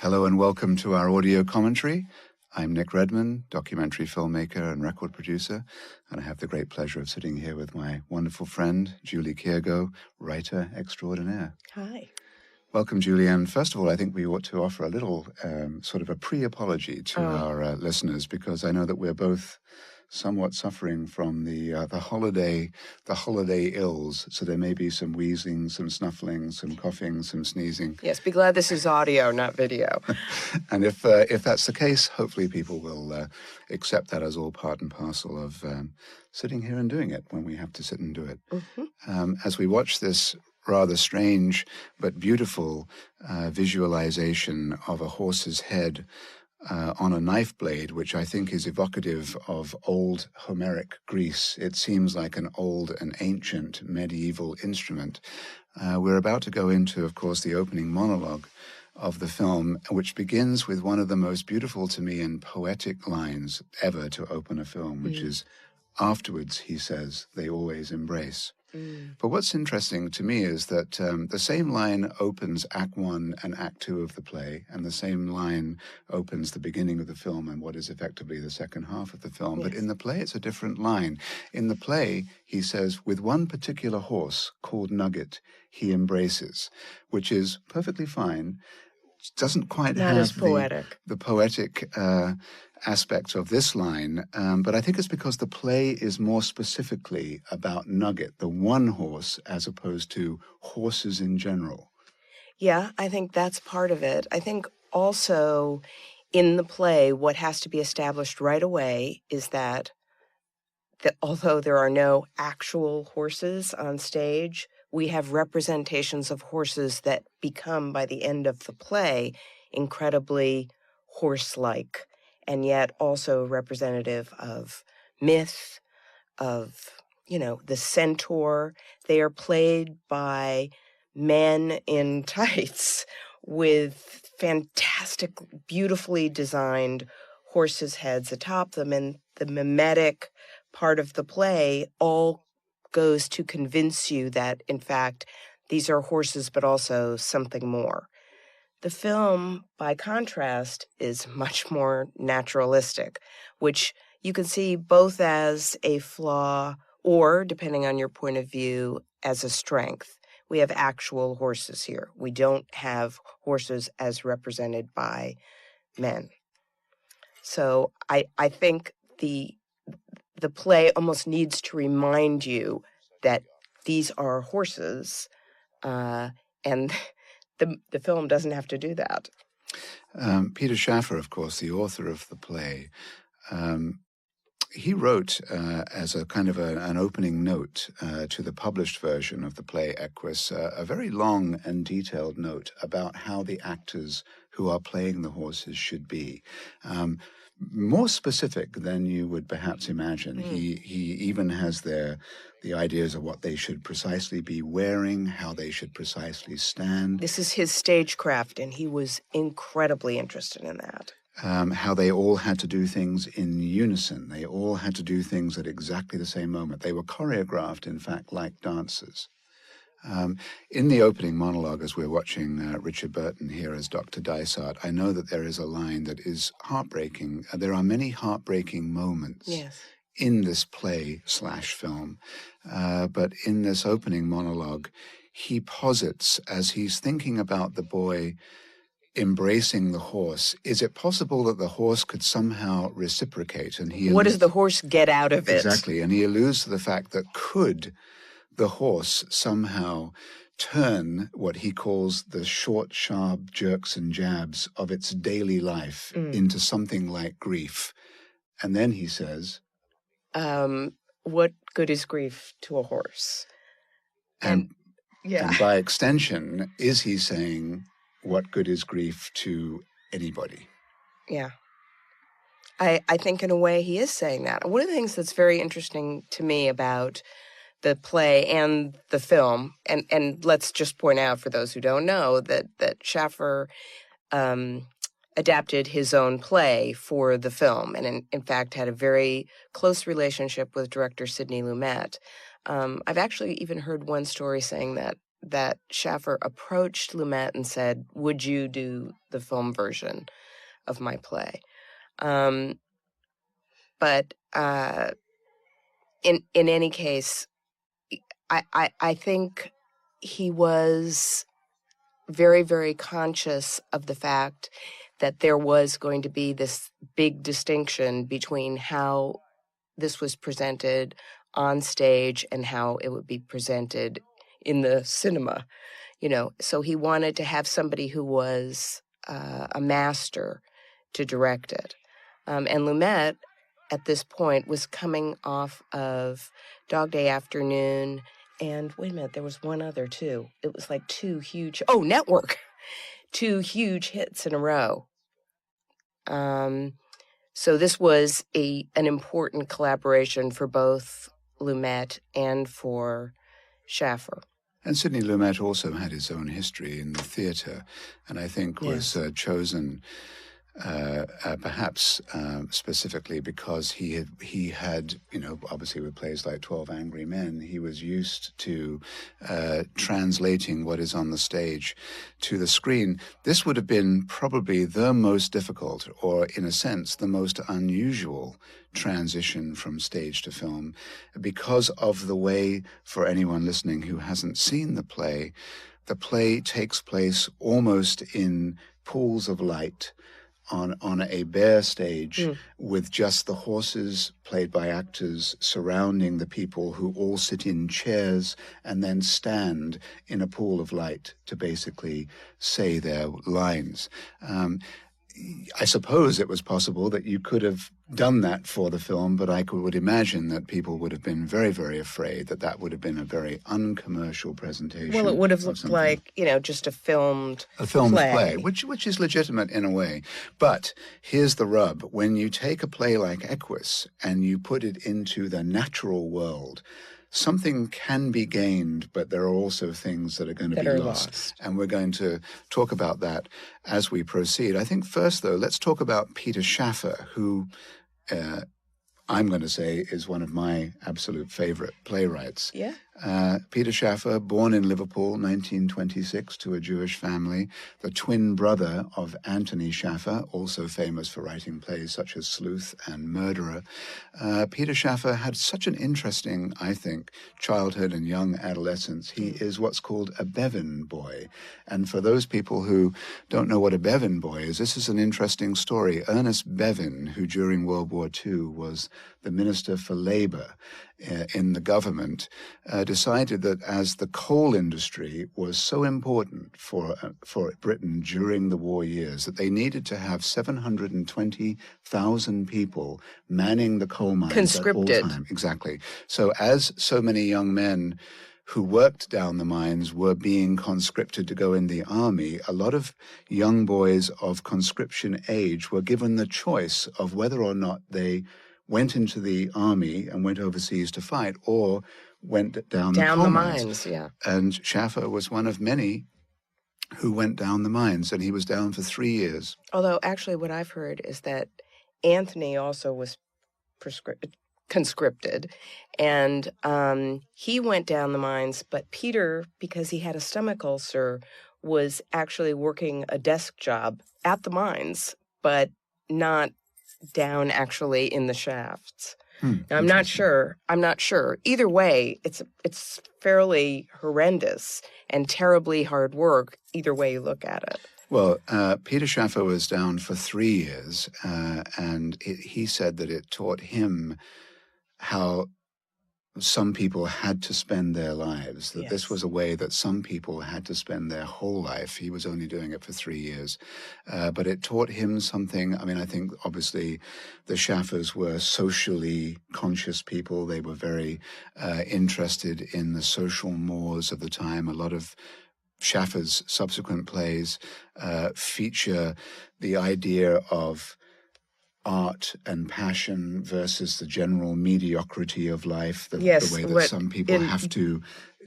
Hello and welcome to our audio commentary. I'm Nick Redman, documentary filmmaker and record producer, and I have the great pleasure of sitting here with my wonderful friend, Julie Kiergo, writer extraordinaire. Hi. Welcome, Julie. First of all, I think we ought to offer a little sort of a pre-apology to our listeners, because I know that we're both somewhat suffering from the holiday ills. So there may be some wheezing, some snuffling, some coughing, some sneezing. Yes, be glad this is audio, not video. And if that's the case, hopefully people will accept that as all part and parcel of sitting here and doing it when we have to sit and do it. Mm-hmm. As we watch this rather strange but beautiful visualization of a horse's head on a knife blade, which I think is evocative of old Homeric Greece. It seems like an old and ancient medieval instrument. We're about to go into, of course, the opening monologue of the film, which begins with one of the most beautiful to me and poetic lines ever to open a film, which is, "Afterwards," he says, "they always embrace." But what's interesting to me is that the same line opens Act 1 and Act 2 of the play, and the same line opens the beginning of the film and what is effectively the second half of the film. Yes. But in the play, it's a different line. In the play, he says, "With one particular horse called Nugget, he embraces," which is perfectly fine. Doesn't quite Not have as poetic. the poetic aspect of this line, but I think it's because the play is more specifically about Nugget, the one horse, as opposed to horses in general. Yeah, I think that's part of it. I think also in the play, what has to be established right away is that although there are no actual horses on stage, we have representations of horses that become, by the end of the play, incredibly horse-like, and yet also representative of myth, of, the centaur. They are played by men in tights with fantastic, beautifully designed horses' heads atop them, and the mimetic part of the play all goes to convince you that, in fact, these are horses, but also something more. The film, by contrast, is much more naturalistic, which you can see both as a flaw or, depending on your point of view, as a strength. We have actual horses here. We don't have horses as represented by men. So I think the play almost needs to remind you that these are horses, and the film doesn't have to do that. Peter Shaffer, of course, the author of the play, he wrote as a kind of an opening note to the published version of the play Equus, a very long and detailed note about how the actors who are playing the horses should be. More specific than you would perhaps imagine. He even has the ideas of what they should precisely be wearing, how they should precisely stand. This is his stagecraft, and he was incredibly interested in that. How they all had to do things in unison. They all had to do things at exactly the same moment. They were choreographed, in fact, like dancers. In the opening monologue, as we're watching Richard Burton here as Dr. Dysart, I know that there is a line that is heartbreaking. There are many heartbreaking moments in this play/film. But in this opening monologue, he posits, as he's thinking about the boy embracing the horse, is it possible that the horse could somehow reciprocate? And what does the horse get out of it? Exactly. And he alludes to the fact that could the horse somehow turn what he calls the short, sharp jerks and jabs of its daily life into something like grief. And then he says, what good is grief to a horse? And by extension, is he saying, what good is grief to anybody? Yeah. I think in a way he is saying that. One of the things that's very interesting to me about the play and the film, and let's just point out for those who don't know that Shaffer adapted his own play for the film, and in fact had a very close relationship with director Sidney Lumet. I've actually even heard one story saying that that Shaffer approached Lumet and said, "Would you do the film version of my play?" But in any case, I think he was very, very conscious of the fact that there was going to be this big distinction between how this was presented on stage and how it would be presented in the cinema, So he wanted to have somebody who was a master to direct it. And Lumet, at this point, was coming off of Dog Day Afternoon, and wait a minute, there was one other too. It was like Network, 2 huge hits in a row. So this was an important collaboration for both Lumet and for Shaffer. And Sidney Lumet also had his own history in the theatre, and I think was chosen perhaps specifically because he had, obviously with plays like 12 Angry Men, he was used to translating what is on the stage to the screen. This would have been probably the most difficult, or in a sense, the most unusual transition from stage to film, because of the way, for anyone listening who hasn't seen the play takes place almost in pools of light on a bare stage with just the horses played by actors surrounding the people, who all sit in chairs and then stand in a pool of light to basically say their lines. I suppose it was possible that you could have done that for the film, but I would imagine that people would have been very, very afraid that would have been a very uncommercial presentation. Well, it would have looked like, just a filmed play, which is legitimate in a way. But here's the rub. When you take a play like Equus and you put it into the natural world, something can be gained, but there are also things that are going to be lost. And we're going to talk about that as we proceed. I think first, though, let's talk about Peter Shaffer, who I'm going to say is one of my absolute favorite playwrights. Yeah. Peter Shaffer, born in Liverpool, 1926, to a Jewish family, the twin brother of Anthony Shaffer, also famous for writing plays such as Sleuth and Murderer. Peter Shaffer had such an interesting, I think, childhood and young adolescence. He is what's called a Bevan boy. And for those people who don't know what a Bevan boy is, this is an interesting story. Ernest Bevin, who during World War II was the Minister for Labor in the government, decided that as the coal industry was so important for Britain during the war years, that they needed to have 720,000 people manning the coal mines conscripted at all time. Exactly. So as so many young men who worked down the mines were being conscripted to go in the army, a lot of young boys of conscription age were given the choice of whether or not they went into the army and went overseas to fight, or went down the coal mines. Yeah. And Shaffer was one of many who went down the mines, and he was down for 3 years. Although, actually, what I've heard is that Anthony also was conscripted, and he went down the mines, but Peter, because he had a stomach ulcer, was actually working a desk job at the mines, but not down actually in the shafts. Now, I'm not sure. Either way, it's fairly horrendous and terribly hard work, either way you look at it. Well, Peter Shaffer was down for 3 years, and he said that it taught him how some people had to spend their lives, that this was a way that some people had to spend their whole life. He was only doing it for 3 years. But it taught him something. I mean, I think obviously the Shaffers were socially conscious people. They were very interested in the social mores of the time. A lot of Shaffer's subsequent plays feature the idea of art and passion versus the general mediocrity of life, the way that some people have to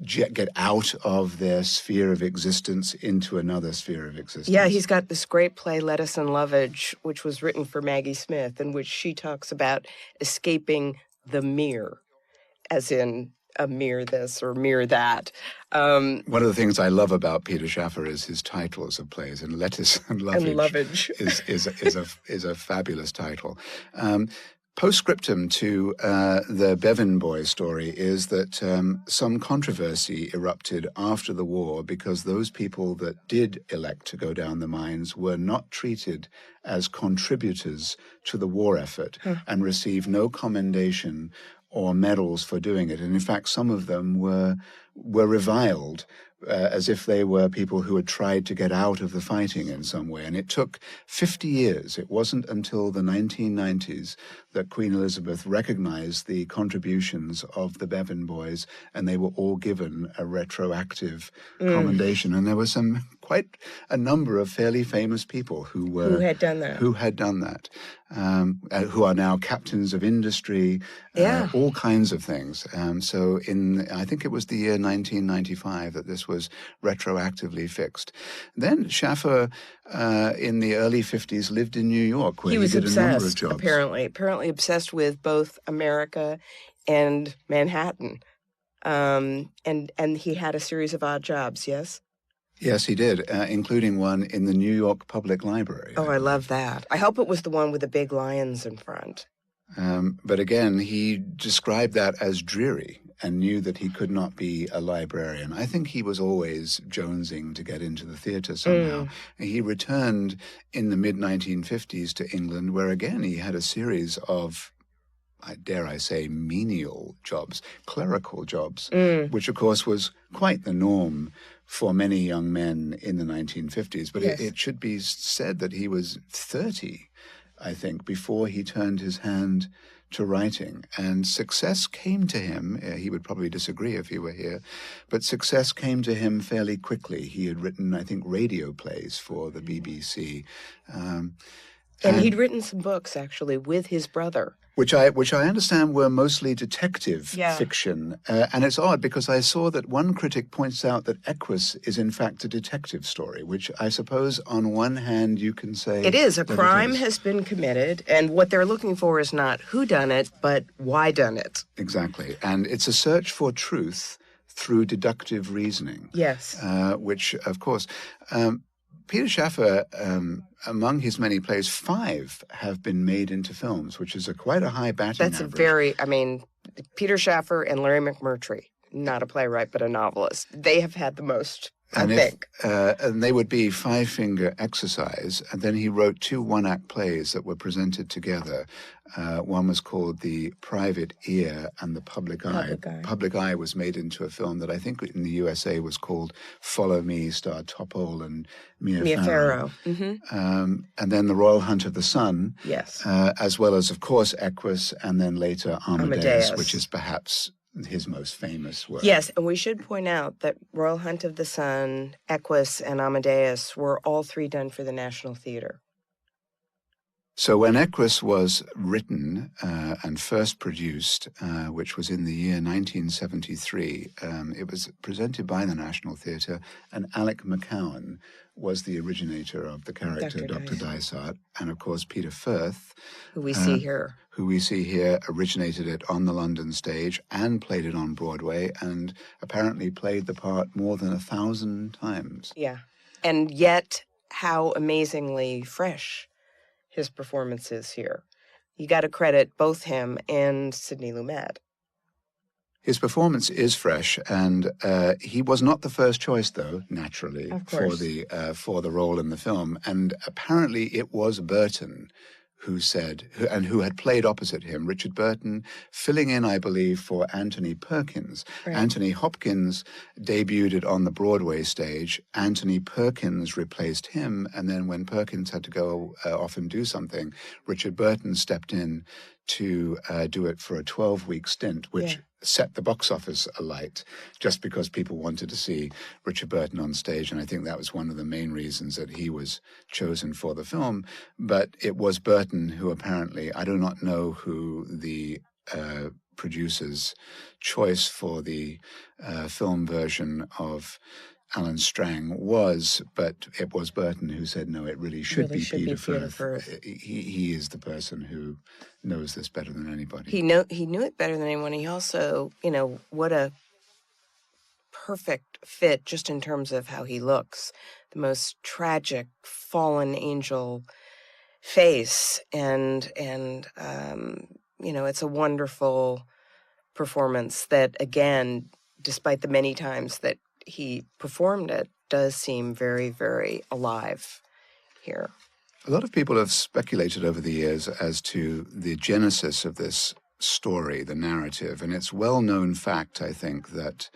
get out of their sphere of existence into another sphere of existence. Yeah, he's got this great play, Lettuce and Lovage, which was written for Maggie Smith, in which she talks about escaping the mere, as in a mere this or mere that. One of the things I love about Peter Shaffer is his titles of plays, and Lettuce and Lovage, is a fabulous title. Postscriptum to the Bevan Boy story is that some controversy erupted after the war because those people that did elect to go down the mines were not treated as contributors to the war effort and received no commendation or medals for doing it. And in fact, some of them were reviled as if they were people who had tried to get out of the fighting in some way. And it took 50 years. It wasn't until the 1990s that Queen Elizabeth recognized the contributions of the Bevan boys, and they were all given a retroactive commendation. And there were quite a number of fairly famous people who had done that, who are now captains of industry, all kinds of things. So I think it was the year 1995 that this was retroactively fixed. Then Shaffer, in the early 50s, lived in New York, where he did a number of jobs. Apparently obsessed with both America and Manhattan. And he had a series of odd jobs, yes? Yes, he did, including one in the New York Public Library. Oh, I love that. I hope it was the one with the big lions in front. But again, he described that as dreary and knew that he could not be a librarian. I think he was always jonesing to get into the theatre somehow. He returned in the mid-1950s to England, where again he had a series of, dare I say, menial jobs, clerical jobs, which of course was quite the norm for many young men in the 1950s. But it should be said that he was 30, I think, before he turned his hand to writing. And success came to him. He would probably disagree if he were here, but success came to him fairly quickly. He had written, I think, radio plays for the BBC. And he'd written some books, actually, with his brother. Which I understand were mostly detective fiction. And it's odd because I saw that one critic points out that Equus is in fact a detective story, which I suppose on one hand you can say... It is. A crime has been committed, and what they're looking for is not who done it, but why done it. Exactly. And it's a search for truth through deductive reasoning. Yes. Which, of course... Peter Shaffer, among his many plays, 5 have been made into films, which is quite a high batting average. Peter Shaffer and Larry McMurtry, not a playwright, but a novelist. They have had the most, I think. And they would be Five Finger Exercise, and then he wrote 2 one-act plays that were presented together. One was called The Private Ear and The Public Eye. Public Eye was made into a film that I think in the USA was called Follow Me, starred Topol and Mia Farrow. And then The Royal Hunt of the Sun, as well as, of course, Equus, and then later Amadeus, which is perhaps his most famous work. Yes, and we should point out that Royal Hunt of the Sun, Equus, and Amadeus were all 3 done for the National Theatre. So when Equus was written and first produced, which was in the year 1973, it was presented by the National Theatre, and Alec McCowan was the originator of the character Dr. Dysart. And of course, Peter Firth, who we see here, originated it on the London stage and played it on Broadway, and apparently played the part more than 1,000 times. Yeah. And yet, how amazingly fresh his performance is here. You got to credit both him and Sidney Lumet. His performance is fresh, and he was not the first choice, though, naturally, for the role in the film. And apparently it was Burton who had played opposite him, Richard Burton, filling in, I believe, for Anthony Perkins. Right. Anthony Hopkins debuted on the Broadway stage. Anthony Perkins replaced him, and then when Perkins had to go off and do something, Richard Burton stepped in to do it for a 12-week stint, which set the box office alight just because people wanted to see Richard Burton on stage. And I think that was one of the main reasons that he was chosen for the film. But it was Burton who apparently, I do not know who the producer's choice for the film version of Alan Strang was, but it was Burton who said, no, it really should be Peter Firth. He is the person who knows this better than anybody. He knew it better than anyone. He also, what a perfect fit just in terms of how he looks. The most tragic, fallen angel face. And it's a wonderful performance that, again, despite the many times that he performed it, does seem very, very alive here. A lot of people have speculated over the years as to the genesis of this story, the narrative, and it's well-known fact, I think, that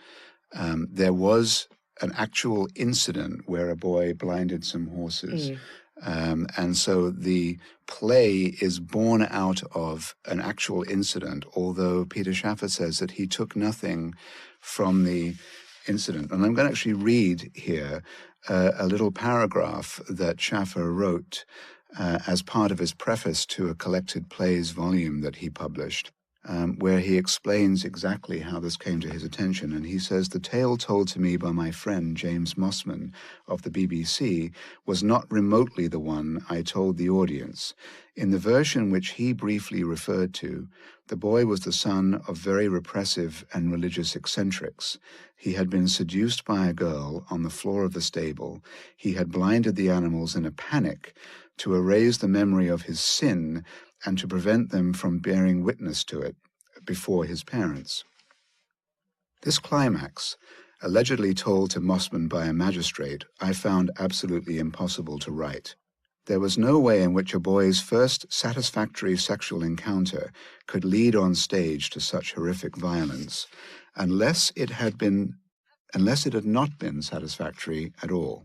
there was an actual incident where a boy blinded some horses. And so the play is born out of an actual incident, although Peter Shaffer says that he took nothing from the incident. And I'm going to actually read here a little paragraph that Shaffer wrote as part of his preface to a collected plays volume that he published, where he explains exactly how this came to his attention. And he says, the tale told to me by my friend James Mossman of the BBC was not remotely the one I told the audience. In the version which he briefly referred to, the boy was the son of very repressive and religious eccentrics. He had been seduced by a girl on the floor of the stable. He had blinded the animals in a panic to erase the memory of his sin and to prevent them from bearing witness to it before his parents. This climax, allegedly told to Mossman by a magistrate, I found absolutely impossible to write. There was no way in which a boy's first satisfactory sexual encounter could lead on stage to such horrific violence, unless it had not been satisfactory at all,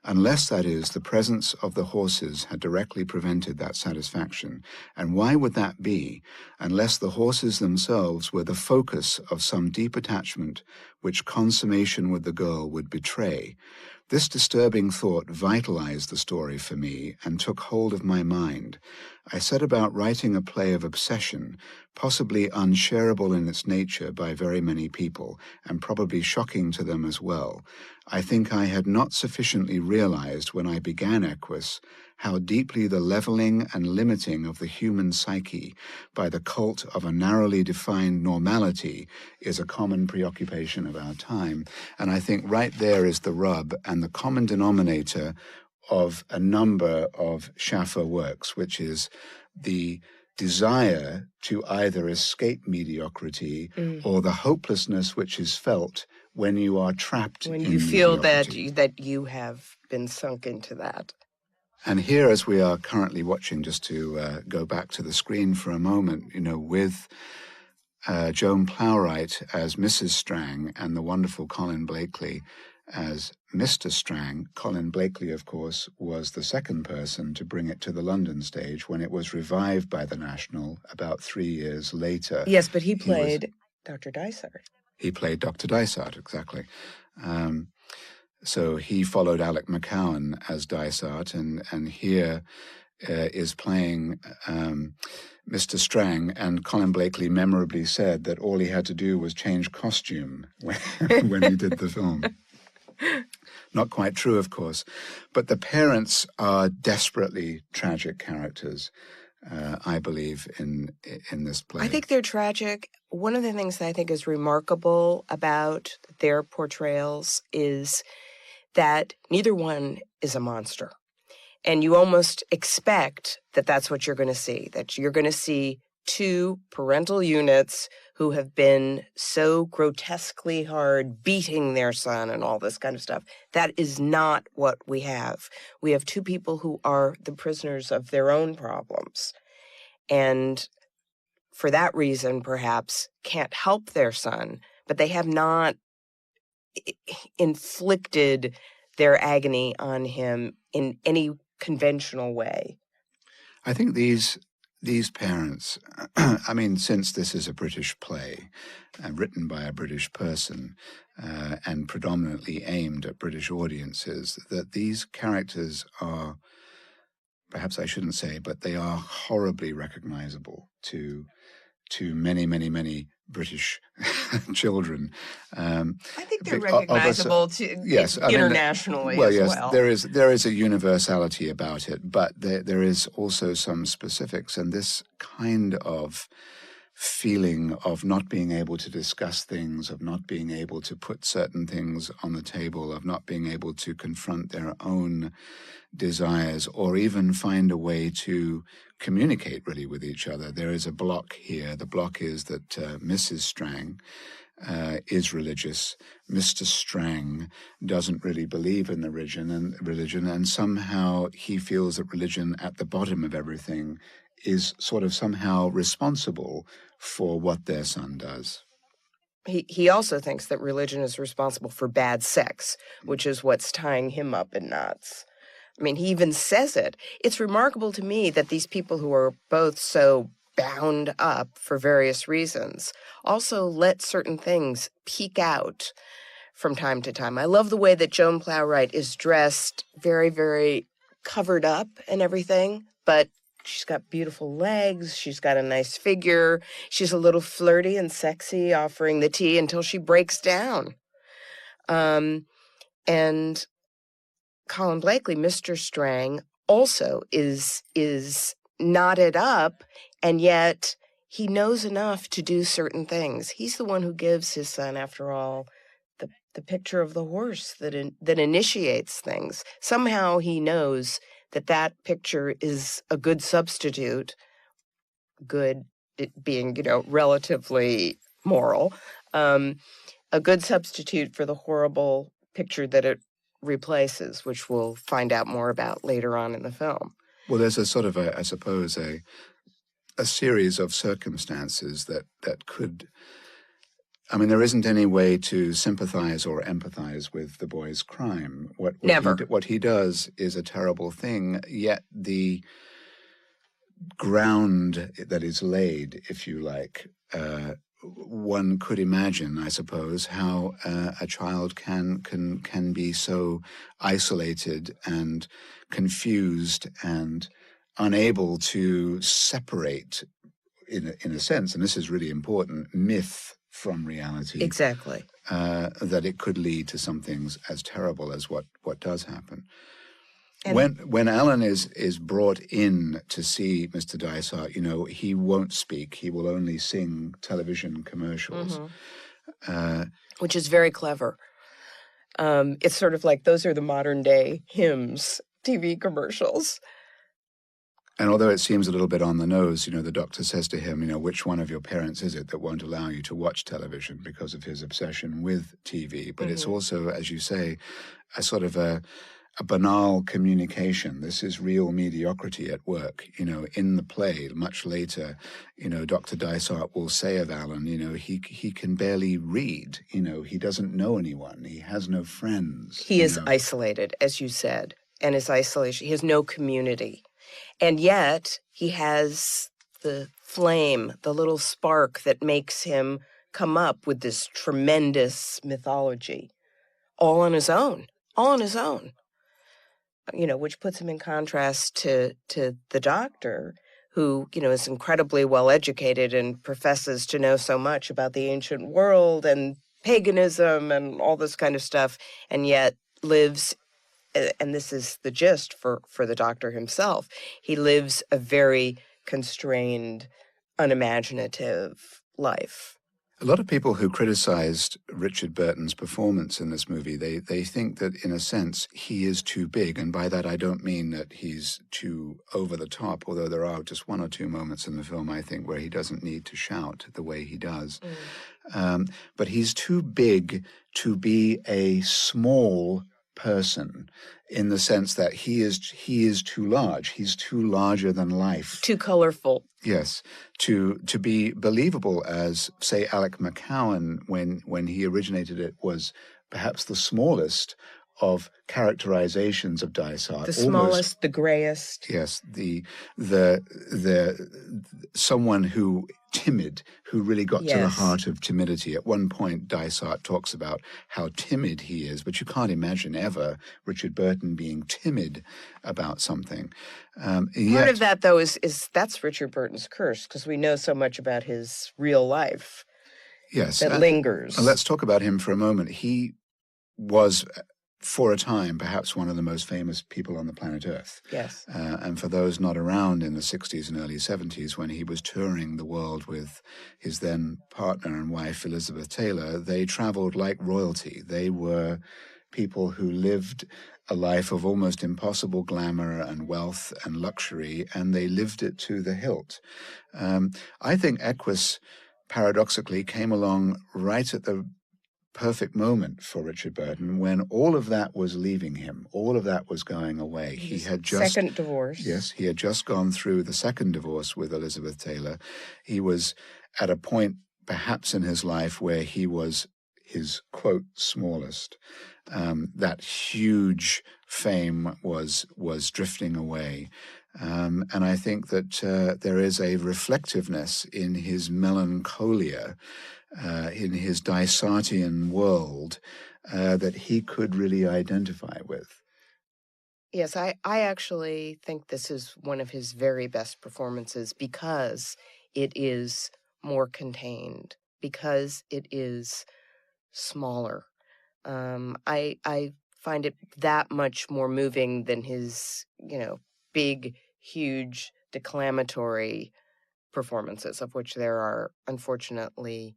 unless, that is, the presence of the horses had directly prevented that satisfaction. And why would that be, unless the horses themselves were the focus of some deep attachment which consummation with the girl would betray? This disturbing thought vitalized the story for me and took hold of my mind. I set about writing a play of obsession, possibly unshareable in its nature by very many people, and probably shocking to them as well. I think I had not sufficiently realized when I began Equus how deeply the leveling and limiting of the human psyche by the cult of a narrowly defined normality is a common preoccupation of our time. And I think right there is the rub and the common denominator of a number of Shaffer works, which is the desire to either escape mediocrity or the hopelessness which is felt when you are trapped in mediocrity. When you feel that you have been sunk into that. And here, as we are currently watching, just to go back to the screen for a moment, with Joan Plowright as Mrs. Strang and the wonderful Colin Blakely as Mr. Strang. Colin Blakely, of course, was the second person to bring it to the London stage when it was revived by the National about 3 years later. Yes, but he played Dr. Dysart. He played Dr. Dysart, exactly. So he followed Alec McCowan as Dysart, and here is playing Mr. Strang, and Colin Blakely memorably said that all he had to do was change costume when he did the film. Not quite true, of course, but the parents are desperately tragic characters, I believe, in this play. I think they're tragic. One of the things that I think is remarkable about their portrayals is that neither one is a monster. And you almost expect that that's what you're going to see, that you're going to see two parental units who have been so grotesquely hard beating their son and all this kind of stuff. That is not what we have. We have two people who are the prisoners of their own problems. And for that reason, perhaps, can't help their son, but they have not inflicted their agony on him in any conventional way. I think these parents, I mean, since this is a British play written by a British person and predominantly aimed at British audiences, that these characters are, perhaps I shouldn't say, but they are horribly recognizable to many, many, many British children. I think they're recognizable internationally as yes, well. there is a universality about it, but there is also some specifics, and this kind of feeling of not being able to discuss things, of not being able to put certain things on the table, of not being able to confront their own desires or even find a way to communicate really with each other. There is a block here. The block is that Mrs. Strang is religious. Mr. Strang doesn't really believe in the religion, and somehow he feels that religion at the bottom of everything is sort of somehow responsible for what their son does. He also thinks that religion is responsible for bad sex, which is what's tying him up in knots. I mean, he even says it. It's remarkable to me that these people who are both so bound up for various reasons also let certain things peek out from time to time. I love the way that Joan Plowright is dressed very, very covered up and everything, but she's got beautiful legs. She's got a nice figure. She's a little flirty and sexy, offering the tea until she breaks down. And Colin Blakely, Mr. Strang, also is knotted up, and yet he knows enough to do certain things. He's the one who gives his son, after all, the picture of the horse that initiates things. Somehow he knows that picture is a good substitute, good being, relatively moral, a good substitute for the horrible picture that it replaces, which we'll find out more about later on in the film. Well, there's a sort of, I suppose, a series of circumstances that could... I mean, there isn't any way to sympathize or empathize with the boy's crime. Never. What he does is a terrible thing, yet the ground that is laid, if you like, one could imagine, I suppose, how a child can be so isolated and confused and unable to separate, in a sense, and this is really important, myth from reality. Exactly. That it could lead to some things as terrible as what does happen. And when Alan is brought in to see Mr. Dysart, he won't speak. He will only sing television commercials. Mm-hmm. Which is very clever. It's sort of like those are the modern day hymns, TV commercials. And although it seems a little bit on the nose, the doctor says to him, which one of your parents is it that won't allow you to watch television because of his obsession with TV? But it's also, as you say, a sort of a banal communication. This is real mediocrity at work. In the play, much later, Dr. Dysart will say of Alan, he can barely read. He doesn't know anyone. He has no friends. He is isolated, as you said, and his isolation. He has no community. And yet he has the flame, the little spark that makes him come up with this tremendous mythology, all on his own, which puts him in contrast to the doctor, who, is incredibly well educated and professes to know so much about the ancient world and paganism and all this kind of stuff, and yet lives, and this is the gist for the doctor himself, he lives a very constrained, unimaginative life. A lot of people who criticized Richard Burton's performance in this movie, they think that, in a sense, he is too big. And by that, I don't mean that he's too over the top, although there are just one or two moments in the film, I think, where he doesn't need to shout the way he does. But he's too big to be a small person, in the sense that he is too large. He's too larger than life. Too colorful. Yes, to be believable, as, say, Alec McCowan, when he originated it, was perhaps the smallest of characterizations of Dysart. The smallest, the grayest. Yes, the someone who really got to the heart of timidity. At one point, Dysart talks about how timid he is, but you can't imagine ever Richard Burton being timid about something. Part of that, though, is that's Richard Burton's curse, because we know so much about his real life. Yes. that lingers. Let's talk about him for a moment. He was, for a time, perhaps one of the most famous people on the planet Earth. Yes. And for those not around in the 60s and early 70s, when he was touring the world with his then partner and wife, Elizabeth Taylor, they traveled like royalty. They were people who lived a life of almost impossible glamour and wealth and luxury, and they lived it to the hilt. I think Equus, paradoxically, came along right at the perfect moment for Richard Burton when all of that was leaving him. All of that was going away. He had just... Second divorce. Yes, he had just gone through the second divorce with Elizabeth Taylor. He was at a point, perhaps in his life, where he was his, quote, smallest. That huge fame was drifting away. And I think that there is a reflectiveness in his melancholia, in his Dysartian world, that he could really identify with. Yes, I actually think this is one of his very best performances because it is more contained, because it is smaller. I find it that much more moving than his, big, huge, declamatory performances, of which there are, unfortunately,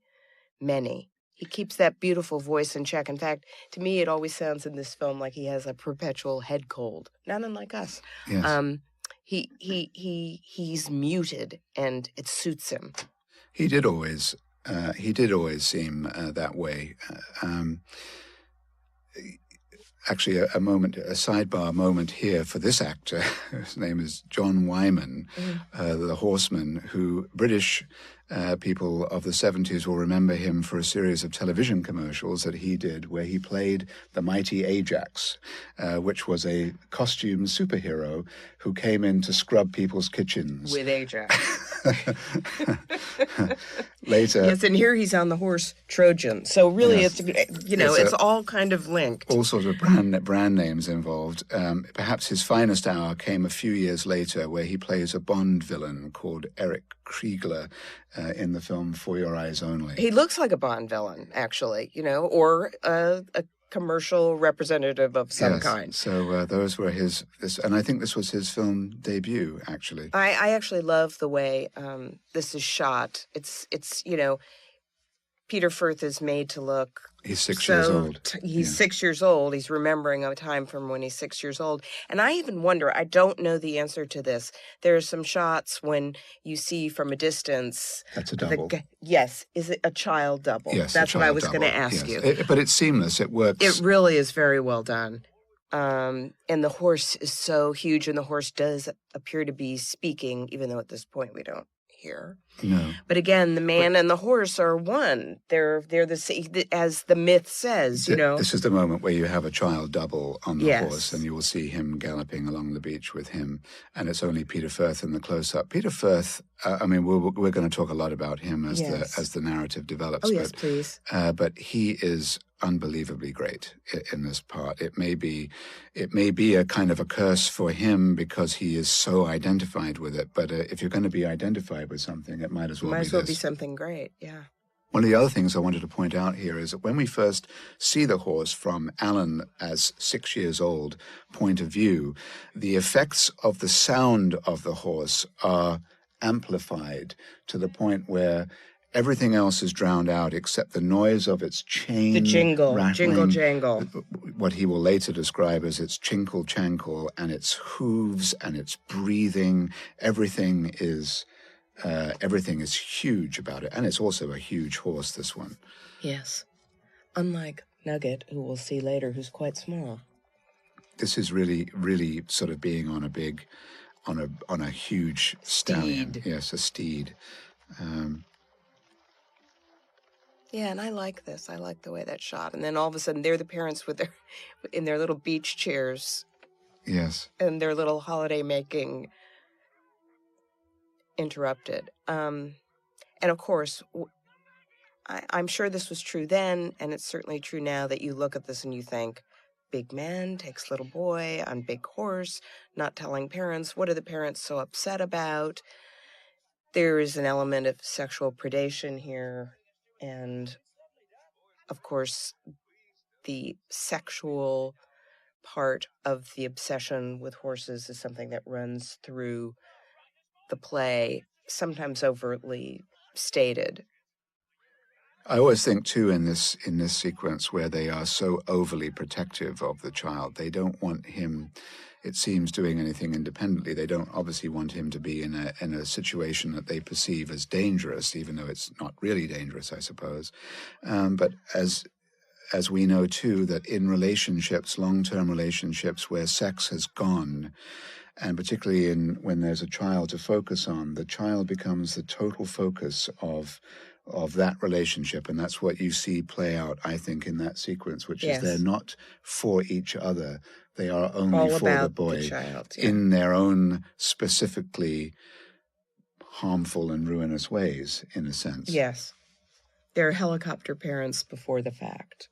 many. He keeps that beautiful voice in check. In fact, to me, it always sounds in this film like he has a perpetual head cold, not unlike us. Yes. He's muted, and it suits him. He did always seem that way. Actually, a sidebar moment here for this actor. His name is John Wyman, the horseman, who British people of the 70s will remember him for a series of television commercials that he did where he played the mighty Ajax, which was a costume superhero who came in to scrub people's kitchens. With Ajax. Later. Yes, and here he's on the horse Trojan. So really, yes, it's all kind of linked. All sorts of brand names involved. Perhaps his finest hour came a few years later where he plays a Bond villain called Eric Kriegler in the film For Your Eyes Only. He looks like a Bond villain, actually, or a commercial representative of some kind. So those were and I think this was his film debut, actually. I actually love the way this is shot. It's Peter Firth is made to look... He's 6 years old. He's 6 years old. He's remembering a time from when he's 6 years old. And I even wonder, I don't know the answer to this. There are some shots when you see from a distance... That's a double. Yes. Is it a child double? Yes, that's what I was going to ask you. But it's seamless. It works. It really is very well done. And the horse is so huge, and the horse does appear to be speaking, even though at this point we don't hear. No. But again, the man and the horse are one. They're the same, as the myth says, This is the moment where you have a child double on the yes. horse, and you will see him galloping along the beach with him, and it's only Peter Firth in the close-up. Peter Firth, we're going to talk a be about him as the narrative develops. Oh, yes, please. But he is unbelievably great in this part. It may be a kind of a curse for him because he is so identified with it. But if you're going to be identified with something, it might as well be something great. Yeah. One of the other things I wanted to point out here is that when we first see the horse from Alan as 6 years old point of view, the effects of the sound of the horse are amplified to the point where everything else is drowned out except the noise of its chain. The jingle, rattling, jingle. What he will later describe as its chinkle chankle and its hooves and its breathing. Everything is huge about it. And it's also a huge horse, this one. Yes. Unlike Nugget, who we'll see later, who's quite small. This is really, really sort of being on a huge stallion. Steed. Yes, a steed. Yeah, and I like this. I like the way that's shot. And then all of a sudden, they're the parents in their little beach chairs. Yes. And their little holiday making interrupted. And of course, I'm sure this was true then, and it's certainly true now that you look at this and you think, big man takes little boy on big horse, not telling parents. What are the parents so upset about? There is an element of sexual predation here. And, of course, the sexual part of the obsession with horses is something that runs through the play, sometimes overtly stated. I always think too in this sequence where they are so overly protective of the child, they don't want him, it seems, doing anything independently. They don't obviously want him to be in a situation that they perceive as dangerous, even though it's not really dangerous, I suppose. But as we know too, that in relationships, long-term relationships where sex has gone, and particularly when there's a child to focus on, the child becomes the total focus of that relationship, and that's what you see play out, I think, in that sequence, which is they're not for each other. They are only all for about the boy the child, in their own specifically harmful and ruinous ways, in a sense. Yes. They're helicopter parents before the fact.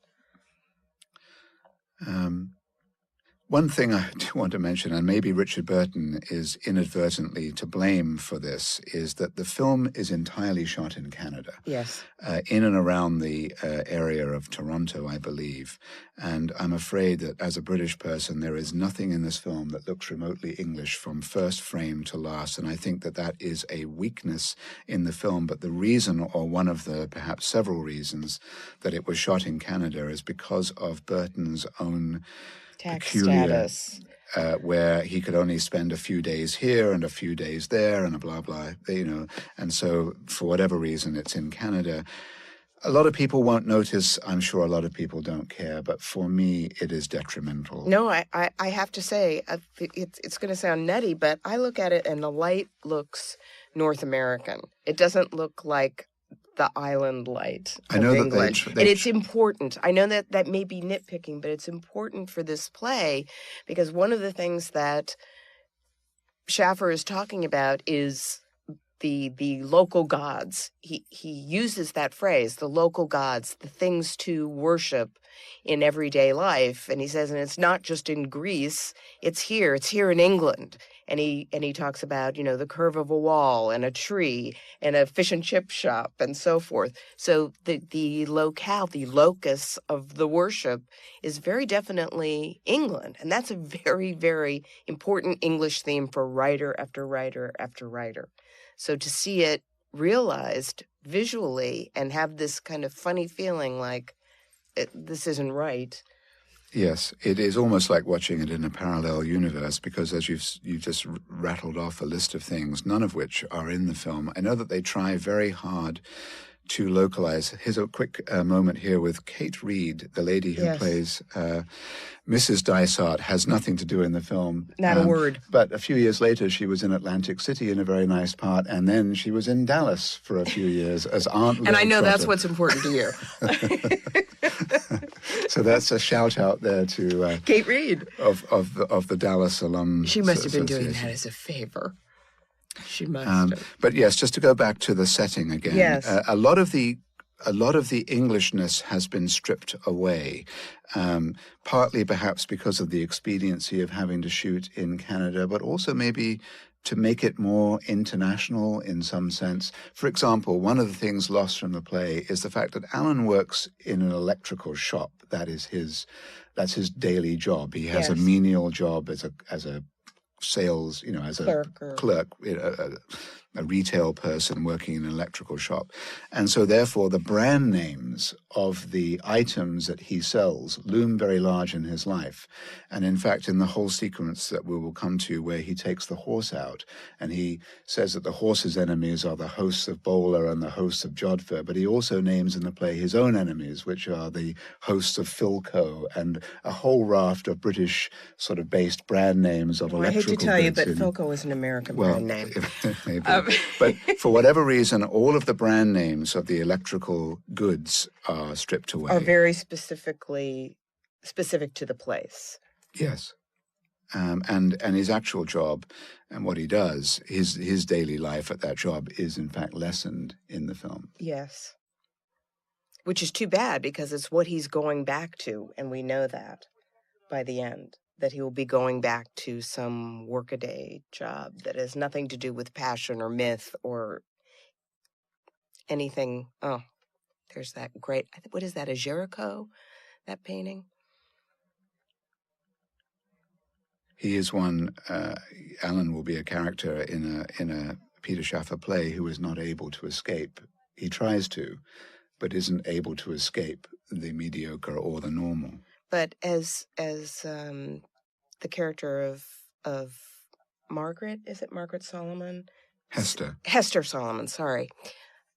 One thing I do want to mention, and maybe Richard Burton is inadvertently to blame for this, is that the film is entirely shot in Canada. Yes. In and around the area of Toronto, I believe. And I'm afraid that as a British person, there is nothing in this film that looks remotely English from first frame to last. And I think that that is a weakness in the film. But the reason, or one of the perhaps several reasons, that it was shot in Canada is because of Burton's own tax peculiar status, where he could only spend a few days here and a few days there and a blah, blah, and so for whatever reason, it's in Canada. A lot of people won't notice. I'm sure a lot of people don't care, but for me, it is detrimental. No, I have to say, it's going to sound nutty, but I look at it and the light looks North American. It doesn't look like the island light of England. And it's important. I know that may be nitpicking, but it's important for this play because one of the things that Shaffer is talking about is the local gods. He uses that phrase, the local gods, the things to worship in everyday life. And he says, and it's not just in Greece, it's here in England. And he talks about, the curve of a wall and a tree and a fish and chip shop and so forth. So the locale, the locus of the worship is very definitely England. And that's a very, very important English theme for writer after writer after writer. So to see it realized visually and have this kind of funny feeling like this isn't right. Yes, it is almost like watching it in a parallel universe because as you've just rattled off a list of things, none of which are in the film. I know that they try very hard to localize. Here's a quick moment here with Kate Reid, the lady who plays Mrs. Dysart, has nothing to do in the film. Not a word. But a few years later, she was in Atlantic City in a very nice part, and then she was in Dallas for a few years as Aunt Lil And I know Trotter. that's what's important to you. So that's a shout out there to Kate Reid of the Dallas alum. She must have been doing that as a favor. She must have. But yes, just to go back to the setting again. Yes. A lot of the Englishness has been stripped away, partly perhaps because of the expediency of having to shoot in Canada, but also maybe to make it more international in some sense. For example, one of the things lost from the play is the fact that Alan works in an electrical shop. That's his daily job. He has a menial job as a sales, as a clerk, a retail person working in an electrical shop. And so therefore the brand names of the items that he sells loom very large in his life. And in fact, in the whole sequence that we will come to where he takes the horse out and he says that the horse's enemies are the hosts of Bowler and the hosts of Jodhpur, but he also names in the play his own enemies, which are the hosts of Philco and a whole raft of British sort of based brand names of electrical goods. I hate to tell you, but Philco is an American brand name. Maybe. But for whatever reason, all of the brand names of the electrical goods are stripped away. Are very specific to the place. Yes. And his actual job and what he does, his daily life at that job is in fact lessened in the film. Yes. Which is too bad because it's what he's going back to, and we know that by the end. That he will be going back to some workaday job that has nothing to do with passion or myth or anything. Oh, There's that great, what is that, a Jericho, that painting? He is one, Alan will be a character in a Peter Shaffer play who is not able to escape. He tries to, but isn't able to escape the mediocre or the normal. But as the character of Margaret, is it Margaret Salomon? Hesther Salomon, sorry.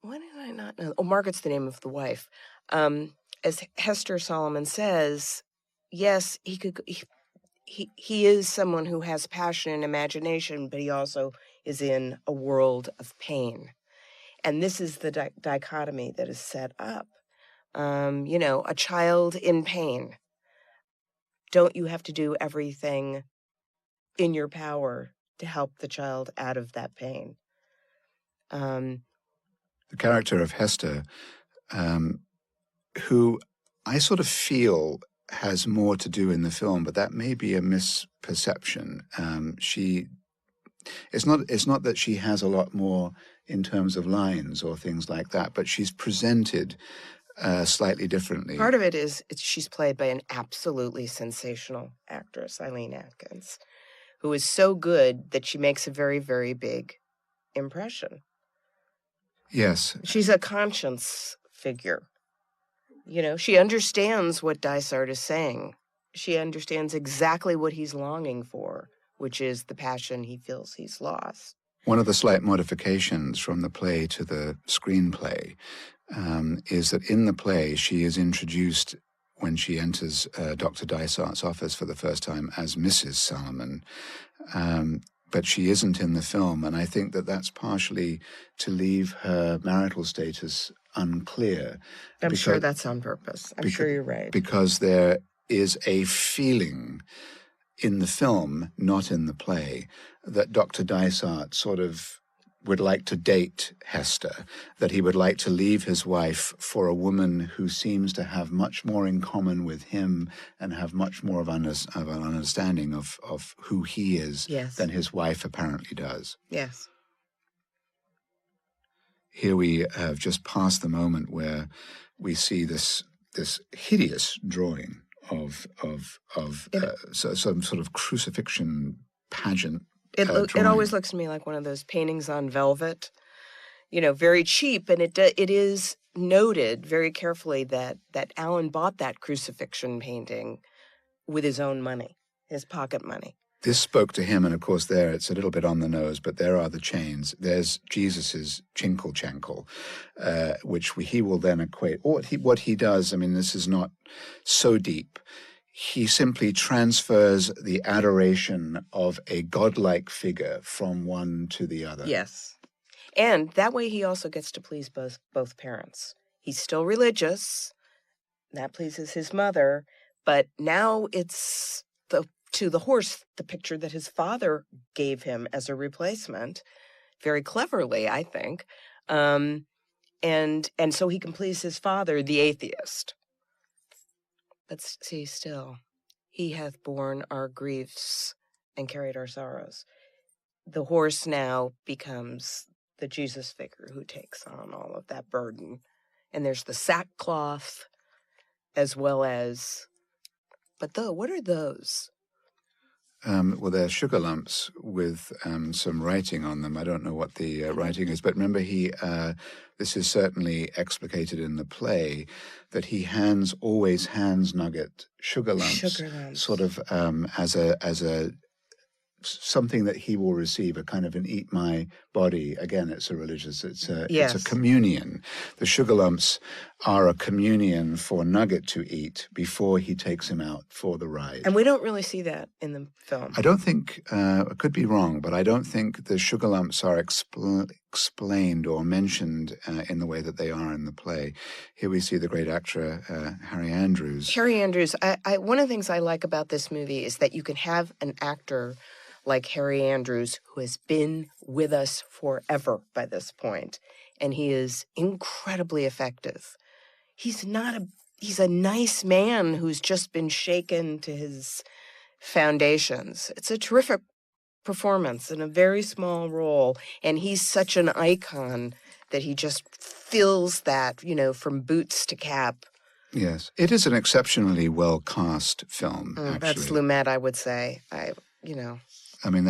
Why did I not know? Oh, Margaret's the name of the wife. As Hesther Salomon says, yes, he is someone who has passion and imagination, but he also is in a world of pain. And this is the dichotomy that is set up. A child in pain. Don't you have to do everything in your power to help the child out of that pain? The character of Hesther, who I sort of feel has more to do in the film, but that may be a misperception. It's not that she has a lot more in terms of lines or things like that, but she's presented slightly differently. Part of it is she's played by an absolutely sensational actress, Eileen Atkins, who is so good that she makes a very, very big impression. Yes. She's a conscience figure. She understands what Dysart is saying. She understands exactly what he's longing for, which is the passion he feels he's lost. One of the slight modifications from the play to the screenplay is that in the play she is introduced when she enters Dr. Dysart's office for the first time as Mrs. Salomon, but she isn't in the film, and I think that that's partially to leave her marital status unclear. I'm sure that's on purpose. I'm sure you're right. Because there is a feeling in the film, not in the play, that Dr. Dysart sort of would like to date Hesther, that he would like to leave his wife for a woman who seems to have much more in common with him and have much more of an understanding of who he is than his wife apparently does. Yes. Here we have just passed the moment where we see this hideous drawing of some sort of crucifixion pageant. It always looks to me like one of those paintings on velvet, very cheap, and it is noted very carefully that Alan bought that crucifixion painting with his own money, his pocket money. This spoke to him, and of course there it's a little bit on the nose, but there are the chains. There's Jesus's chinkle-chankle, which he will then equate. Or what he does, this is not so deep. He simply transfers the adoration of a godlike figure from one to the other. Yes. And that way he also gets to please both parents. He's still religious. That pleases his mother. But now it's to the horse, the picture that his father gave him as a replacement, very cleverly, I think. And so he can please his father, the atheist. But see, still, he hath borne our griefs and carried our sorrows. The horse now becomes the Jesus figure who takes on all of that burden. And there's the sackcloth as well as, what are those? Well, they're sugar lumps with some writing on them. I don't know what the writing is, but remember this is certainly explicated in the play, that he always hands Nugget sugar lumps. Sort of as a something that he will receive, a kind of an eat my body. Again, it's a communion. The sugar lumps are a communion for Nugget to eat before he takes him out for the ride. And we don't really see that in the film. I don't think, I could be wrong, but I don't think the sugar lumps are explained or mentioned in the way that they are in the play. Here we see the great actor, Harry Andrews. Harry Andrews, one of the things I like about this movie is that you can have an actor like Harry Andrews, who has been with us forever by this point, and he is incredibly effective. He's a nice man who's just been shaken to his foundations. It's a terrific performance in a very small role, and he's such an icon that he just fills that, from boots to cap. Yes. It is an exceptionally well-cast film, actually. That's Lumet, I would say. I mean,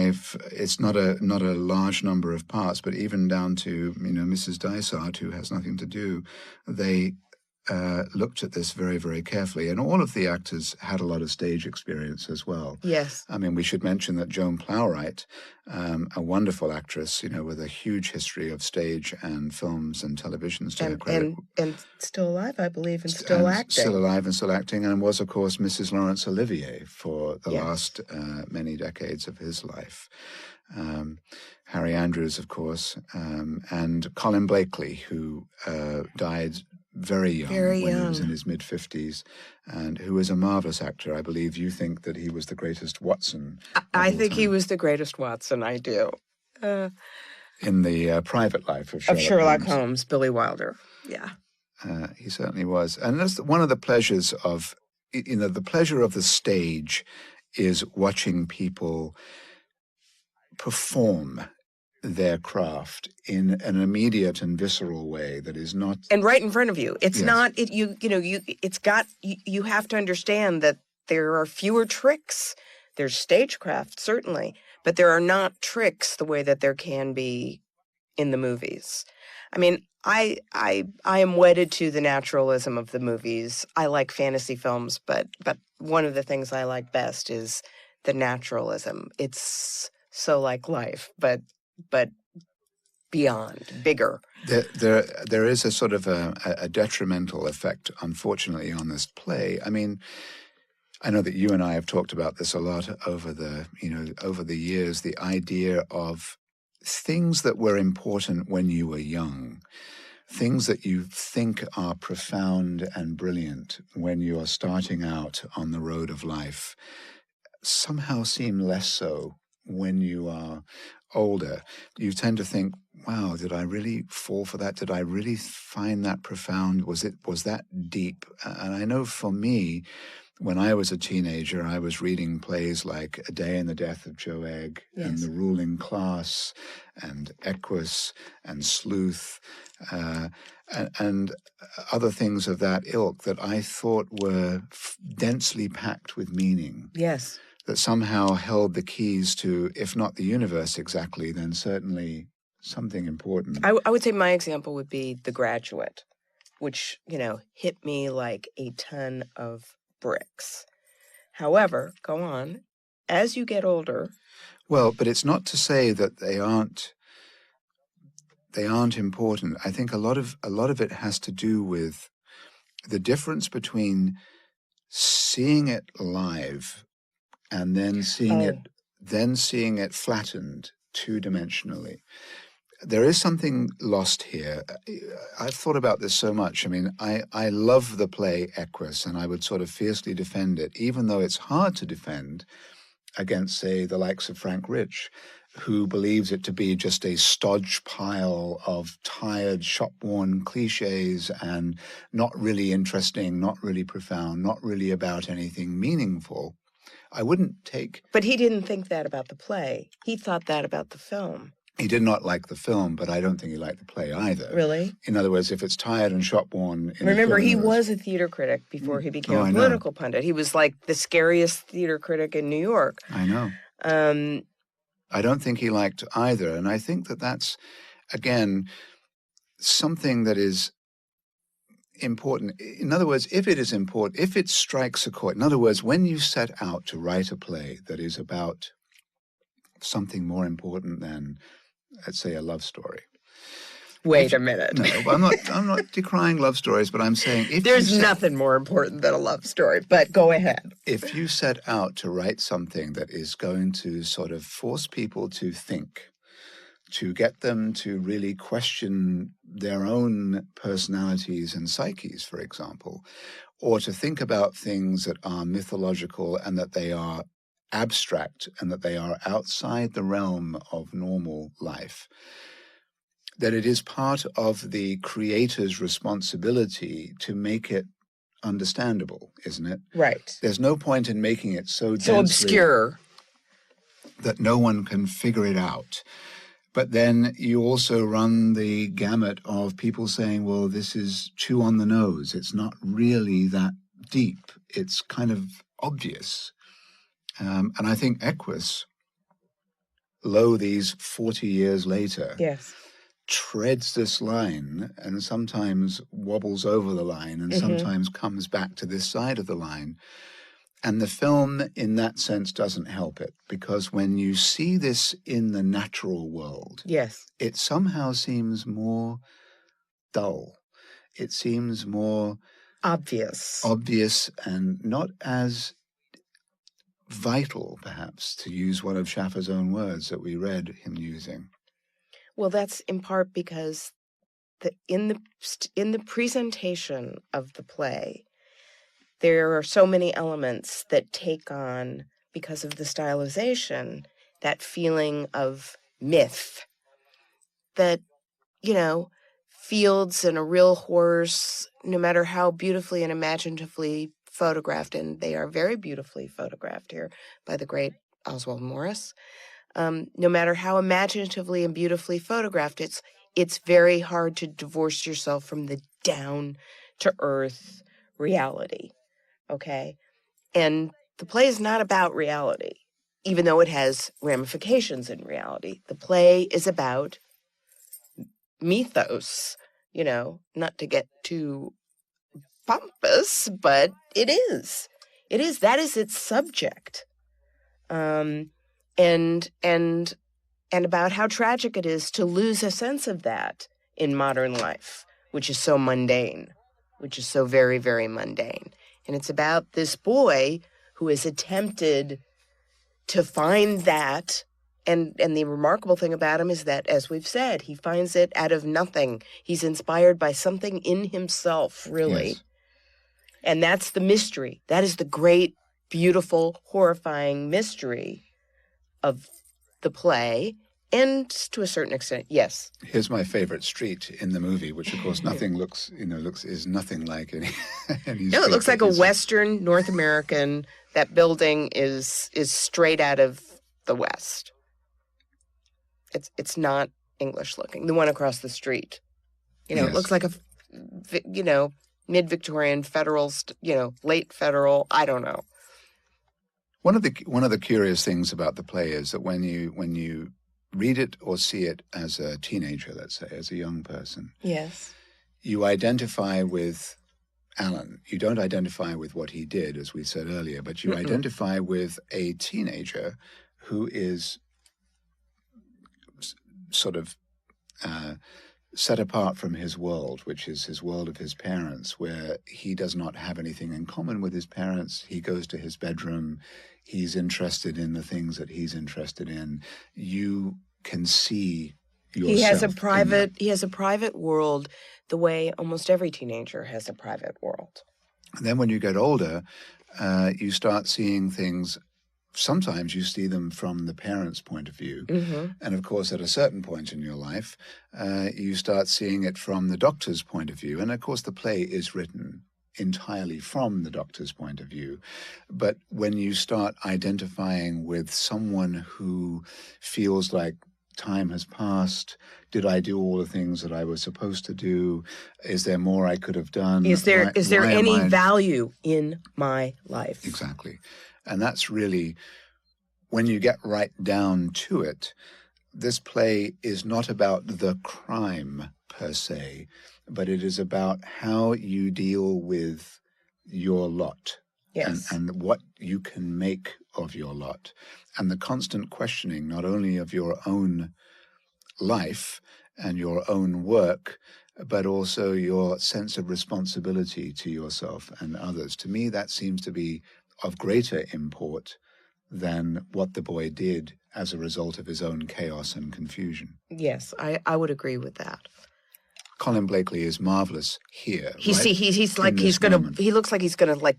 it's not a large number of parts, but even down to, Mrs. Dysart, who has nothing to do, they looked at this very, very carefully. And all of the actors had a lot of stage experience as well. Yes. I mean, we should mention that Joan Plowright, a wonderful actress, with a huge history of stage and films and televisions to her credit. And still alive, I believe, and still acting. Still alive and still acting, and was, of course, Mrs. Laurence Olivier for the last many decades of his life. Harry Andrews, of course, and Colin Blakely, who died very young when he was in his mid-50s, and who is a marvelous actor. I believe you think that he was the greatest Watson. I think he was the greatest Watson, I do. In the private life of Sherlock Holmes, Billy Wilder, yeah. He certainly was. And that's one of the pleasures of, the pleasure of the stage is watching people perform their craft in an immediate and visceral way that is not, and right in front of you. It's not you have to understand that there are fewer tricks. There's stagecraft, certainly, but there are not tricks the way that there can be in the movies. I mean, I am wedded to the naturalism of the movies. I like fantasy films, but one of the things I like best is the naturalism. It's so like life, but beyond, bigger. There is a sort of a detrimental effect, unfortunately, on this play. I mean, I know that you and I have talked about this a lot over the years, the idea of things that were important when you were young, things that you think are profound and brilliant when you are starting out on the road of life, somehow seem less so when you are older. You tend to think, wow, did I really fall for that? Did I really find that profound? Was that deep? And I know for me, when I was a teenager, I was reading plays like A Day in the Death of Joe Egg and The Ruling Class and Equus and Sleuth and other things of that ilk that I thought were densely packed with meaning. Yes. That somehow held the keys to, if not the universe exactly, then certainly something important. I would say my example would be The Graduate, which, hit me like a ton of bricks. However, go on, as you get older. Well, but it's not to say that they aren't important. I think a lot of it has to do with the difference between seeing it live and then seeing it flattened two-dimensionally. There is something lost here. I've thought about this so much. I mean, I love the play Equus, and I would sort of fiercely defend it, even though it's hard to defend against, say, the likes of Frank Rich, who believes it to be just a stodge pile of tired, shop-worn cliches and not really interesting, not really profound, not really about anything meaningful. I wouldn't take... But he didn't think that about the play. He thought that about the film. He did not like the film, but I don't think he liked the play either. Really? In other words, if it's tired and shop-worn... Remember, he was a theater critic before he became a political pundit. He was like the scariest theater critic in New York. I know. I don't think he liked either. And I think that that's, again, something that is important. In other words, if it is important, if it strikes a chord, in other words, when you set out to write a play that is about something more important than, let's say, a love story. Wait a minute. No, I'm not decrying love stories, but I'm saying there's nothing more important than a love story, but go ahead. If you set out to write something that is going to sort of force people to think, to get them to really question their own personalities and psyches, for example, or to think about things that are mythological and that they are abstract and that they are outside the realm of normal life, that it is part of the creator's responsibility to make it understandable, isn't it? Right. There's no point in making it so obscure that no one can figure it out. But then you also run the gamut of people saying, well, this is too on the nose. It's not really that deep. It's kind of obvious. And I think Equus, lo these 40 years later, Yes. treads this line and sometimes wobbles over the line and sometimes comes back to this side of the line. And the film, in that sense, doesn't help it, because when you see this in the natural world, Yes. it somehow seems more dull. It seems more Obvious. and not as vital, perhaps, to use one of Schaffer's own words that we read him using. Well, that's in part because in the presentation of the play, there are so many elements that take on, because of the stylization, that feeling of myth. That, fields and a real horse, no matter how beautifully and imaginatively photographed, and they are very beautifully photographed here by the great Oswald Morris, no matter how imaginatively and beautifully photographed, it's very hard to divorce yourself from the down-to-earth reality, okay? And the play is not about reality, even though it has ramifications in reality. The play is about mythos, not to get too pompous, but it is. It is. That is its subject. And about how tragic it is to lose a sense of that in modern life, which is so mundane, which is so very, very mundane. And it's about this boy who has attempted to find that. And the remarkable thing about him is that, as we've said, he finds it out of nothing. He's inspired by something in himself, really. Yes. And that's the mystery. That is the great, beautiful, horrifying mystery of the play. And to a certain extent, yes. Here's my favorite street in the movie, which of course nothing is nothing like any No, it looks like a Western North American. That building is straight out of the West. It's not English looking. The one across the street, Yes. It looks like a, mid-Victorian federal, late federal. I don't know. One of the curious things about the play is that when you read it or see it as a teenager, let's say, as a young person, yes, you identify with Alan. You don't identify with what he did, as we said earlier, but you identify with a teenager who is sort of set apart from his world, which is his world of his parents, where he does not have anything in common with his parents. He goes to his bedroom. He's interested in the things that he's interested in. You can see yourself. He has a private world, the way almost every teenager has a private world. And then when you get older, you start seeing things. Sometimes you see them from the parents' point of view. Mm-hmm. And of course, at a certain point in your life, you start seeing it from the doctor's point of view. And of course, the play is written entirely from the doctor's point of view. But when you start identifying with someone who feels like time has passed, did I do all the things that I was supposed to do? Is there more I could have done? Is there any value in my life? Exactly. And that's really, when you get right down to it, this play is not about the crime per se, but it is about how you deal with your lot. Yes. And what you can make of your lot. And the constant questioning, not only of your own life and your own work, but also your sense of responsibility to yourself and others. To me, that seems to be of greater import than what the boy did as a result of his own chaos and confusion. Yes, I would agree with that. Colin Blakely is marvelous here. He looks like he's gonna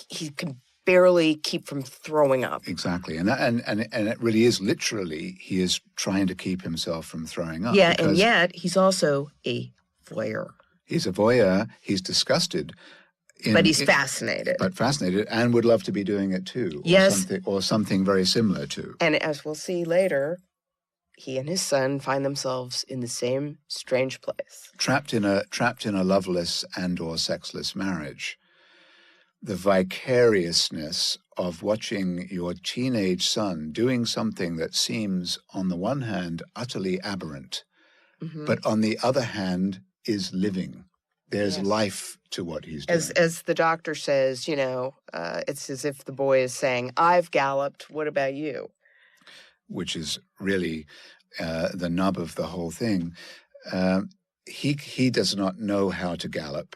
he can barely keep from throwing up. Exactly, and it really is literally he is trying to keep himself from throwing up. Yeah, and yet he's also a voyeur. He's a voyeur. He's disgusted. But he's fascinated. But fascinated, and would love to be doing it too. Yes. Or something very similar to. And as we'll see later, he and his son find themselves in the same strange place. Trapped in a loveless and or sexless marriage. The vicariousness of watching your teenage son doing something that seems, on the one hand, utterly aberrant, but on the other hand, is living. There's life to what he's doing. As the doctor says, it's as if the boy is saying, I've galloped, what about you? Which is really the nub of the whole thing. He does not know how to gallop,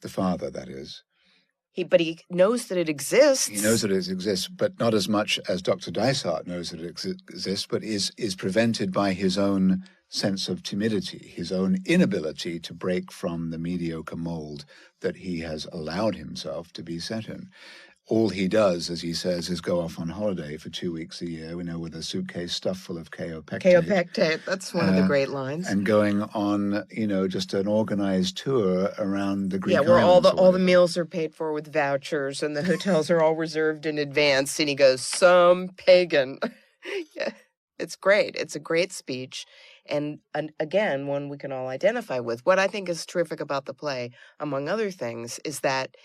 the father, that is. But he knows that it exists. He knows that it exists, but not as much as Dr. Dysart knows that it exists, but is prevented by his own sense of timidity, his own inability to break from the mediocre mold that he has allowed himself to be set in. All he does, as he says, is go off on holiday for 2 weeks a year, with a suitcase stuffed full of kaopectate. Kaopectate, that's one of the great lines. And going on, just an organized tour around the Greek islands. Yeah, where all the meals are paid for with vouchers and the hotels are all reserved in advance. And he goes, some pagan. Yeah, it's great. It's a great speech. And again, one we can all identify with. What I think is terrific about the play, among other things, is that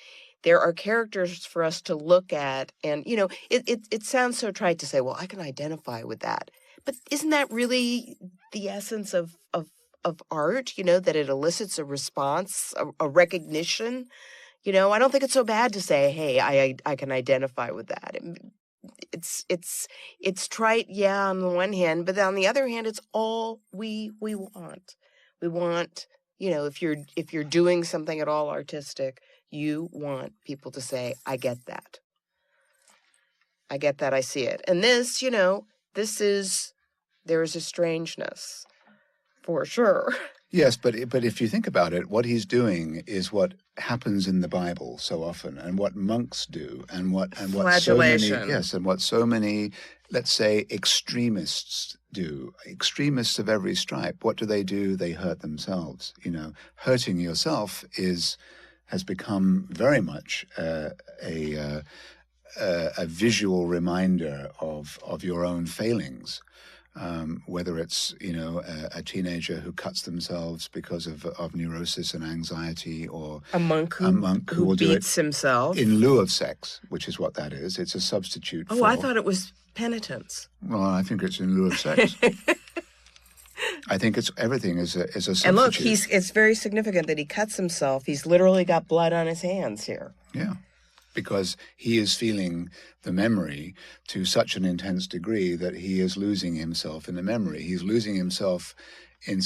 there are characters for us to look at, and, it sounds so trite to say, well, I can identify with that. But isn't that really the essence of art, that it elicits a response, a recognition? I don't think it's so bad to say, hey, I can identify with that. It's trite, yeah, on the one hand, but on the other hand, it's all we want. We want, if you're doing something at all artistic, you want people to say, I get that. I get that, I see it. And this, there is a strangeness, for sure. Yes, but if you think about it, what he's doing is what happens in the Bible so often, and what monks do, and what so many, let's say, extremists do. Extremists of every stripe. What do? They hurt themselves. Hurting yourself has become very much a visual reminder of your own failings. Whether it's a teenager who cuts themselves because of neurosis and anxiety, or a monk who will beats do it himself in lieu of sex, which is what that is. It's a substitute. Oh, I thought it was penitence. Well, I think it's in lieu of sex. I think everything is a substitute. And look, it's very significant that he cuts himself. He's literally got blood on his hands here. Yeah. Because he is feeling the memory to such an intense degree that he is losing himself in the memory. He's losing himself and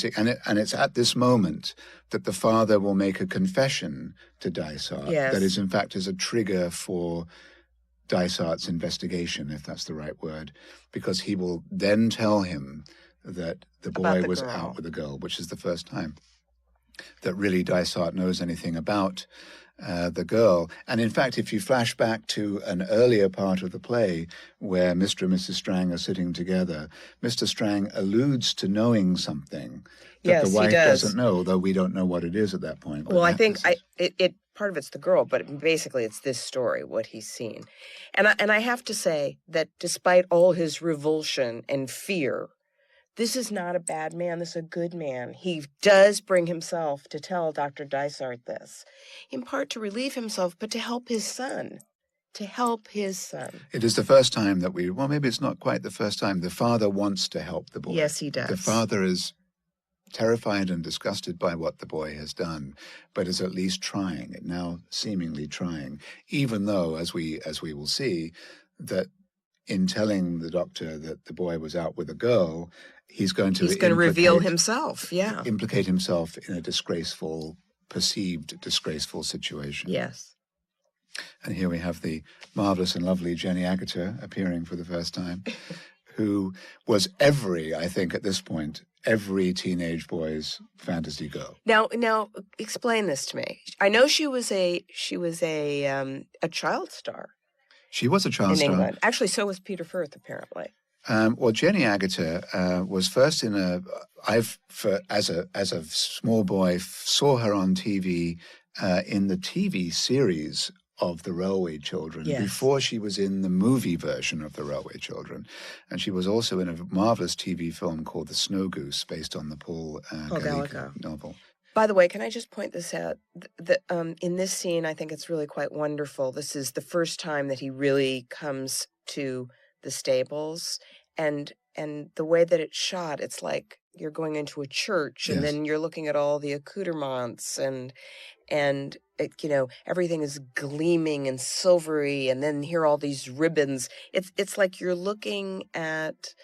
it's at this moment that the father will make a confession to Dysart. Yes. That is, in fact, is a trigger for Dysart's investigation, if that's the right word, because he will then tell him that the boy was out with a girl, which is the first time that really Dysart knows anything about the girl. And in fact, if you flash back to an earlier part of the play where Mr. and Mrs. Strang are sitting together, Mr. Strang alludes to knowing something that the wife doesn't know, though we don't know what it is at that point. Well, I think it part of it's the girl, but basically it's this story, what he's seen. And I have to say that despite all his revulsion and fear, this is not a bad man. This is a good man. He does bring himself to tell Dr. Dysart this, in part to relieve himself, but to help his son. It is the first time that maybe it's not quite the first time. The father wants to help the boy. Yes, he does. The father is terrified and disgusted by what the boy has done, but is at least trying, now seemingly trying, even though, as we will see, that in telling the doctor that the boy was out with a girl, he's going to reveal himself, implicate himself in a perceived disgraceful situation. Yes. And here we have the marvelous and lovely Jenny Agutter appearing for the first time, who was I think at this point, every teenage boy's fantasy girl. Now, explain this to me. I know she was a child star. She was a child star. In England. Actually, so was Peter Firth, apparently. Well, Jenny Agutter was first as a small boy, saw her on TV in the TV series of the Railway Children Yes. before she was in the movie version of the Railway Children. And she was also in a marvelous TV film called The Snow Goose, based on the Paul Gallico novel. By the way, can I just point this out? In this scene, I think it's really quite wonderful. This is the first time that he really comes to the stables, and the way that it's shot, it's like you're going into a church, and then you're looking at all the accoutrements, and it, everything is gleaming and silvery, and then here are all these ribbons. It's like you're looking at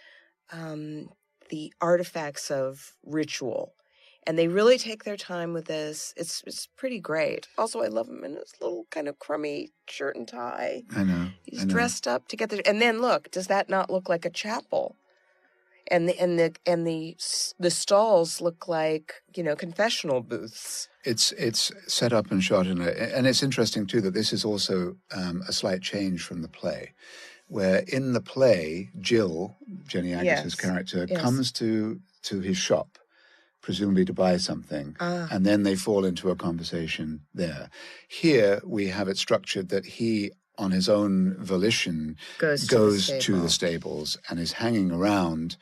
the artifacts of ritual. And they really take their time with this. It's pretty great. Also, I love him in his little kind of crummy shirt and tie. I know. He's dressed up to get there. And then look, does that not look like a chapel? And the stalls look like, confessional booths. It's set up and shot and it's interesting too that this is also a slight change from the play, where in the play Jill, Jenny Agus's character, comes to his shop, presumably to buy something, and then they fall into a conversation there. Here we have it structured that he, on his own volition, goes to the stables and is hanging around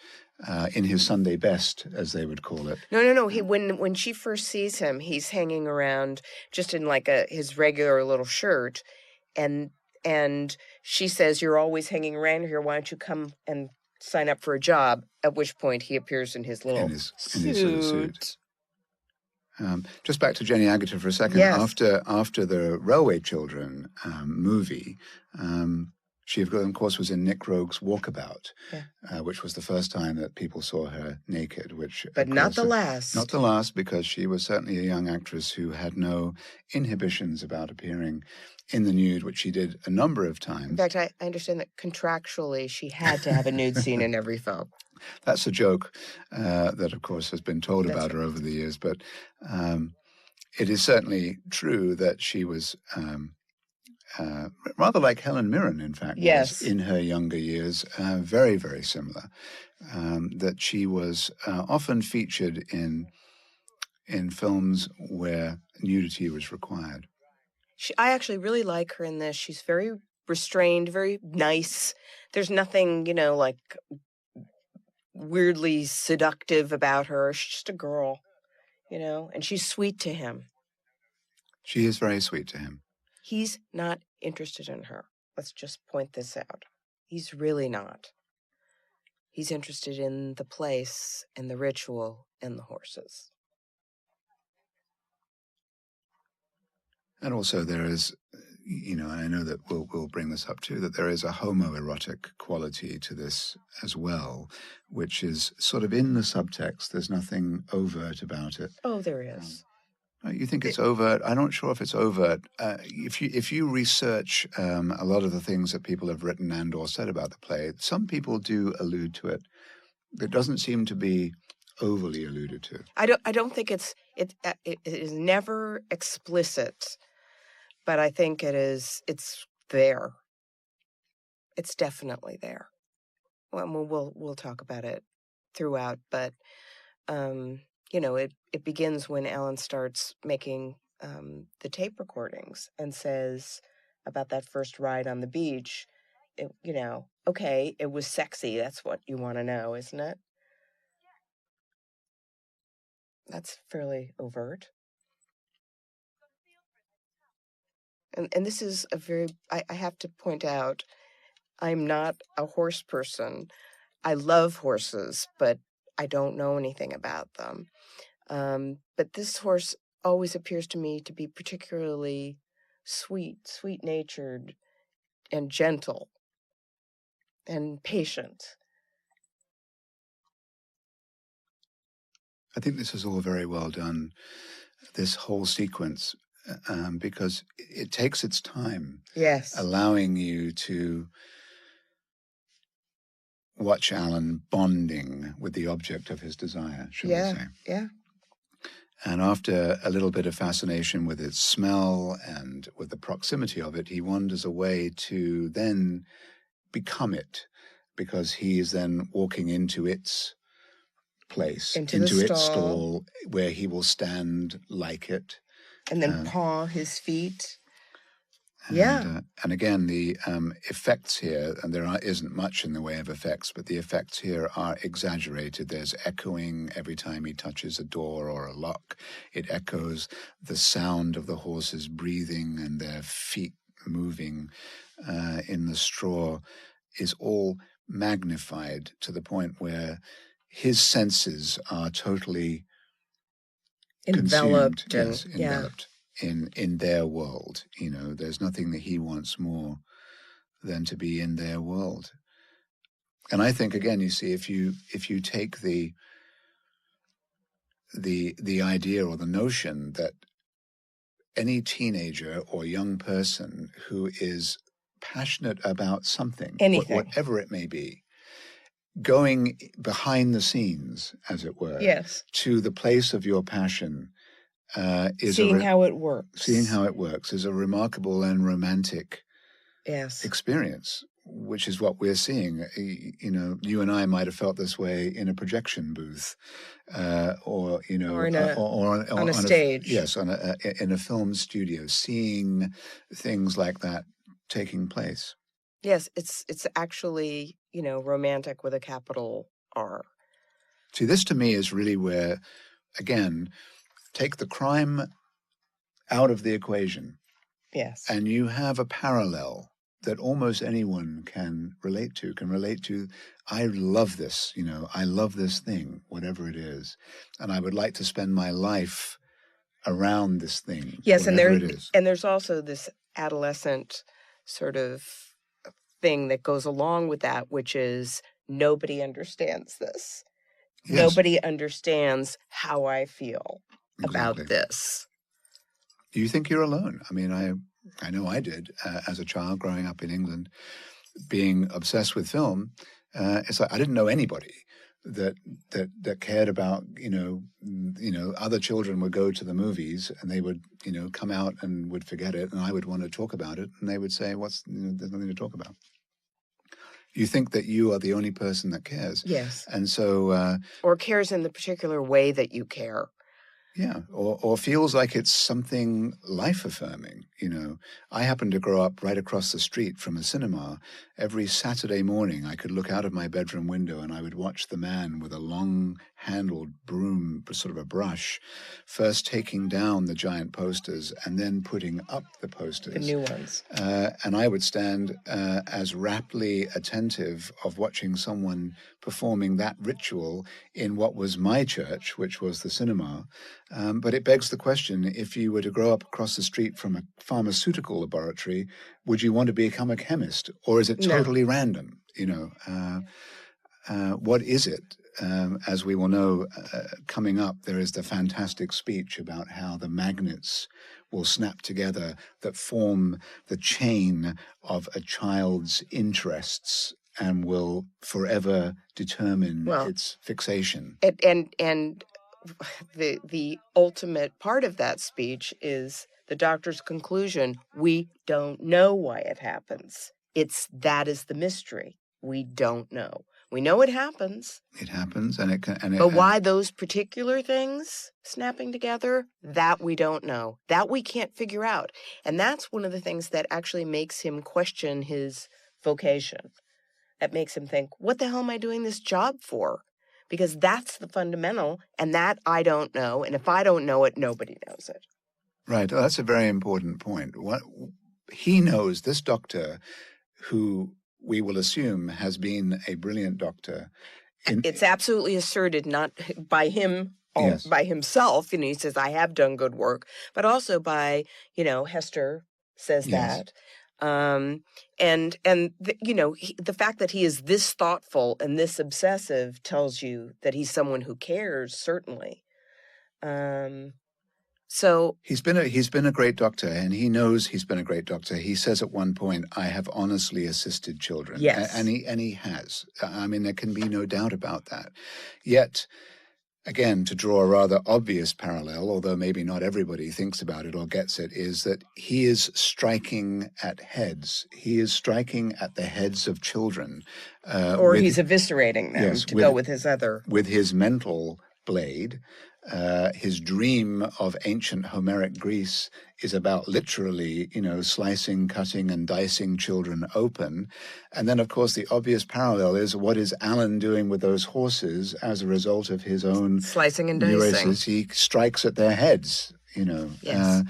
in his Sunday best, as they would call it. No. When she first sees him, he's hanging around just in like his regular little shirt, and she says, "You're always hanging around here. Why don't you come and sign up for a job?" At which point he appears in his little suit. In his sort of suit. Just back to Jenny Agutter for a second. Yes. After the Railway Children movie, she, of course, was in Nick Rogue's Walkabout, which was the first time that people saw her naked. But not the last. Not the last, because she was certainly a young actress who had no inhibitions about appearing in the nude, which she did a number of times. In fact, I understand that contractually she had to have a nude scene in every film. That's a joke that, of course, has been told about her over the years. But it is certainly true that she was rather like Helen Mirren, in fact, was in her younger years, very, very similar. That she was often featured in films where nudity was required. I actually really like her in this. She's very restrained, very nice. There's nothing, like weirdly seductive about her. She's just a girl, and she's sweet to him. She is very sweet to him. He's not interested in her. Let's just point this out. He's really not. He's interested in the place and the ritual and the horses. And also there is, and I know that we'll bring this up too, that there is a homoerotic quality to this as well, which is sort of in the subtext. There's nothing overt about it. Oh, there is. You think it's overt? I'm not sure if it's overt. If you research a lot of the things that people have written and or said about the play, some people do allude to it. It doesn't seem to be overly alluded to. I don't think it is never explicit, but I think it's there. It's definitely there. Well, we'll talk about it throughout, but it begins when Alan starts making the tape recordings and says about that first ride on the beach, okay, it was sexy. That's what you want to know, isn't it? That's fairly overt. And this is I have to point out, I'm not a horse person. I love horses, but I don't know anything about them. But this horse always appears to me to be particularly sweet-natured, and gentle, and patient. I think this is all very well done, this whole sequence, because it takes its time. Yes. Allowing you to watch Alan bonding with the object of his desire, shall we say. Yeah. And after a little bit of fascination with its smell and with the proximity of it, he wanders away to then become it, because he is then walking into its place, into its stall, where he will stand like it. And then paw his feet. And again, the effects here, and isn't much in the way of effects, but the effects here are exaggerated. There's echoing every time he touches a door or a lock. It echoes the sound of the horses breathing and their feet moving in the straw is all magnified to the point where his senses are totally enveloped. Enveloped in their world. There's nothing that he wants more than to be in their world. And I think, again, you see, if you take the idea or the notion that any teenager or young person who is passionate about something, whatever it may be, going behind the scenes, as it were, to the place of your passion, is seeing how it works. Seeing how it works is a remarkable and romantic experience, which is what we're seeing. You and I might have felt this way in a projection booth, or on a stage. In a film studio, seeing things like that taking place. Yes, it's actually, romantic with a capital R. See, this to me is really where, again, take the crime out of the equation. Yes. And you have a parallel that almost anyone can relate to. I love this, I love this thing, whatever it is. And I would like to spend my life around this thing, whatever it is. And there's also this adolescent sort of thing that goes along with that, which is nobody understands this. Yes. Nobody understands how I feel about this. You think you're alone. I mean, I know I did as a child growing up in England, being obsessed with film. It's like I didn't know anybody that cared about, other children would go to the movies and they would, come out and would forget it, and I would want to talk about it, and they would say, there's nothing to talk about. You think that you are the only person that cares. Yes. And so... or cares in the particular way that you care. Yeah, or feels like it's something life-affirming, I happened to grow up right across the street from a cinema. Every Saturday morning, I could look out of my bedroom window and I would watch the man with a long-handled broom, sort of a brush, first taking down the giant posters and then putting up the posters. The new ones. And I would stand as raptly attentive of watching someone performing that ritual in what was my church, which was the cinema. But it begs the question, if you were to grow up across the street from a pharmaceutical laboratory, would you want to become a chemist? Or is it totally random? What is it? As we will know, coming up, there is the fantastic speech about how the magnets will snap together that form the chain of a child's interests and will forever determine its fixation. And the ultimate part of that speech is the doctor's conclusion: we don't know why it happens. That is the mystery. We don't know. We know it happens. It happens, but why those particular things snapping together, that we don't know. That we can't figure out. And that's one of the things that actually makes him question his vocation. That makes him think, what the hell am I doing this job for? Because that's the fundamental, and that I don't know. And if I don't know it, nobody knows it. Right. Well, that's a very important point. He knows, this doctor, who we will assume has been a brilliant doctor. It's absolutely asserted, not by him, by himself. He says, I have done good work, but also by, Hesther says that. The fact that he is this thoughtful and this obsessive tells you that he's someone who cares, certainly. So he's been a great doctor, and he knows he's been a great doctor. He says at one point, I have honestly assisted children. Yes. And he has. I mean, there can be no doubt about that. Yet, again, to draw a rather obvious parallel, although maybe not everybody thinks about it or gets it, is that he is striking at heads. He is striking at the heads of children. Or he's eviscerating them, go with his other. With his mental blade. His dream of ancient Homeric Greece is about literally, slicing, cutting, and dicing children open. And then, of course, the obvious parallel is what is Alan doing with those horses as a result of his own slicing and neurosis? dicing. He strikes at their heads, Yes.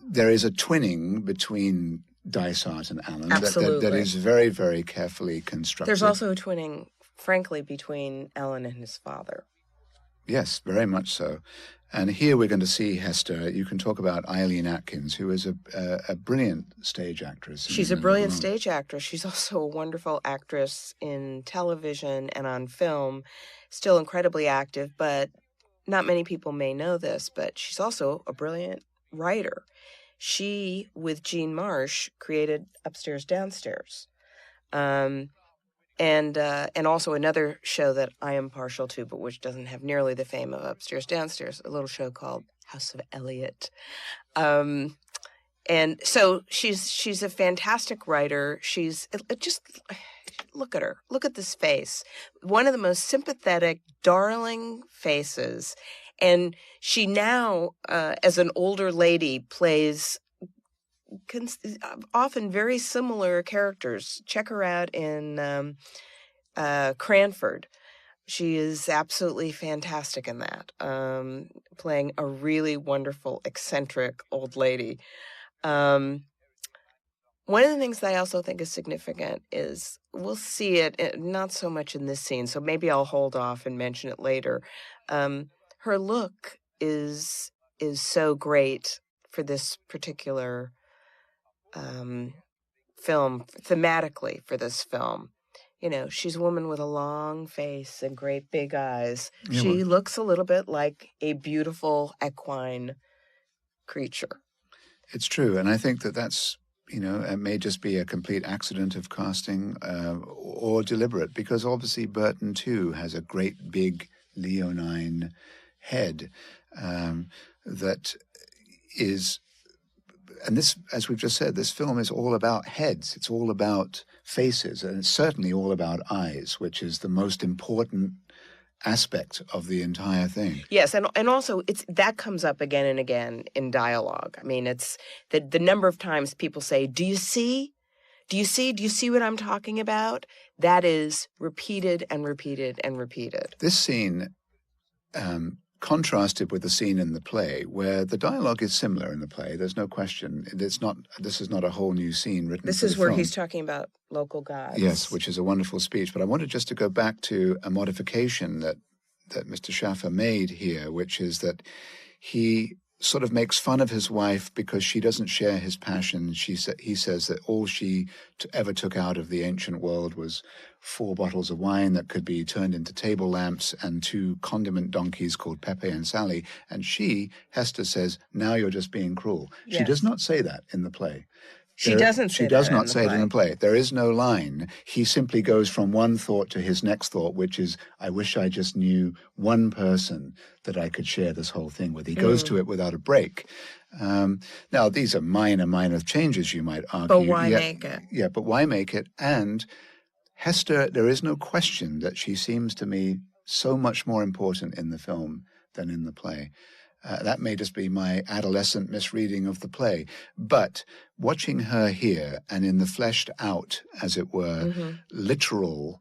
There is a twinning between Dysart and Alan that is very, very carefully constructed. There's also a twinning, frankly, between Alan and his father. Yes, very much so. And here we're going to see Hesther. You can talk about Eileen Atkins, who is a brilliant stage actress. She's a brilliant stage actress. She's also a wonderful actress in television and on film, still incredibly active, but not many people may know this, but she's also a brilliant writer. She, with Jean Marsh, created Upstairs, Downstairs. And also another show that I am partial to, but which doesn't have nearly the fame of Upstairs, Downstairs, a little show called House of Eliot. And so she's a fantastic writer. She's just, look at her. Look at this face. One of the most sympathetic, darling faces. And she now, as an older lady, plays often very similar characters. Check her out in Cranford. She is absolutely fantastic in that, playing a really wonderful, eccentric old lady. One of the things that I also think is significant is we'll see it, not so much in this scene, so maybe I'll hold off and mention it later. Her look is so great for this particular film, thematically for this film. She's a woman with a long face and great big eyes. Yeah, she looks a little bit like a beautiful equine creature. It's true. And I think that's, it may just be a complete accident of casting or deliberate, because obviously Burton, too, has a great big leonine head that is... And this, as we've just said, this film is all about heads. It's all about faces, and it's certainly all about eyes, which is the most important aspect of the entire thing. Yes, and also that comes up again and again in dialogue. I mean, it's the number of times people say, "Do you see? Do you see? Do you see what I'm talking about?" That is repeated and repeated and repeated. This scene contrasted with the scene in the play, where the dialogue is similar in the play. There's no question. This is not a whole new scene written. This is where he's talking about local gods. Yes, which is a wonderful speech. But I wanted just to go back to a modification that Mr. Shaffer made here, which is that he sort of makes fun of his wife because she doesn't share his passion. He says that all she ever took out of the ancient world was 4 bottles of wine that could be turned into table lamps and 2 condiment donkeys called Pepe and Sally. And Hesther says, "Now you're just being cruel." Yes. She does not say that in the play. She does not say it in the play. There is no line. He simply goes from one thought to his next thought, which is, I wish I just knew one person that I could share this whole thing with. He goes to it without a break. Now, these are minor changes, you might argue. But why make it? Yeah, but why make it? And Hesther, there is no question that she seems to me so much more important in the film than in the play. That may just be my adolescent misreading of the play. But watching her here and in the fleshed out, as it were, literal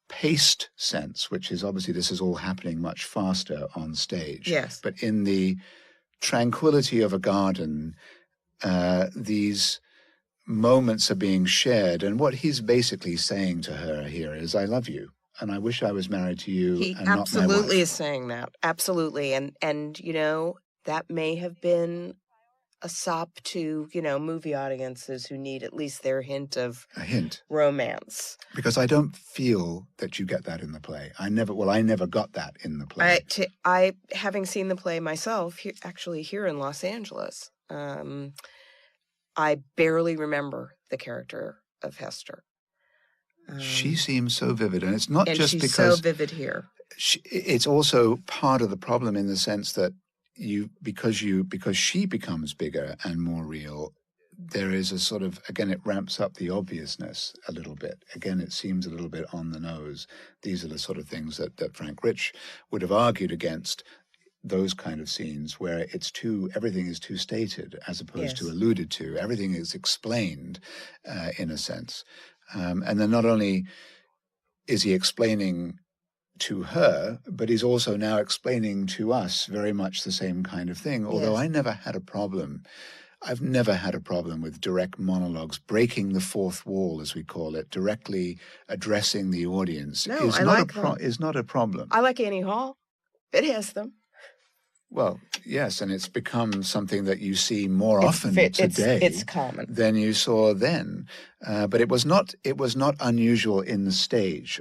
paced sense, which is obviously this is all happening much faster on stage. Yes. But in the tranquility of a garden, these moments are being shared. And what he's basically saying to her here is, I love you. And I wish I was married to you and not my wife. He absolutely is saying that. Absolutely. And that may have been a sop to, movie audiences who need at least their hint of romance. Because I don't feel that you get that in the play. I never got that in the play. I having seen the play myself, here in Los Angeles, I barely remember the character of Hesther. She seems so vivid, and it's not just because she's so vivid here. It's also part of the problem in the sense that because she becomes bigger and more real, there is a sort of, again, it ramps up the obviousness a little bit. Again, it seems a little bit on the nose. These are the sort of things that Frank Rich would have argued against, those kind of scenes where everything is too stated as opposed to alluded to. Everything is explained in a sense. And then not only is he explaining to her, but he's also now explaining to us very much the same kind of thing. Although I've never had a problem with direct monologues, breaking the fourth wall, as we call it, directly addressing the audience. No, is I not like is not a problem. I like Annie Hall. It has them. Well, yes, and it's become something that you see more often today. It's common than you saw then. But it was not unusual on the stage.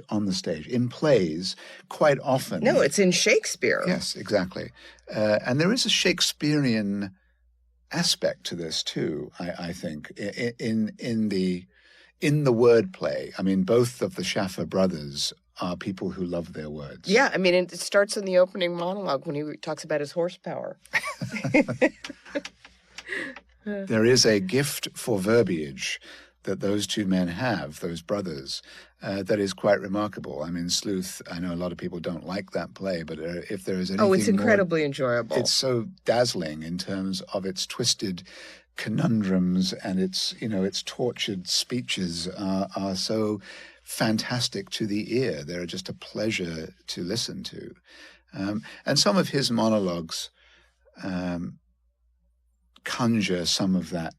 In plays, quite often. No, it's in Shakespeare. Yes, exactly. And there is a Shakespearean aspect to this too, I think, in the wordplay. I mean, both of the Shaffer brothers are people who love their words. Yeah, I mean, it starts in the opening monologue when he talks about his horsepower. There is a gift for verbiage that those two men have, those brothers, that is quite remarkable. I mean, Sleuth, I know a lot of people don't like that play, but if there is anything it's incredibly enjoyable. It's so dazzling in terms of its twisted conundrums, and its tortured speeches are so fantastic to the ear. They're just a pleasure to listen to. And some of his monologues conjure some of that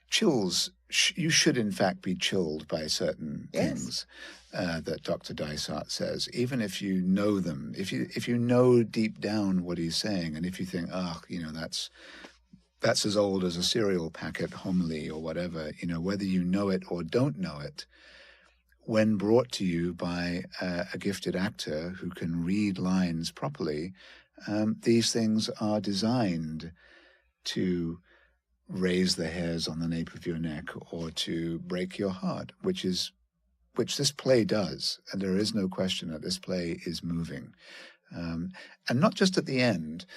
chills. You should in fact be chilled by certain things that Dr. Dysart says, even if you know them, if you know deep down what he's saying, and if you think, that's as old as a cereal packet homily or whatever, whether you know it or don't know it, when brought to you by a gifted actor who can read lines properly, these things are designed to raise the hairs on the nape of your neck or to break your heart, which this play does. And there is no question that this play is moving. And not just at the end.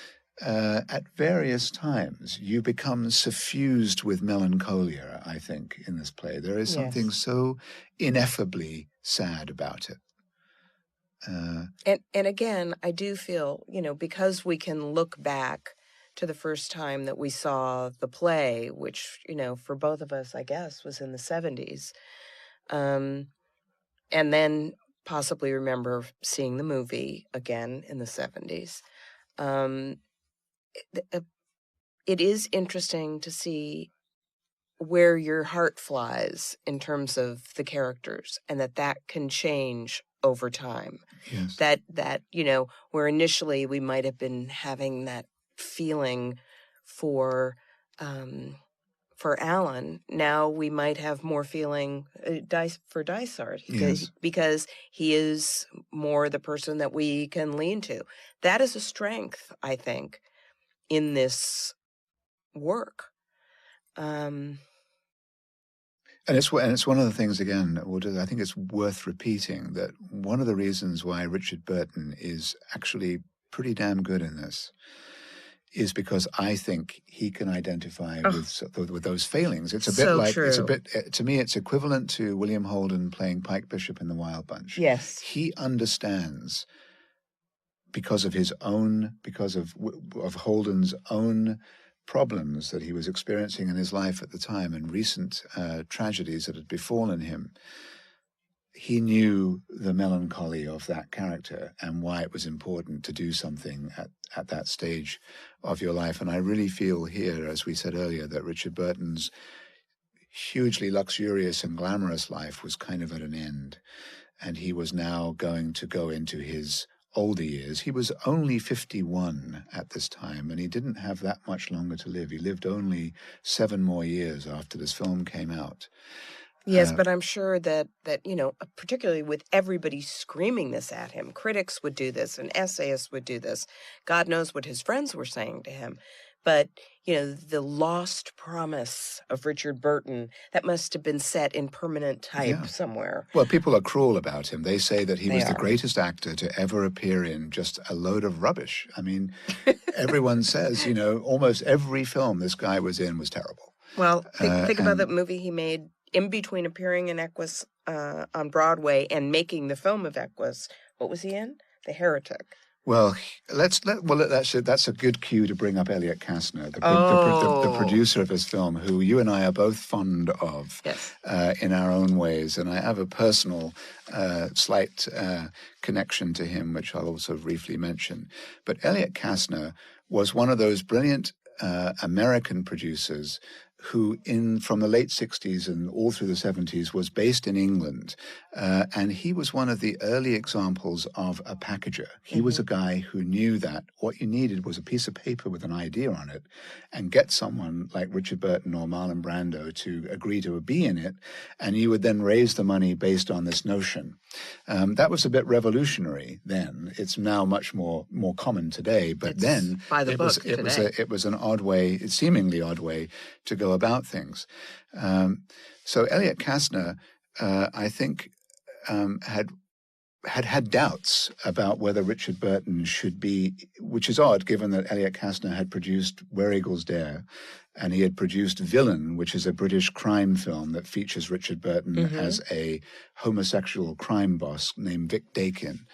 At various times, you become suffused with melancholia, I think, in this play. There is something so ineffably sad about it. And again, I do feel, because we can look back to the first time that we saw the play, which, for both of us, I guess, was in the 70s, and then possibly remember seeing the movie again in the 70s. It is interesting to see where your heart flies in terms of the characters, and that can change over time. Yes. That where initially we might have been having that feeling for Alan, now we might have more feeling for Dysart, because he is more the person that we can lean to. That is a strength, I think, in this work. And it's one of the things, again, I think it's worth repeating that one of the reasons why Richard Burton is actually pretty damn good in this is because I think he can identify with those failings. It's a bit to me, it's equivalent to William Holden playing Pike Bishop in The Wild Bunch. Yes. He understands, because of Holden's own problems that he was experiencing in his life at the time and recent tragedies that had befallen him. He knew the melancholy of that character and why it was important to do something at that stage of your life. And I really feel here, as we said earlier, that Richard Burton's hugely luxurious and glamorous life was kind of at an end. And he was now going to go into his older years. He was only 51 at this time, and he didn't have that much longer to live. He lived only 7 more years after this film came out. Yes, but I'm sure that particularly with everybody screaming this at him, critics would do this and essayists would do this. God knows what his friends were saying to him. But, the lost promise of Richard Burton, that must have been set in permanent type somewhere. Well, people are cruel about him. They say that he was the are. greatest actor to ever appear in just a load of rubbish. I mean, everyone says, almost every film this guy was in was terrible. Well, think about that movie he made in between appearing in Equus on Broadway and making the film of Equus. What was he in? The Heretic. Well, that's a good cue to bring up Elliot Kastner, the producer of his film, who you and I are both fond of in our own ways. And I have a personal slight connection to him, which I'll also briefly mention. But Elliot Kastner was one of those brilliant American producers who from the late 60s and all through the 70s was based in England. And he was one of the early examples of a packager. He was a guy who knew that what you needed was a piece of paper with an idea on it and get someone like Richard Burton or Marlon Brando to agree to be in it. And you would then raise the money based on this notion. That was a bit revolutionary then. It's now much more common today. But then it was an odd way, a seemingly odd way to go about things. So Elliot Kastner, I think, had doubts about whether Richard Burton should be, which is odd given that Elliot Kastner had produced Where Eagles Dare, and he had produced Villain, which is a British crime film that features Richard Burton as a homosexual crime boss named Vic Dakin.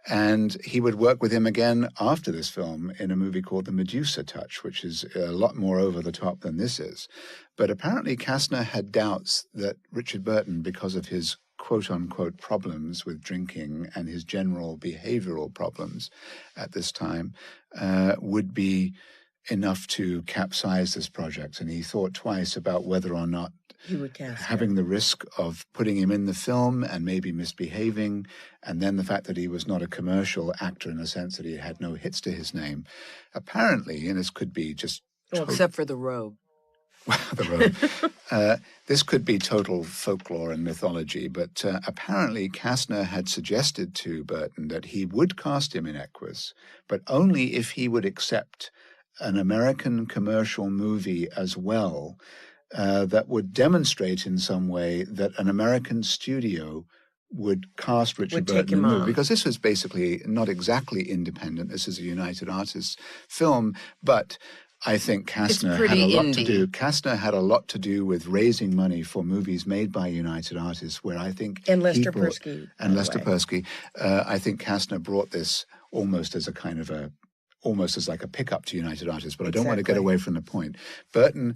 And he would work with him again after this film in a movie called The Medusa Touch, which is a lot more over the top than this is. But apparently Kastner had doubts that Richard Burton, because of his quote-unquote problems with drinking and his general behavioral problems at this time, would be enough to capsize this project. And he thought twice about whether or not he would cast having the risk of putting him in the film and maybe misbehaving, and then the fact that he was not a commercial actor in the sense that he had no hits to his name. Apparently, and this could be just... except for the robe. The robe. This could be total folklore and mythology, but apparently Kastner had suggested to Burton that he would cast him in Equus, but only if he would accept an American commercial movie as well, that would demonstrate in some way that an American studio would cast Richard Burton in the movie. Because this was basically not exactly independent. This is a United Artists film, but I think Kastner had a lot to do. Kastner had a lot to do with raising money for movies made by United Artists, where I think Lester Persky. I think Kastner brought this almost as like a pickup to United Artists, but I don't want to get away from the point. Burton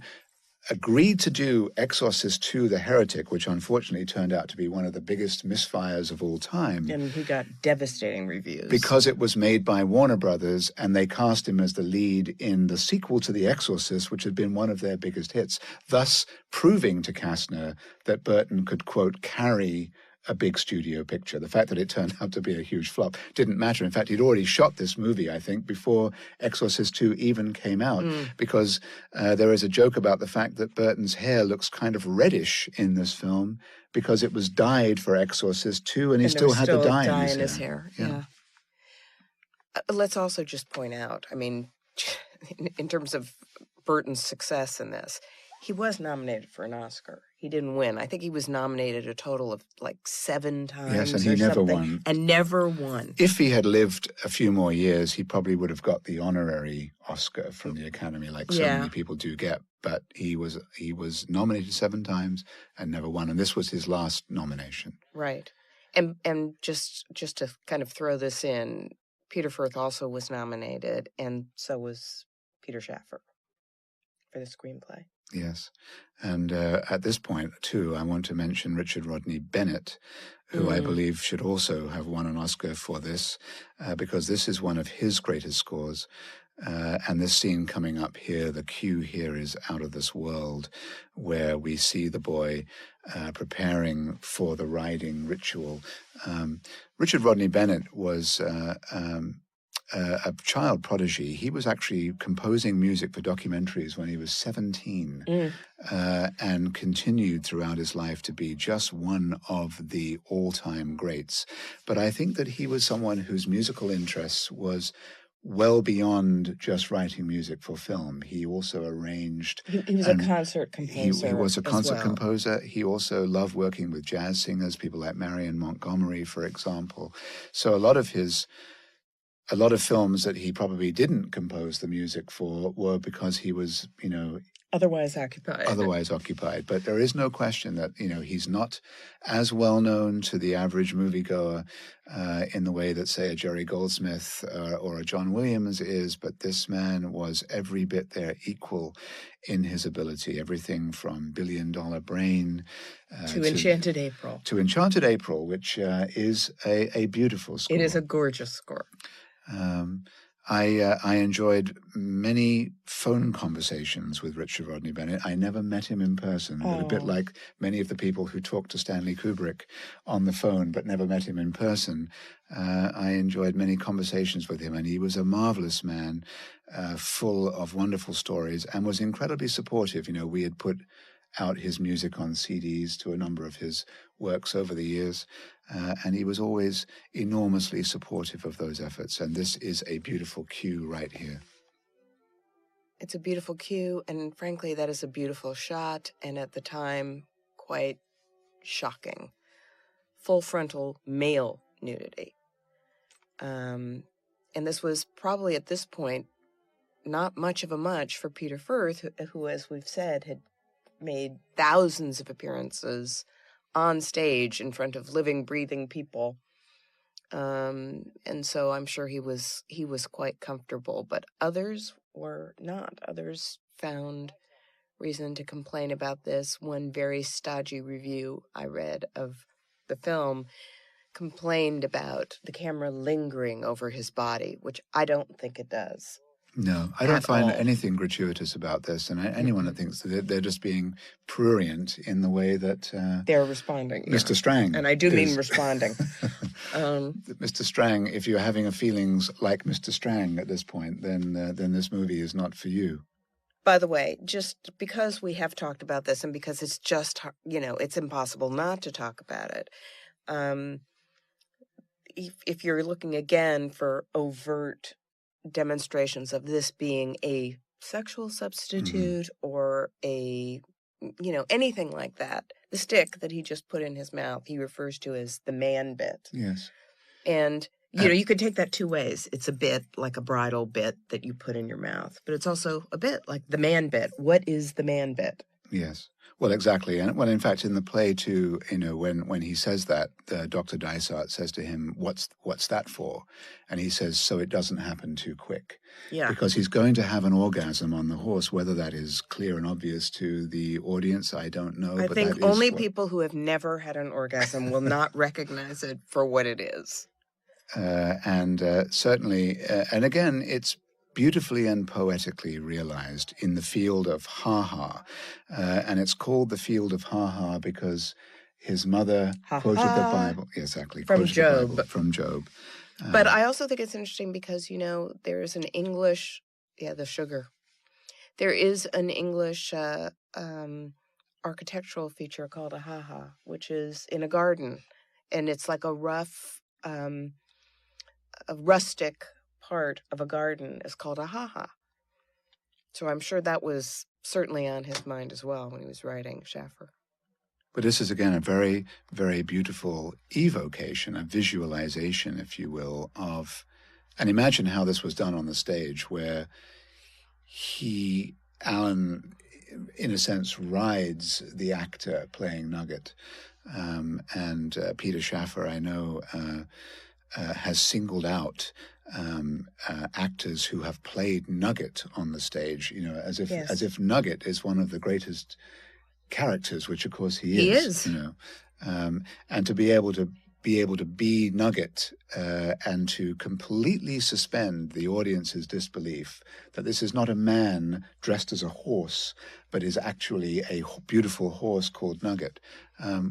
agreed to do Exorcist II, The Heretic, which unfortunately turned out to be one of the biggest misfires of all time. And he got devastating reviews. Because it was made by Warner Brothers, and they cast him as the lead in the sequel to The Exorcist, which had been one of their biggest hits, thus proving to Kastner that Burton could, quote, carry a big studio picture. The fact that it turned out to be a huge flop didn't matter. In fact, he'd already shot this movie, I think, before Exorcist II even came out, because there is a joke about the fact that Burton's hair looks kind of reddish in this film because it was dyed for Exorcist II, and he still had the dye in his hair. Yeah. Let's also just point out, I mean, in terms of Burton's success in this, he was nominated for an Oscar. He didn't win. I think he was nominated a total of like 7 times. Yes, and he never won. And never won. If he had lived a few more years, he probably would have got the honorary Oscar from the Academy, like so many people do get. But he was nominated 7 times and never won. And this was his last nomination. Right. And just to kind of throw this in, Peter Firth also was nominated, and so was Peter Shaffer for the screenplay. Yes. And at this point, too, I want to mention Richard Rodney Bennett, who I believe should also have won an Oscar for this, because this is one of his greatest scores. And this scene coming up here, the cue here is out of this world, where we see the boy preparing for the riding ritual. Richard Rodney Bennett was a child prodigy. He was actually composing music for documentaries when he was 17 and continued throughout his life to be just one of the all-time greats. But I think that he was someone whose musical interests was well beyond just writing music for film. He also arranged. He was a concert composer. He was a concert as well. composer. He also loved working with jazz singers, people like Marion Montgomery, for example. So a lot of films that he probably didn't compose the music for were because he was, Otherwise occupied. But there is no question that, he's not as well known to the average moviegoer in the way that, say, a Jerry Goldsmith or a John Williams is. But this man was every bit their equal in his ability. Everything from Billion Dollar Brain to Enchanted April. To Enchanted April, which is a beautiful score. It is a gorgeous score. I enjoyed many phone conversations with Richard Rodney Bennett. I never met him in person, but a bit like many of the people who talked to Stanley Kubrick on the phone but never met him in person. I enjoyed many conversations with him, and he was a marvelous man, full of wonderful stories, and was incredibly supportive. We had put out his music on CDs to a number of his works over the years, and he was always enormously supportive of those efforts. And this is a beautiful cue right here. It's a beautiful cue, and frankly, that is a beautiful shot, and at the time, quite shocking. Full frontal male nudity. And this was probably at this point not much of a much for Peter Firth, who, as we've said, had made thousands of appearances on stage in front of living, breathing people. And so I'm sure he was quite comfortable, but others were not. Others found reason to complain about this. One very stodgy review I read of the film complained about the camera lingering over his body, which I don't think it does. No, I don't find anything gratuitous about this, and anyone that thinks that they're just being prurient in the way that they're responding. Mr. Strang, and I do mean responding. Mr. Strang, if you're having feelings like Mr. Strang at this point, then this movie is not for you. By the way, just because we have talked about this, and because it's just it's impossible not to talk about it. If you're looking again for overt demonstrations of this being a sexual substitute or a, anything like that. The stick that he just put in his mouth, he refers to as the man bit. Yes. And, you could take that two ways. It's a bit like a bridal bit that you put in your mouth, but it's also a bit like the man bit. What is the man bit? Yes. Well, exactly. And in fact, in the play too, when he says that, Dr. Dysart says to him, what's that for? And he says, so it doesn't happen too quick. Yeah. Because he's going to have an orgasm on the horse. Whether that is clear and obvious to the audience, I don't know. I think only people who have never had an orgasm will not recognize it for what it is. Certainly, and again, it's beautifully and poetically realized in the field of ha-ha. And it's called the field of ha-ha because his mother quoted the Bible. Exactly. From Job. From Job. But I also think it's interesting because, there's an English, the sugar. There is an English architectural feature called a ha-ha, which is in a garden. And it's like a rough, a rustic part of a garden is called a ha-ha. So I'm sure that was certainly on his mind as well when he was writing Shaffer. But this is, again, a very, very beautiful evocation, a visualization, if you will, of... And imagine how this was done on the stage, where Alan, in a sense, rides the actor playing Nugget. And Peter Shaffer, I know, has singled out actors who have played Nugget on the stage, as if Nugget is one of the greatest characters, which of course he is. And to be able to be Nugget and to completely suspend the audience's disbelief that this is not a man dressed as a horse, but is actually a beautiful horse called Nugget.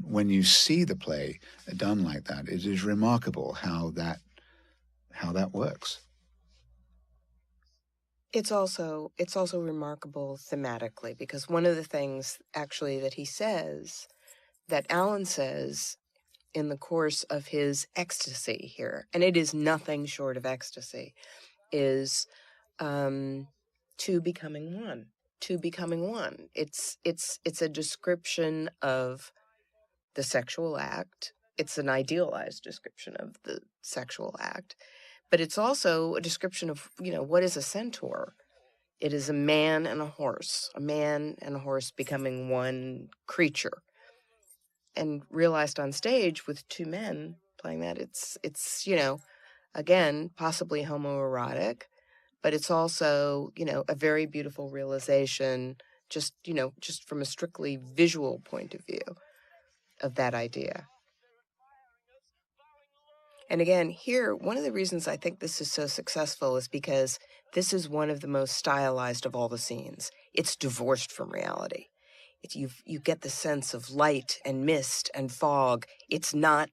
When you see the play done like that, it is remarkable how that works. It's also remarkable thematically, because one of the things actually that he says, that Alan says in the course of his ecstasy here, and it is nothing short of ecstasy, is two becoming one. Two becoming one. It's a description of the sexual act. It's an idealized description of the sexual act, but it's also a description of, what is a centaur? It is a man and a horse becoming one creature. And realized on stage with two men playing that, it's again, possibly homoerotic, but it's also, a very beautiful realization, just from a strictly visual point of view of that idea. And again, here, one of the reasons I think this is so successful is because this is one of the most stylized of all the scenes. It's divorced from reality. You get the sense of light and mist and fog. It's not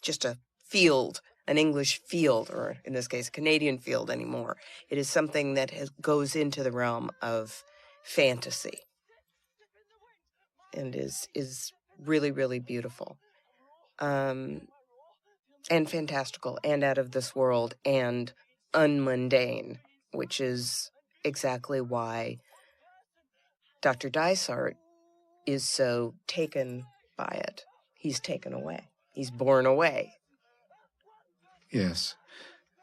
just a field, an English field, or in this case, Canadian field anymore. It is something that goes into the realm of fantasy and is really, really beautiful. And fantastical and out of this world and unmundane, which is exactly why Dr. Dysart is so taken by it. He's taken away. He's borne away. Yes.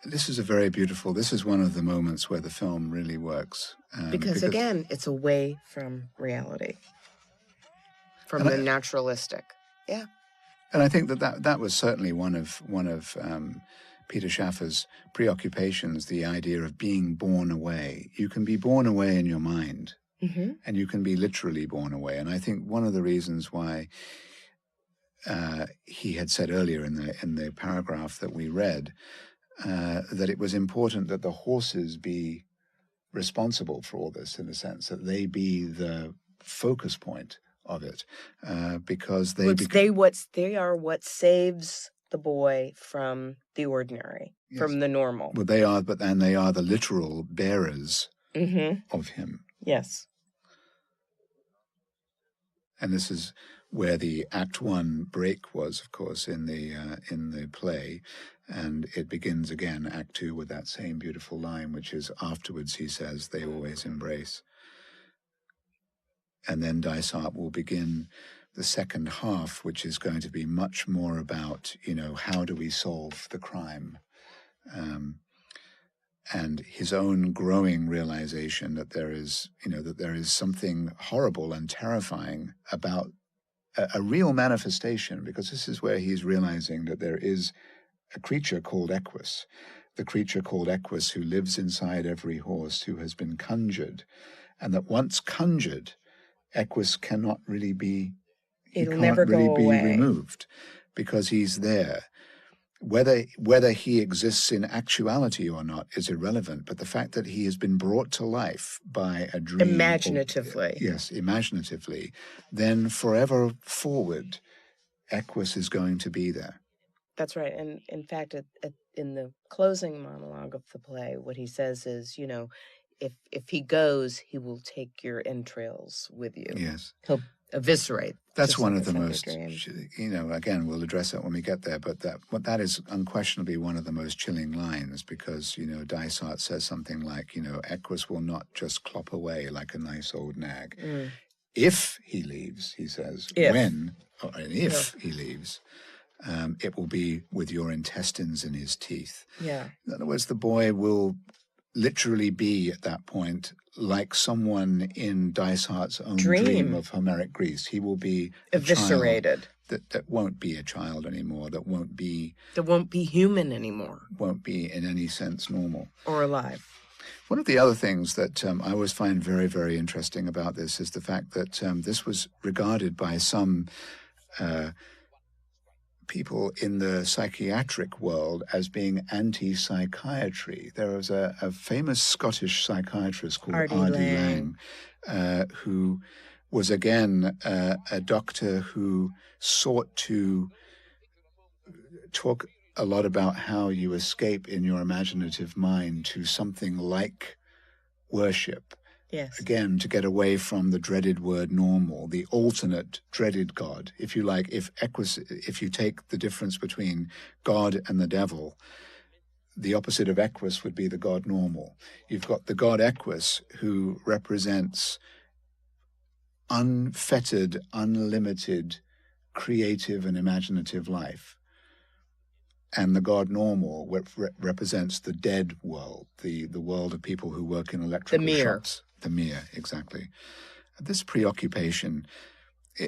This is this is one of the moments where the film really works. Because again, it's away from reality, from the naturalistic. Yeah. And I think that was certainly one of Peter Shaffer's preoccupations, the idea of being borne away. You can be borne away in your mind, and you can be literally borne away. And I think one of the reasons why he had said earlier in the paragraph that we read that it was important that the horses be responsible for all this, in a sense, that they be the focus point of it, because they are what saves the boy from the ordinary, yes, from the normal. Well, they are the literal bearers of him. Yes. And this is where the Act 1 break was, of course, in the play, and it begins again, Act 2, with that same beautiful line, which is, afterwards, he says, they always embrace. And then Dysart will begin the second half, which is going to be much more about, how do we solve the crime? And his own growing realization that there is something horrible and terrifying about a real manifestation, because this is where he's realizing that there is a creature called Equus, the creature called Equus who lives inside every horse, who has been conjured, and that once conjured, Equus cannot really be, removed, because he's there. Whether he exists in actuality or not is irrelevant, but the fact that he has been brought to life by a dream. Imaginatively, then forever forward, Equus is going to be there. That's right. And in fact, in the closing monologue of the play, what he says is, if he goes, he will take your entrails with you. Yes. He'll eviscerate. That's one of the most, again, we'll address that when we get there, but that is unquestionably one of the most chilling lines, because, Dysart says something like, Equus will not just clop away like a nice old nag. If he leaves, he says, if he leaves, it will be with your intestines in his teeth. Yeah. In other words, the boy will literally be at that point like someone in Dysart's own dream of Homeric Greece. He will be eviscerated. That won't be a child anymore. That won't be human anymore. Won't be in any sense normal or alive. One of the other things that I always find very, very interesting about this is the fact that this was regarded by some people in the psychiatric world as being anti-psychiatry. There was a famous Scottish psychiatrist called R.D. Lang, who was again a doctor who sought to talk a lot about how you escape in your imaginative mind to something like worship. Yes. Again, to get away from the dreaded word normal, the alternate dreaded God. If you like, if you take the difference between God and the devil, the opposite of Equus would be the god normal. You've got the god Equus, who represents unfettered, unlimited, creative and imaginative life. And the god normal represents the dead world, the world of people who work in electrical shops. The mere, exactly. This preoccupation,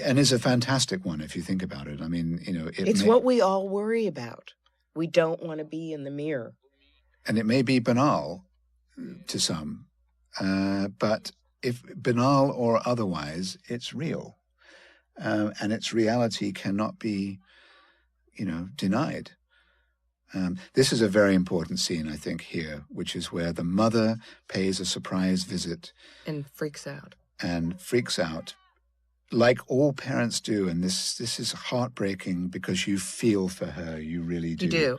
and is a fantastic one if you think about it. I mean, it's what we all worry about. We don't want to be in the mirror. And it may be banal to some, but if banal or otherwise, it's real. And its reality cannot be, denied. This is a very important scene, I think, here, which is where the mother pays a surprise visit. And freaks out. Like all parents do. And this is heartbreaking because you feel for her. You really do. You do.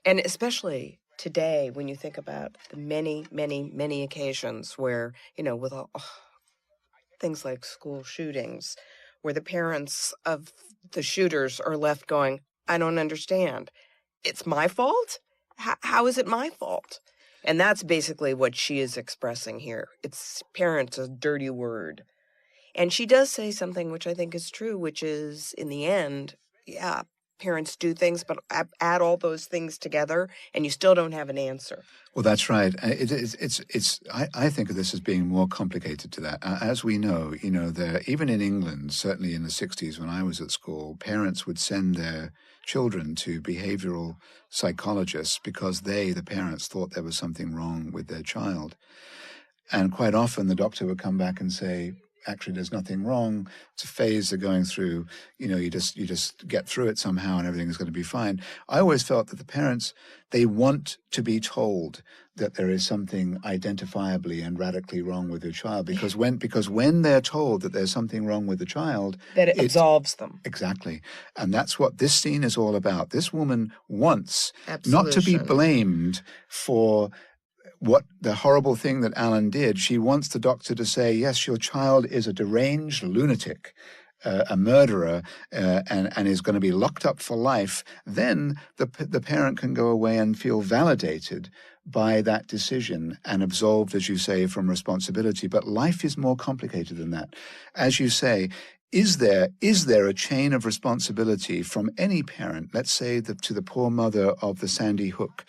And especially today, when you think about the many, many, many occasions where, with things like school shootings, where the parents of the shooters are left going, I don't understand. It's my fault? How is it my fault? And that's basically what she is expressing here. It's parents, a dirty word. And she does say something which I think is true, which is, in the end, yeah, parents do things, but add all those things together, and you still don't have an answer. Well, that's right. I think of this as being more complicated to that. As we know, even in England, certainly in the 60s when I was at school, parents would send their children to behavioral psychologists because the parents, thought there was something wrong with their child. And quite often the doctor would come back and say, actually, there's nothing wrong. It's a phase they're going through. You just get through it somehow and everything is going to be fine. I always felt that the parents, they want to be told that there is something identifiably and radically wrong with their child because when they're told that there's something wrong with the child, that it absolves them. Exactly. And that's what this scene is all about. This woman wants Absolution. Not to be blamed for what the horrible thing that Alan did. She wants the doctor to say, yes, your child is a deranged lunatic, a murderer, and is going to be locked up for life. Then the parent can go away and feel validated by that decision and absolved, as you say, from responsibility. But life is more complicated than that. As you say, is there a chain of responsibility from any parent, let's say to the poor mother of the Sandy Hook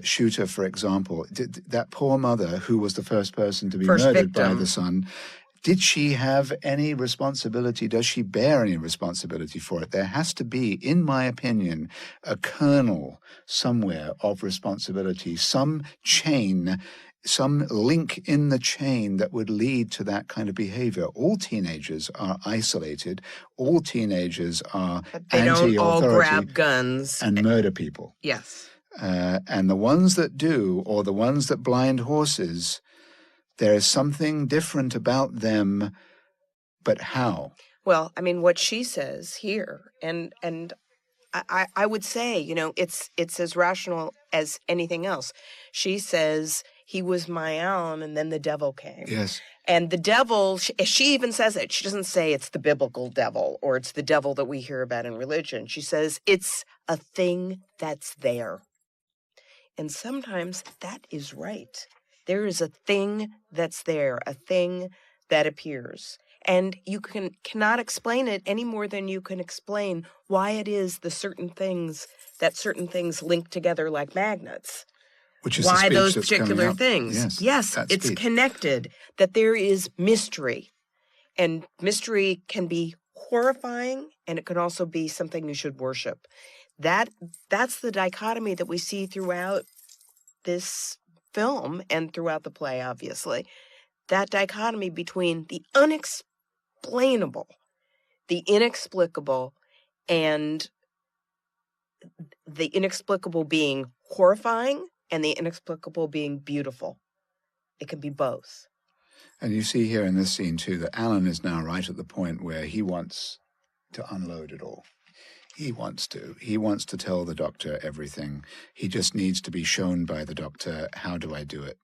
shooter, for example, that poor mother who was the first person to be murdered by the son, did she have any responsibility? Does she bear any responsibility for it? There has to be, in my opinion, a kernel somewhere of responsibility, some chain, some link in the chain that would lead to that kind of behavior. All teenagers are isolated. All teenagers are anti-authority. They don't all grab guns and murder people. Yes. And the ones that do, or the ones that blind horses, there is something different about them, but how? Well, I mean, what she says here, and I would say, it's as rational as anything else. She says, he was my Alan, and then the devil came. Yes. And the devil, she even says it. She doesn't say it's the biblical devil or it's the devil that we hear about in religion. She says it's a thing that's there. And sometimes that is right. There is a thing that's there, a thing that appears. And you cannot explain it any more than you can explain why it is certain things link together like magnets. Which is why those that's particular things. Yes, it's speech. Connected, that there is mystery. And mystery can be horrifying, and it can also be something you should worship. That's the dichotomy that we see throughout this film and throughout the play, obviously. That dichotomy between the unexplainable, the inexplicable, and the inexplicable being horrifying and the inexplicable being beautiful. It can be both. And you see here in this scene, too, that Alan is now right at the point where he wants to unload it all. He wants to tell the doctor everything. He just needs to be shown by the doctor, how do I do it?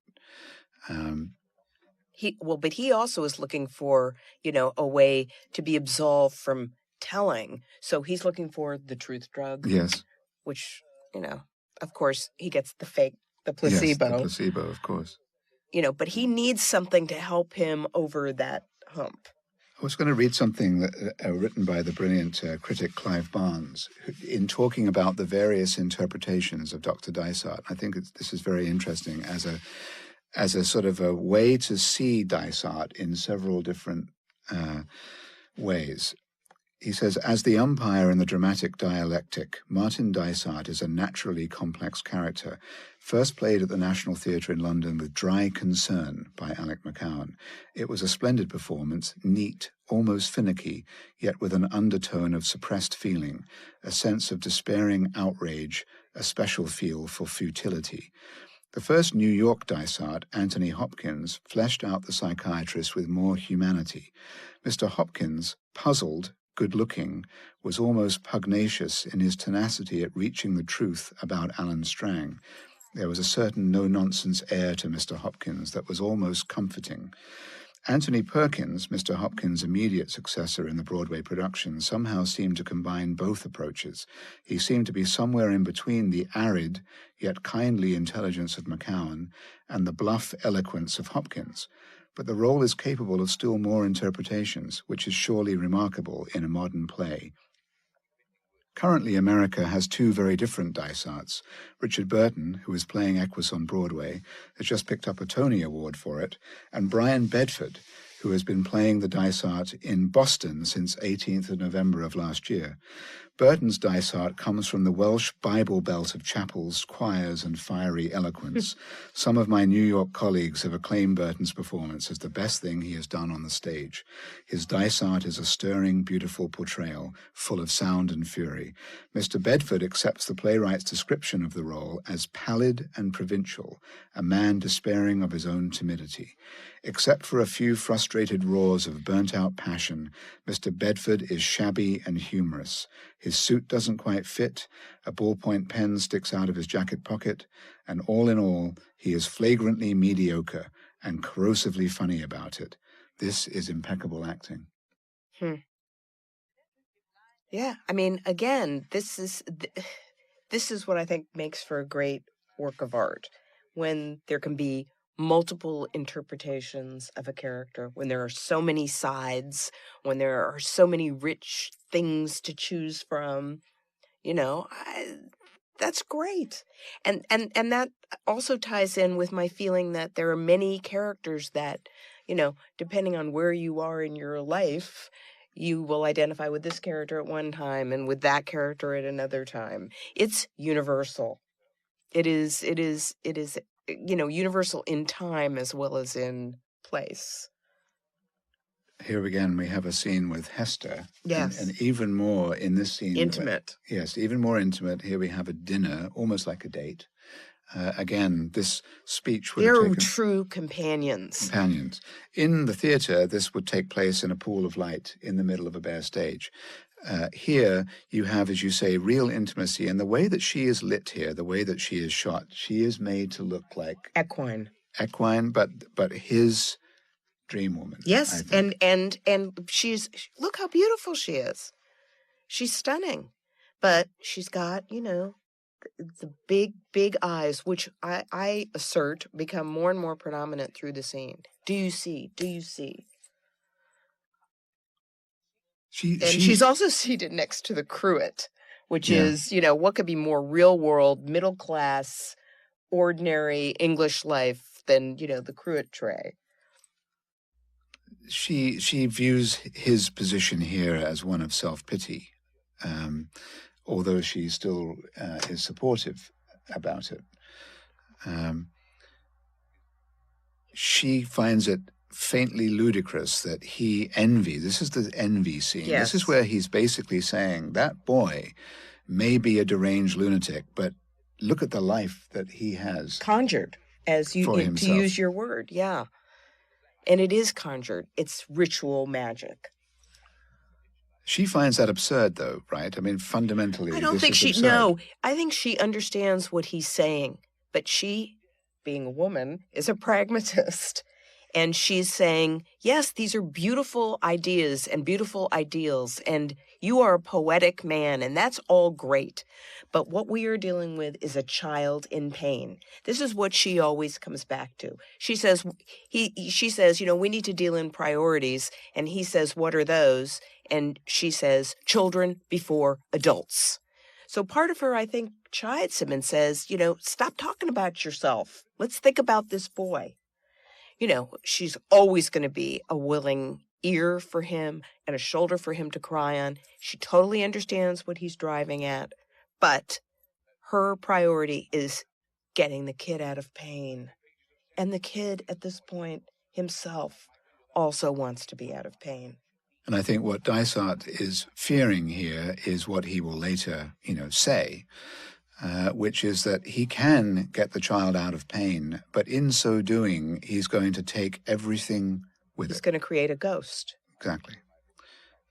But he also is looking for, a way to be absolved from telling. So he's looking for the truth drug. Yes. Which, of course, he gets the placebo. Yes, the placebo, of course. But he needs something to help him over that hump. I was going to read something written by the brilliant critic Clive Barnes in talking about the various interpretations of Dr. Dysart. I think this is very interesting as a sort of a way to see Dysart in several different ways. He says, as the umpire in the dramatic dialectic, Martin Dysart is a naturally complex character, first played at the National Theatre in London with Dry Concern by Alec McCowan. It was a splendid performance, neat, almost finicky, yet with an undertone of suppressed feeling, a sense of despairing outrage, a special feel for futility. The first New York Dysart, Anthony Hopkins, fleshed out the psychiatrist with more humanity. Mr. Hopkins, puzzled, good-looking, was almost pugnacious in his tenacity at reaching the truth about Alan Strang. There was a certain no-nonsense air to Mr. Hopkins that was almost comforting. Anthony Perkins, Mr. Hopkins' immediate successor in the Broadway production, somehow seemed to combine both approaches. He seemed to be somewhere in between the arid, yet kindly intelligence of McCowan and the bluff eloquence of Hopkins. But the role is capable of still more interpretations, which is surely remarkable in a modern play. Currently, America has two very different Dysarts. Richard Burton, who is playing Equus on Broadway, has just picked up a Tony Award for it, and Brian Bedford, who has been playing the Dysart in Boston since 18th of November of last year. Burton's Dysart comes from the Welsh Bible Belt of chapels, choirs, and fiery eloquence. Some of my New York colleagues have acclaimed Burton's performance as the best thing he has done on the stage. His Dysart is a stirring, beautiful portrayal, full of sound and fury. Mr. Bedford accepts the playwright's description of the role as pallid and provincial, a man despairing of his own timidity. Except for a few frustrated roars of burnt-out passion, Mr. Bedford is shabby and humorous. His suit doesn't quite fit, a ballpoint pen sticks out of his jacket pocket, and all in all, he is flagrantly mediocre and corrosively funny about it. This is impeccable acting. Yeah, I mean, again, this is what I think makes for a great work of art, when there can be multiple interpretations of a character, when there are so many sides, when there are so many rich things to choose from. That's great. And that also ties in with my feeling that there are many characters that, depending on where you are in your life, you will identify with this character at one time and with that character at another time. It's universal. It is universal in time as well as in place. Here again, we have a scene with Hesther. Yes. And even more in this scene. Intimate. Yes, even more intimate. Here we have a dinner, almost like a date. Again, this speech would have taken... They're true companions. Companions. In the theatre, this would take place in a pool of light in the middle of a bare stage. Here, you have, as you say, real intimacy. And the way that she is lit here, the way that she is shot, she is made to look like... Equine, but his... dream woman. Yes, and she's, look how beautiful she is. She's stunning, but she's got, the big eyes, which I assert become more and more predominant through the scene. Do you see? She's also seated next to the cruet, which is, what could be more real world, middle class, ordinary English life than, the cruet tray. She views his position here as one of self-pity, although she still is supportive about it. She finds it faintly ludicrous that he envies. This is the envy scene. Yes. This is where he's basically saying, that boy may be a deranged lunatic, but look at the life that he has. Conjured, to use your word, yeah. And it is conjured. It's ritual magic. She finds that absurd, though, right? I mean, fundamentally, I don't think she... absurd. No, I think she understands what he's saying. But she, being a woman, is a pragmatist. And she's saying, yes, these are beautiful ideas and beautiful ideals, and you are a poetic man, and that's all great. But what we are dealing with is a child in pain. This is what she always comes back to. She says, we need to deal in priorities. And he says, what are those? And she says, children before adults. So part of her, I think, chides him and says, stop talking about yourself. Let's think about this boy. She's always going to be a willing ear for him and a shoulder for him to cry on. She totally understands what he's driving at, but her priority is getting the kid out of pain. And the kid at this point himself also wants to be out of pain. And I think what Dysart is fearing here is what he will later, say, which is that he can get the child out of pain, but in so doing, he's going to take everything with it. He's going to create a ghost. Exactly.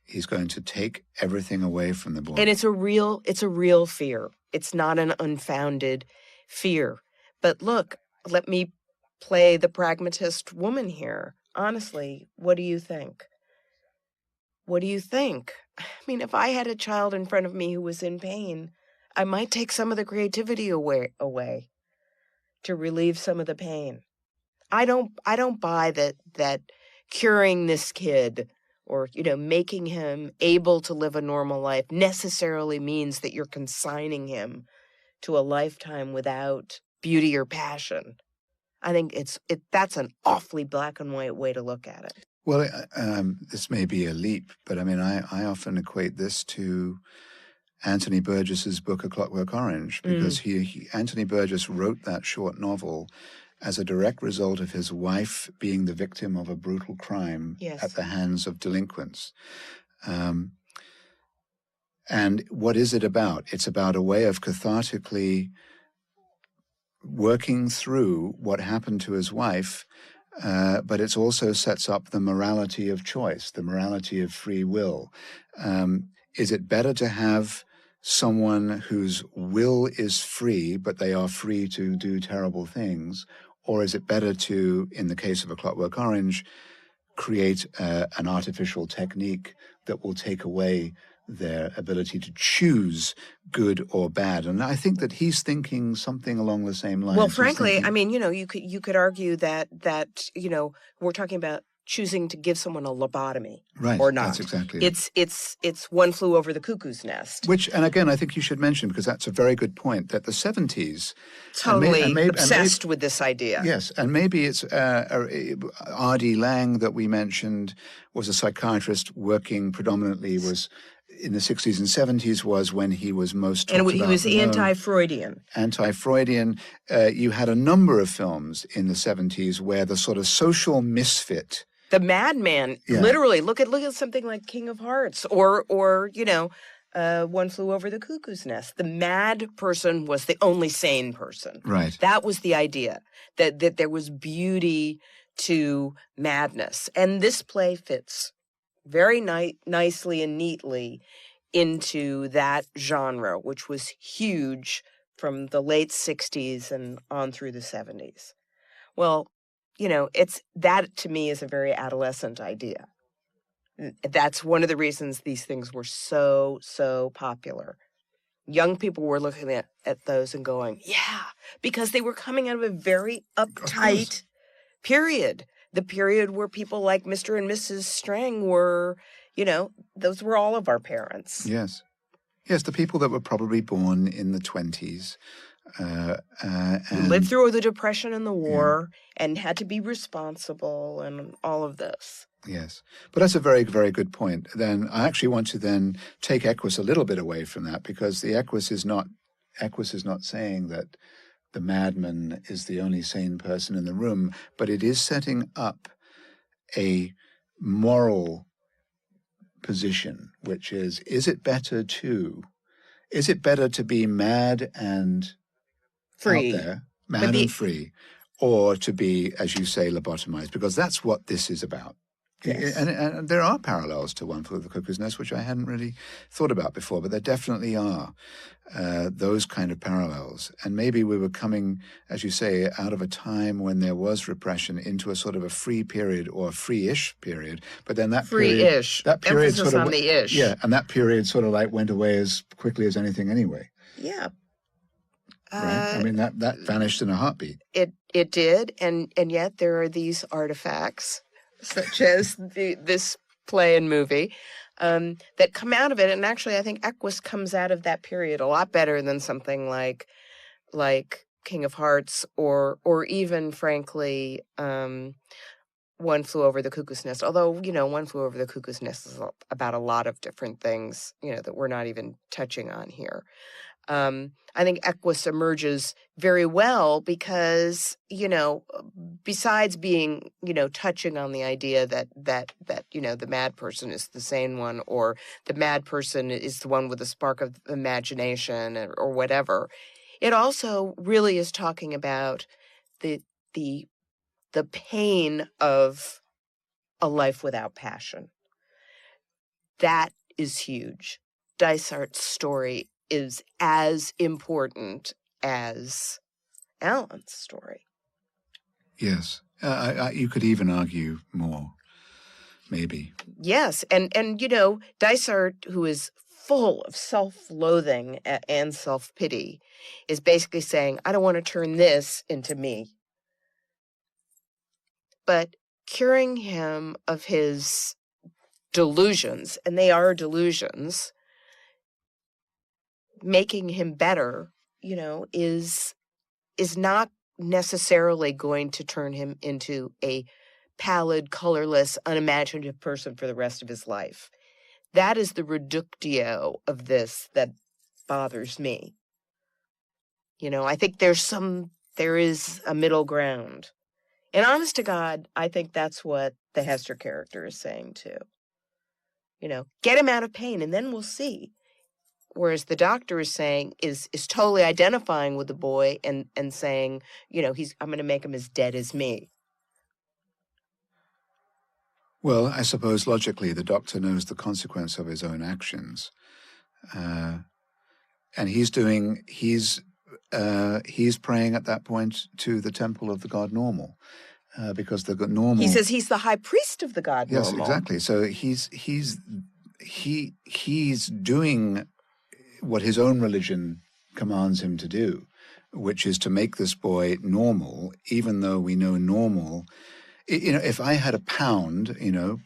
He's going to take everything away from the boy. And it's a real fear. It's not an unfounded fear. But look, let me play the pragmatist woman here. Honestly, what do you think? What do you think? I mean, if I had a child in front of me who was in pain, I might take some of the creativity away to relieve some of the pain. I don't buy that curing this kid or, making him able to live a normal life necessarily means that you're consigning him to a lifetime without beauty or passion. I think that's an awfully black and white way to look at it. Well, this may be a leap, but I mean, I often equate this to Anthony Burgess's book A Clockwork Orange, because Anthony Burgess wrote that short novel as a direct result of his wife being the victim of a brutal crime at the hands of delinquents. And what is it about? It's about a way of cathartically working through what happened to his wife, but it also sets up the morality of choice, the morality of free will. Is it better to have someone whose will is free, but they are free to do terrible things? Or is it better to, in the case of A Clockwork Orange, create an artificial technique that will take away their ability to choose good or bad? And I think that he's thinking something along the same lines. Well, frankly, I mean, you could argue that we're talking about choosing to give someone a lobotomy, right, or not. That's exactly it. It's One Flew Over the Cuckoo's Nest. Which, and again, I think you should mention, because that's a very good point, that the 70s... Totally obsessed with this idea. Yes, and maybe it's R.D. Laing that we mentioned was a psychiatrist working predominantly, was in the 60s and 70s was when he was most talked about. And he was anti-Freudian. Anti-Freudian. You had a number of films in the 70s where the sort of social misfit... The madman, literally. Look at something like King of Hearts, or One Flew Over the Cuckoo's Nest. The mad person was the only sane person. Right. That was the idea, that there was beauty to madness, and this play fits very nicely and neatly into that genre, which was huge from the late 60s and on through the 70s. Well, it's that to me is a very adolescent idea. That's one of the reasons these things were so popular. Young people were looking at those and going, yeah, because they were coming out of a very uptight period. The period where people like Mr. and Mrs. Strang were, those were all of our parents. Yes. Yes, the people that were probably born in the 20s. And lived through the Depression and the war and had to be responsible and all of this. Yes. But that's a very, very good point. Then I actually want to then take Equus a little bit away from that, because the Equus is not saying that the madman is the only sane person in the room, but it is setting up a moral position, which is it better to be mad and free, out there, mad and free, or to be, as you say, lobotomized? Because that's what this is about. Yes. And there are parallels to One Flew Over the Cuckoo's Nest, which I hadn't really thought about before, but there definitely are. those kind of parallels. And maybe we were coming, as you say, out of a time when there was repression into a sort of a free period or a free-ish period. But then that free-ish. period Emphasis sort of on the ish. Yeah, and that period sort of like went away as quickly as anything anyway. Yeah. Right? I mean, that vanished in a heartbeat. It did, and yet there are these artifacts, such as this play and movie, that come out of it. And actually, I think Equus comes out of that period a lot better than something like King of Hearts, or even, frankly, One Flew Over the Cuckoo's Nest. Although, One Flew Over the Cuckoo's Nest is about a lot of different things, that we're not even touching on here. I think Equus emerges very well because, besides being, touching on the idea that the mad person is the sane one, or the mad person is the one with a spark of imagination, or whatever, it also really is talking about the pain of a life without passion. That is huge. Dysart's story is as important as Alan's story. Yes. You could even argue more, maybe. Yes. And Dysart, who is full of self-loathing and self-pity, is basically saying, I don't want to turn this into me. But curing him of his delusions, and they are delusions, making him better, is not necessarily going to turn him into a pallid, colorless, unimaginative person for the rest of his life. That is the reductio of this that bothers me. I think there is a middle ground. And honest to God, I think that's what the Hesther character is saying too. Get him out of pain and then we'll see. Whereas the doctor is saying, is totally identifying with the boy and saying, I'm going to make him as dead as me. Well, I suppose logically the doctor knows the consequence of his own actions. And he's praying at that point to the temple of the god Normal. Because the normal... He says he's the high priest of the god Normal. Yes, exactly. So he's doing what his own religion commands him to do, which is to make this boy normal, even though we know normal... if I had £1,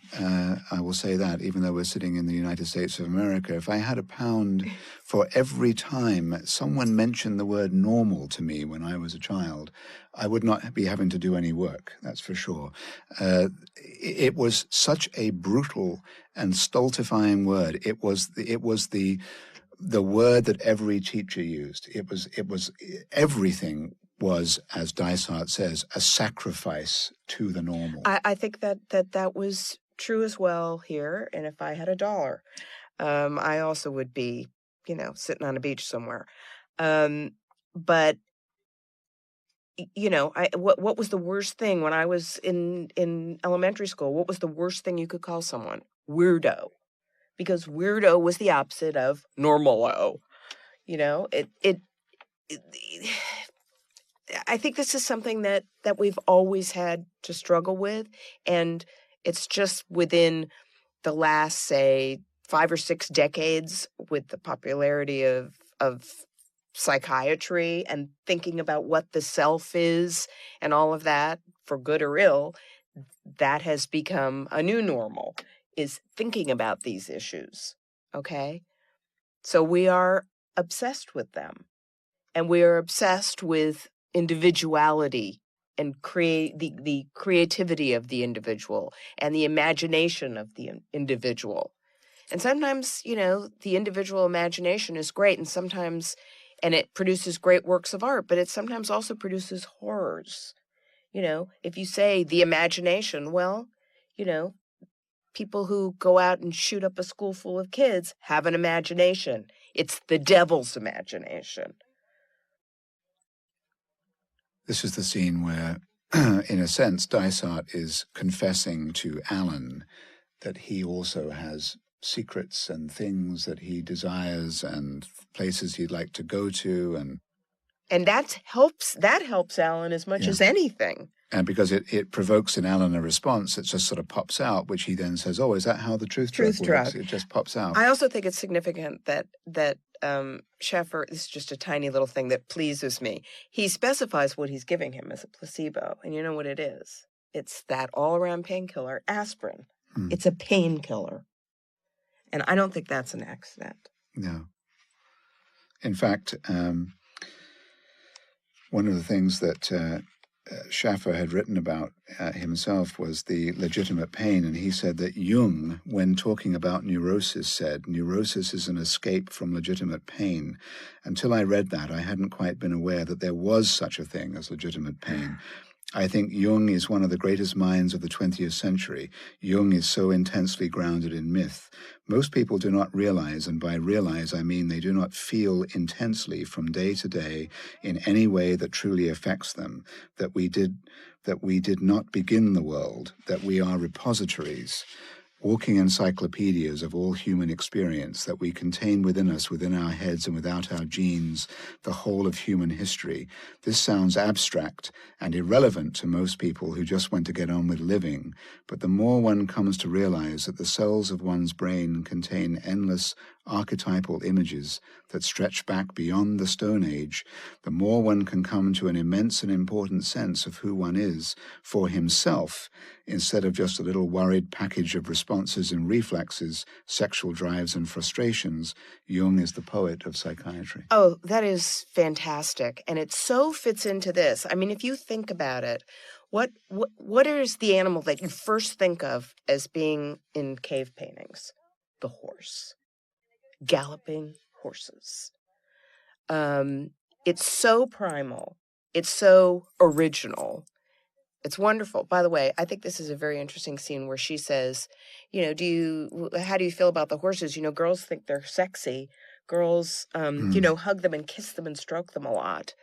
I will say that, even though we're sitting in the United States of America, if I had £1 for every time someone mentioned the word normal to me when I was a child, I would not be having to do any work, that's for sure. It was such a brutal and stultifying word. It was the word that every teacher used. It was everything was, as Dysart says, a sacrifice to the normal. I think that was true as well here. And if I had $1, I also would be, sitting on a beach somewhere. But what was the worst thing when I was in elementary school? What was the worst thing you could call someone? Weirdo. Because weirdo was the opposite of normalo. I think this is something that we've always had to struggle with, and it's just within the last, say, 5 or 6 decades, with the popularity of psychiatry and thinking about what the self is and all of that, for good or ill, that has become a new normal, is thinking about these issues, okay? So we are obsessed with them, and we are obsessed with individuality and the creativity of the individual and the imagination of the individual. And sometimes, the individual imagination is great, and it produces great works of art, but it sometimes also produces horrors. If you say the imagination, well, people who go out and shoot up a school full of kids have an imagination. It's the devil's imagination. This is the scene where, in a sense, Dysart is confessing to Alan that he also has secrets and things that he desires and places he'd like to go to, and that helps Alan as much as anything. And because it provokes in Alan a response that just sort of pops out, which he then says, "Oh, is that how the truth drug works?" It just pops out. I also think it's significant that Shaffer, this is just a tiny little thing that pleases me. He specifies what he's giving him as a placebo, and you know what it is? It's that all-around painkiller, aspirin. It's a painkiller. And I don't think that's an accident. No. In fact, one of the things that Shaffer had written about himself was the legitimate pain, and he said that Jung, when talking about neurosis, said, neurosis is an escape from legitimate pain. Until I read that, I hadn't quite been aware that there was such a thing as legitimate pain. I think Jung is one of the greatest minds of the 20th century. Jung is so intensely grounded in myth. Most people do not realize, and by realize I mean they do not feel intensely from day to day in any way that truly affects them, that we did not begin the world, that we are repositories, walking encyclopedias of all human experience, that we contain within us, within our heads and without our genes, the whole of human history. This sounds abstract and irrelevant to most people who just want to get on with living, but the more one comes to realize that the cells of one's brain contain endless archetypal images that stretch back beyond the Stone Age, the more one can come to an immense and important sense of who one is for himself, instead of just a little worried package of responses and reflexes, sexual drives and frustrations. Jung is the poet of psychiatry. Oh, that is fantastic. And it so fits into this. I mean, if you think about it, what is the animal that you first think of as being in cave paintings? The horse. Galloping horses. It's so primal. It's so original. It's wonderful. By the way, I think this is a very interesting scene where she says, you know, how do you feel about the horses? You know, girls think they're sexy. Girls, you know, hug them and kiss them and stroke them a lot.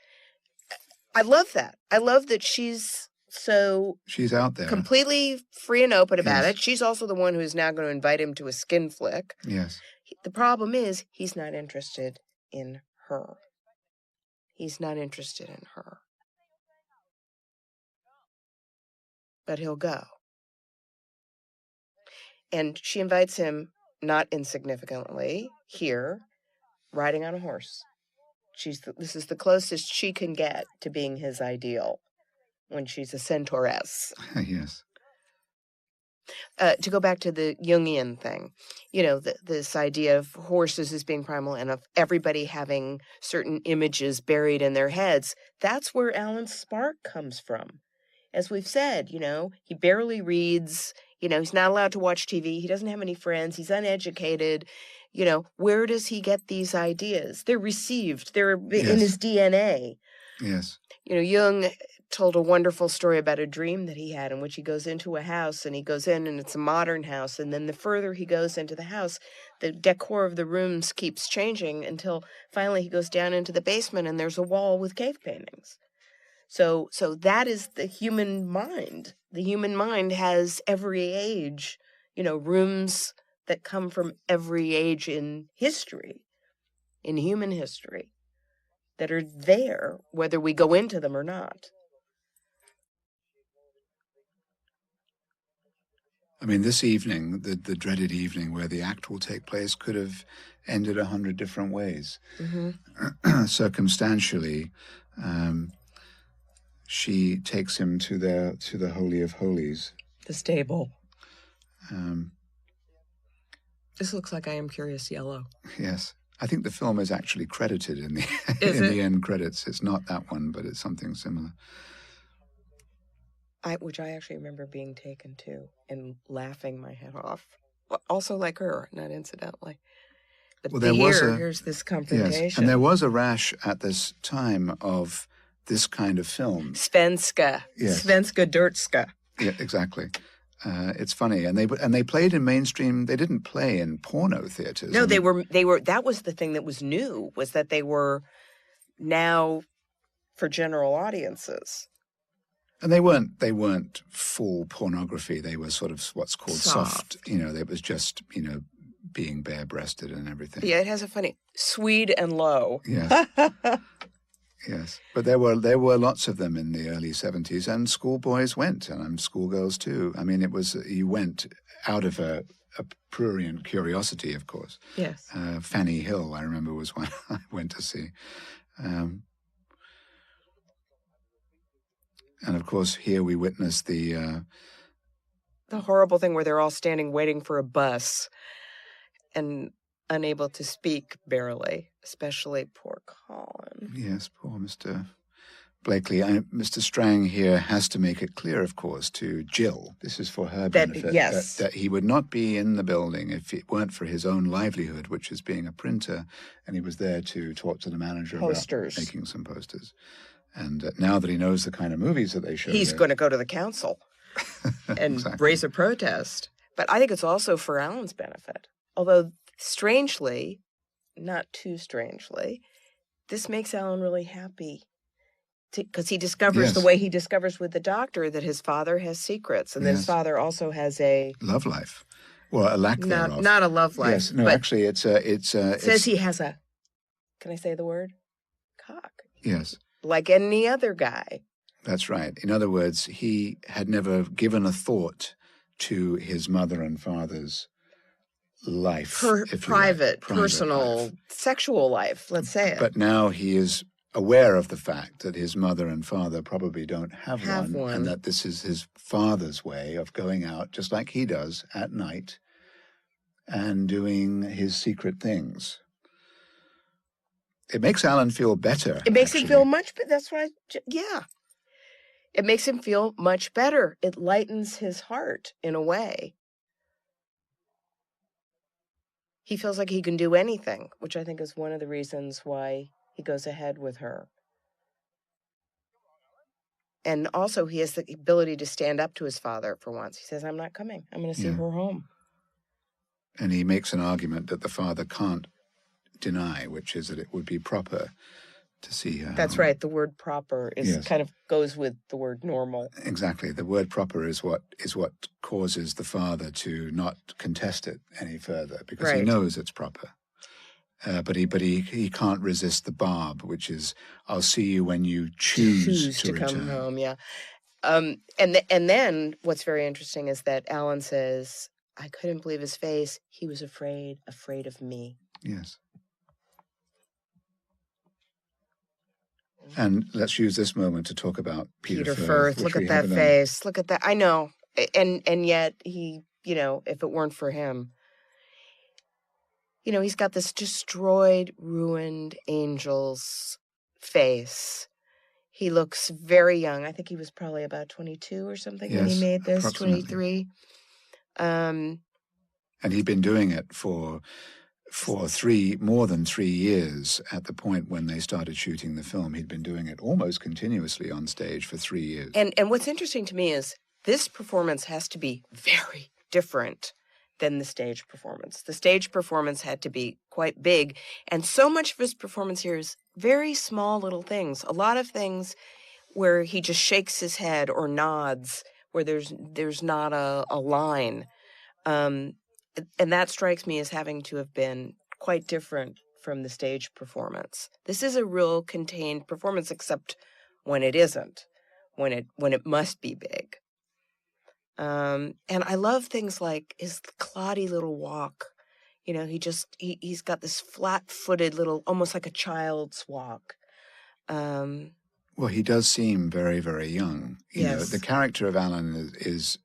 I love that. I love that she's out there, completely free and open about it. She's also the one who is now going to invite him to a skin flick. Yes. The problem is he's not interested in her. He's not interested in her. But he'll go. And she invites him, not insignificantly, here, riding on a horse. This is the closest she can get to being his ideal when she's a centauress. Yes. To go back to the Jungian thing, you know, this idea of horses as being primal and of everybody having certain images buried in their heads, that's where Alan's spark comes from. As we've said, you know, he barely reads, you know, he's not allowed to watch TV, he doesn't have any friends, he's uneducated. You know, where does he get these ideas? They're received, they're in his DNA. Yes. You know, Jung told a wonderful story about a dream that he had in which he goes into a house and he goes in and it's a modern house. And then the further he goes into the house, the decor of the rooms keeps changing until finally he goes down into the basement and there's a wall with cave paintings. So that is the human mind. The human mind has every age, you know, rooms that come from every age in history, in human history, that are there, whether we go into them or not. I mean, this evening, the dreaded evening where the act will take place, could have ended 100 different ways. Mm-hmm. Circumstantially, she takes him to the Holy of Holies. The stable. This looks like I Am Curious Yellow. Yes. I think the film is actually credited in the end credits. It's not that one, but it's something similar. Which I actually remember being taken to and laughing my head off. Also like her, not incidentally. But here's this confrontation. Yes, and there was a rash at this time of this kind of film. Svenska. Yes. Svenska Dirtska. Yeah, exactly. It's funny, and they played in mainstream. They didn't play in porno theaters. No, they were. That was the thing that was new, was that they were now for general audiences. And they weren't full pornography. They were sort of what's called soft. You know, it was just, you know, being bare-breasted and everything. Yeah, it has a funny Swede and low. Yes. Yes, but there were lots of them in the early 70s, and schoolboys went, and schoolgirls too. I mean, you went out of a prurient curiosity, of course. Yes. Fanny Hill, I remember, was one I went to see. And of course, here we witnessed the horrible thing where they're all standing waiting for a bus and unable to speak barely, especially poor Colin. Yes, poor Mr. Blakely. Mr. Strang here has to make it clear, of course, to Jill, this is for her benefit, that he would not be in the building if it weren't for his own livelihood, which is being a printer, and he was there to talk to the manager about making some posters. And now that he knows the kind of movies that they show, he's going to go to the council and raise a protest. But I think it's also for Alan's benefit. Although, strangely, not too strangely, this makes Alan really happy. Because he discovers the way he discovers with the doctor that his father has secrets. And his father also has a... love life. Well, a lack thereof. Not a love life. Yes, no, actually, it says he has a... Can I say the word? Cock. Yes. Like any other guy. That's right. In other words, he had never given a thought to his mother and father's life. Private, personal, life. Sexual life, let's say it. But now he is aware of the fact that his mother and father probably don't have one, and that this is his father's way of going out, just like he does, at night, and doing his secret things. It makes Alan feel better. It makes him feel much better. That's what It makes him feel much better. It lightens his heart in a way. He feels like he can do anything, which I think is one of the reasons why he goes ahead with her. And also, he has the ability to stand up to his father for once. He says, I'm not coming. I'm going to see her home. And he makes an argument that the father can't deny, which is that it would be proper to see her. That's right. The word proper is kind of goes with the word normal. Exactly. The word proper is what causes the father to not contest it any further, because he knows it's proper. But he can't resist the barb, which is, I'll see you when you choose to return. Come home. Yeah. And then what's very interesting is that Alan says, I couldn't believe his face. He was afraid of me. Yes. And let's use this moment to talk about Peter Firth. Look at that face. Look at that. I know. And yet he, if it weren't for him, he's got this destroyed, ruined angel's face. He looks very young. I think he was probably about 22 or something when he made this, 23. And he'd been doing it for more than 3 years at the point when they started shooting the film. He'd been doing it almost continuously on stage for 3 years. And what's interesting to me is this performance has to be very different than the stage performance. The stage performance had to be quite big, and so much of his performance here is very small little things. A lot of things where he just shakes his head or nods, where there's not a line. And that strikes me as having to have been quite different from the stage performance. This is a real contained performance, except when it isn't, when it must be big. And I love things like his cloddy little walk. He's got this flat-footed little, almost like a child's walk. Well, he does seem very, very young. Yes. The character of Alan is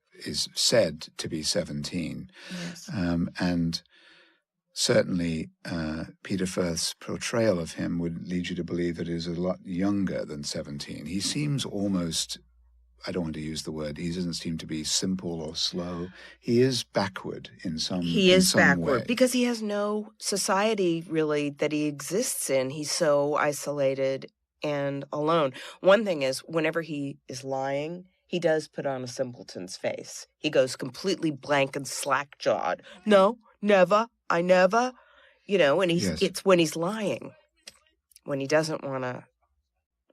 said to be 17. Yes. And certainly Peter Firth's portrayal of him would lead you to believe that he's a lot younger than 17. He seems almost, I don't want to use the word, he doesn't seem to be simple or slow. He is backward in some way. He is backward because he has no society really that he exists in. He's so isolated and alone. One thing is, whenever he is lying, he does put on a simpleton's face. He goes completely blank and slack-jawed. No, never, I never. And it's when he's lying, when he doesn't want to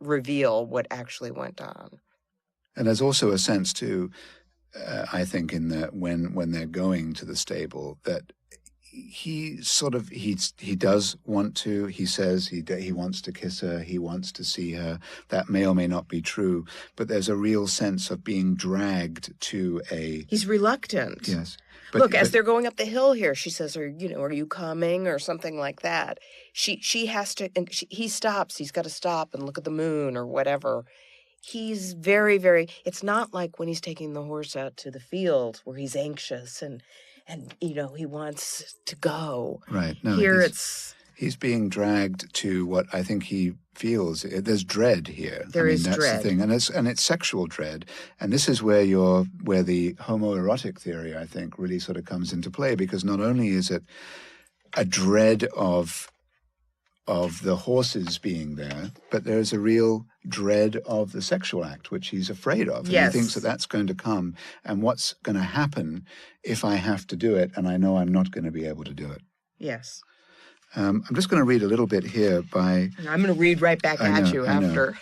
reveal what actually went on. And there's also a sense, too, I think, in when they're going to the stable, that he sort of he does want to. He says he wants to kiss her. He wants to see her. That may or may not be true, but there's a real sense of being dragged to a. He's reluctant. Yes. Look, as they're going up the hill here, she says, "Are you coming?" or something like that. She has to, and he stops. He's got to stop and look at the moon or whatever. He's very, very. It's not like when he's taking the horse out to the field where he's anxious and he wants to go. Right. No. Here he's being dragged to what I think he feels. There's dread here. That's dread. The thing, and it's sexual dread, and this is where the homoerotic theory, I think, really sort of comes into play, because not only is it a dread of the horses being there, but there's a real dread of the sexual act, which he's afraid of. Yes. And he thinks that that's going to come, and what's going to happen if I have to do it, and I know I'm not going to be able to do it. Yes. I'm just going to read a little bit here by... I'm going to read right back at you after.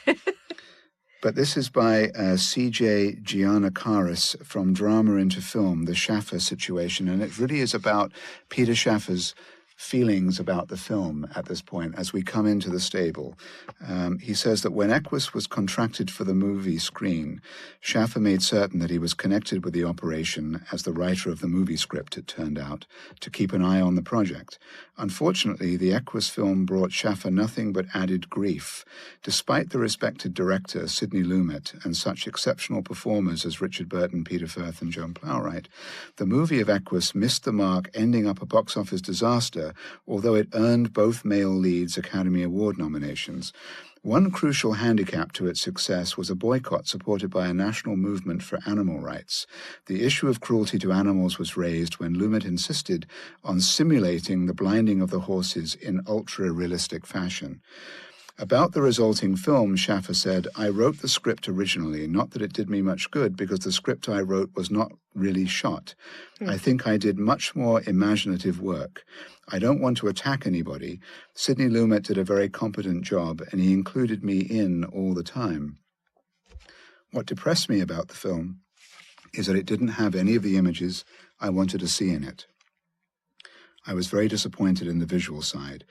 But this is by C.J. Giannakaris from Drama into Film, the Shaffer situation, and it really is about Peter Shaffer's feelings about the film at this point as we come into the stable. He says that when Equus was contracted for the movie screen, Shaffer made certain that he was connected with the operation as the writer of the movie script, it turned out, to keep an eye on the project. Unfortunately, the Equus film brought Shaffer nothing but added grief. Despite the respected director, Sidney Lumet, and such exceptional performers as Richard Burton, Peter Firth, and Joan Plowright, the movie of Equus missed the mark, ending up a box office disaster, although it earned both male leads Academy Award nominations. One crucial handicap to its success was a boycott supported by a national movement for animal rights. The issue of cruelty to animals was raised when Lumet insisted on simulating the blinding of the horses in ultra-realistic fashion. About the resulting film, Shaffer said, "I wrote the script originally, not that it did me much good, because the script I wrote was not really shot. I think I did much more imaginative work. I don't want to attack anybody. Sidney Lumet did a very competent job, and he included me in all the time. What depressed me about the film is that it didn't have any of the images I wanted to see in it. I was very disappointed in the visual side.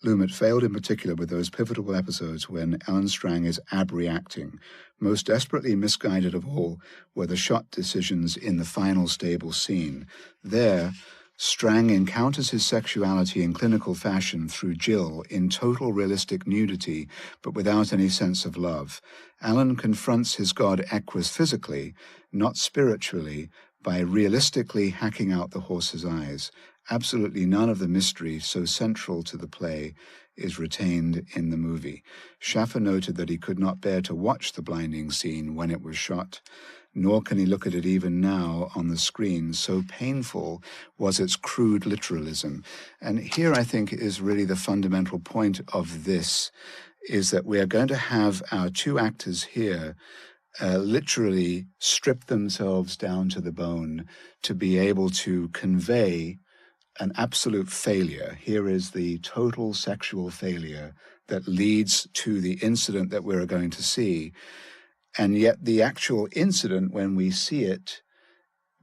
Lumet failed in particular with those pivotal episodes when Alan Strang is ab-reacting. Most desperately misguided of all were the shot decisions in the final stable scene. There, Strang encounters his sexuality in clinical fashion through Jill in total realistic nudity, but without any sense of love. Alan confronts his god Equus physically, not spiritually, by realistically hacking out the horse's eyes. Absolutely none of the mystery so central to the play is retained in the movie. Shaffer noted that he could not bear to watch the blinding scene when it was shot, nor can he look at it even now on the screen. So painful was its crude literalism. And here I think is really the fundamental point of this, is that we are going to have our two actors here literally strip themselves down to the bone to be able to convey an absolute failure. Here is the total sexual failure that leads to the incident that we're going to see. And yet the actual incident, when we see it,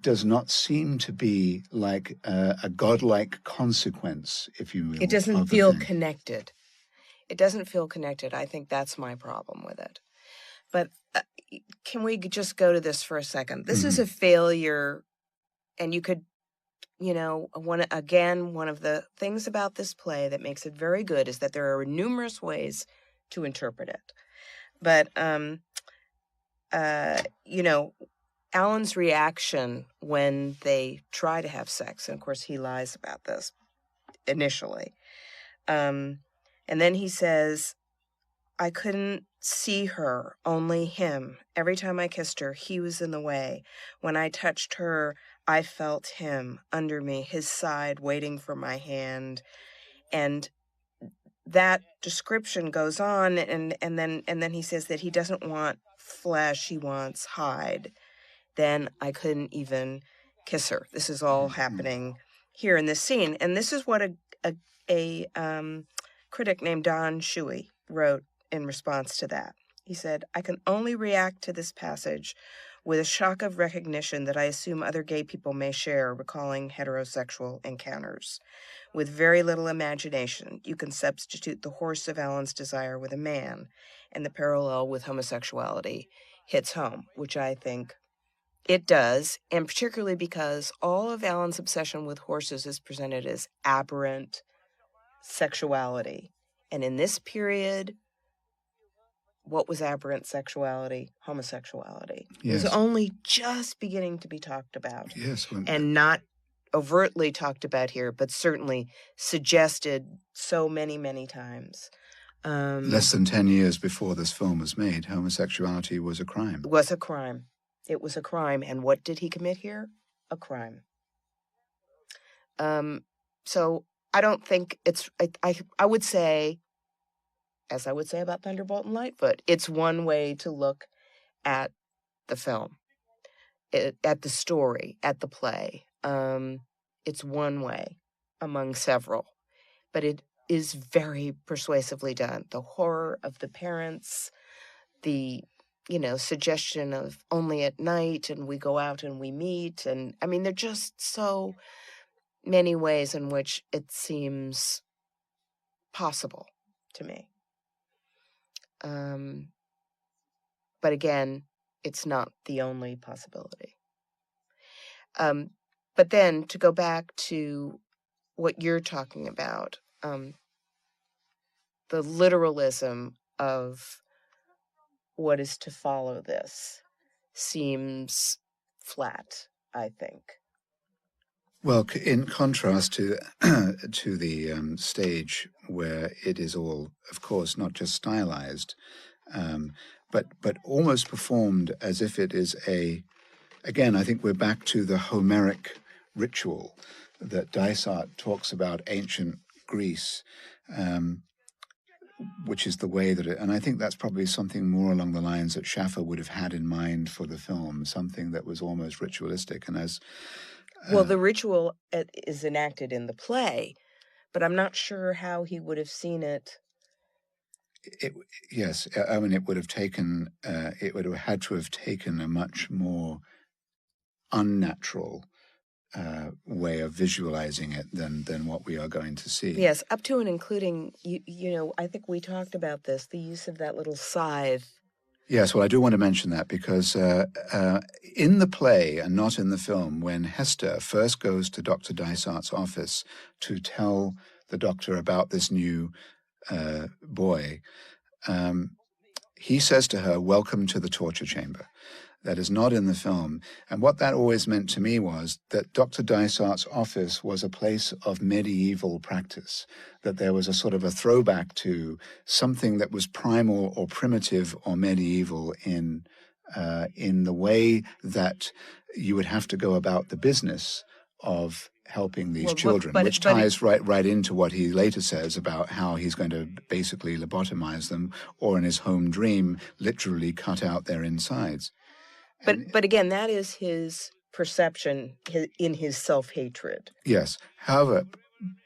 does not seem to be like a godlike consequence, if you will. It doesn't feel connected. It doesn't feel connected. I think that's my problem with it. But can we just go to this for a second? This is a failure, and you could, one of the things about this play that makes it very good is that there are numerous ways to interpret it. But, Alan's reaction when they try to have sex, and of course he lies about this initially, and then he says, I couldn't see her, only him. Every time I kissed her, he was in the way. When I touched her, I felt him under me, his side, waiting for my hand. And that description goes on, and then he says that he doesn't want flesh, he wants hide. Then I couldn't even kiss her. This is all happening here in this scene. And this is what a critic named Don Shuey wrote in response to that. He said, I can only react to this passage with a shock of recognition that I assume other gay people may share, recalling heterosexual encounters. With very little imagination, you can substitute the horse of Alan's desire with a man, and the parallel with homosexuality hits home, which I think it does, and particularly because all of Alan's obsession with horses is presented as aberrant sexuality. And in this period, what was aberrant sexuality? Homosexuality. Yes. It was only just beginning to be talked about. Yes. And not overtly talked about here, but certainly suggested so many, many times. Less than 10 years before this film was made, homosexuality was a crime. It was a crime. It was a crime. And what did he commit here? A crime. So I don't think it's, I would say, as I would say about Thunderbolt and Lightfoot, it's one way to look at the film, at the story, at the play. It's one way among several, but it is very persuasively done. The horror of the parents, the, suggestion of only at night and we go out and we meet. And I mean, there are just so many ways in which it seems possible to me. But again, it's not the only possibility. But then to go back to what you're talking about, the literalism of what is to follow this seems flat, I think. Well, in contrast to the stage where it is all, of course, not just stylized, but almost performed as if it is again, I think we're back to the Homeric ritual that Dysart talks about ancient Greece, which is the way that and I think that's probably something more along the lines that Shaffer would have had in mind for the film, something that was almost ritualistic. And as well, the ritual is enacted in the play, but I'm not sure how he would have seen it. Yes, I mean, it would have taken, it would have had to have taken a much more unnatural way of visualizing it than what we are going to see. Yes, up to and including, I think we talked about this, the use of that little scythe. Yes, well, I do want to mention that because in the play and not in the film, when Hesther first goes to Dr. Dysart's office to tell the doctor about this new boy, he says to her, "Welcome to the torture chamber." That is not in the film. And what that always meant to me was that Dr. Dysart's office was a place of medieval practice, that there was a sort of a throwback to something that was primal or primitive or medieval in the way that you would have to go about the business of helping these children, which ties right into what he later says about how he's going to basically lobotomize them, or in his home dream, literally cut out their insides. But again, that is his perception in his self-hatred. Yes. However,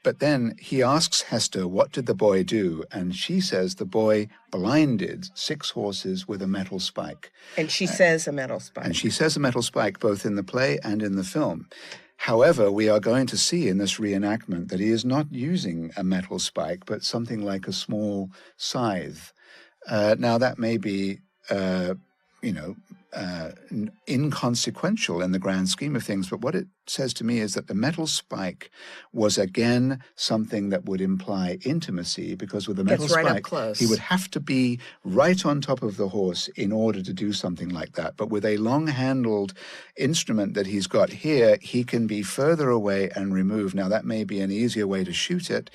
but then he asks Hesther, what did the boy do? And she says the boy blinded 6 horses with a metal spike. And she says a metal spike. And she says a metal spike both in the play and in the film. However, we are going to see in this reenactment that he is not using a metal spike, but something like a small scythe. Now, that may be, inconsequential in the grand scheme of things, but what it says to me is that the metal spike was again something that would imply intimacy, because with the metal spike, he would have to be right on top of the horse in order to do something like that. But with a long-handled instrument that he's got here, he can be further away and removed. Now, that may be an easier way to shoot it.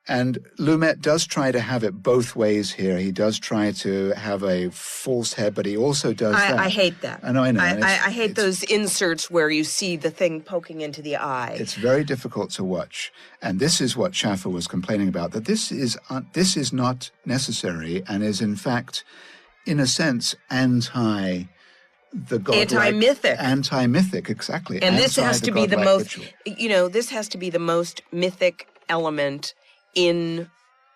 And Lumet does try to have it both ways here. He does try to have a false head, but he also does that. I hate that. I know. I hate those inserts where you see the thing poking into the eye. It's very difficult to watch. And this is what Shaffer was complaining about, that this is not necessary and is, in fact, in a sense, the godlike, anti-mythic, exactly. And this has to be the most, this has to be the most mythic element in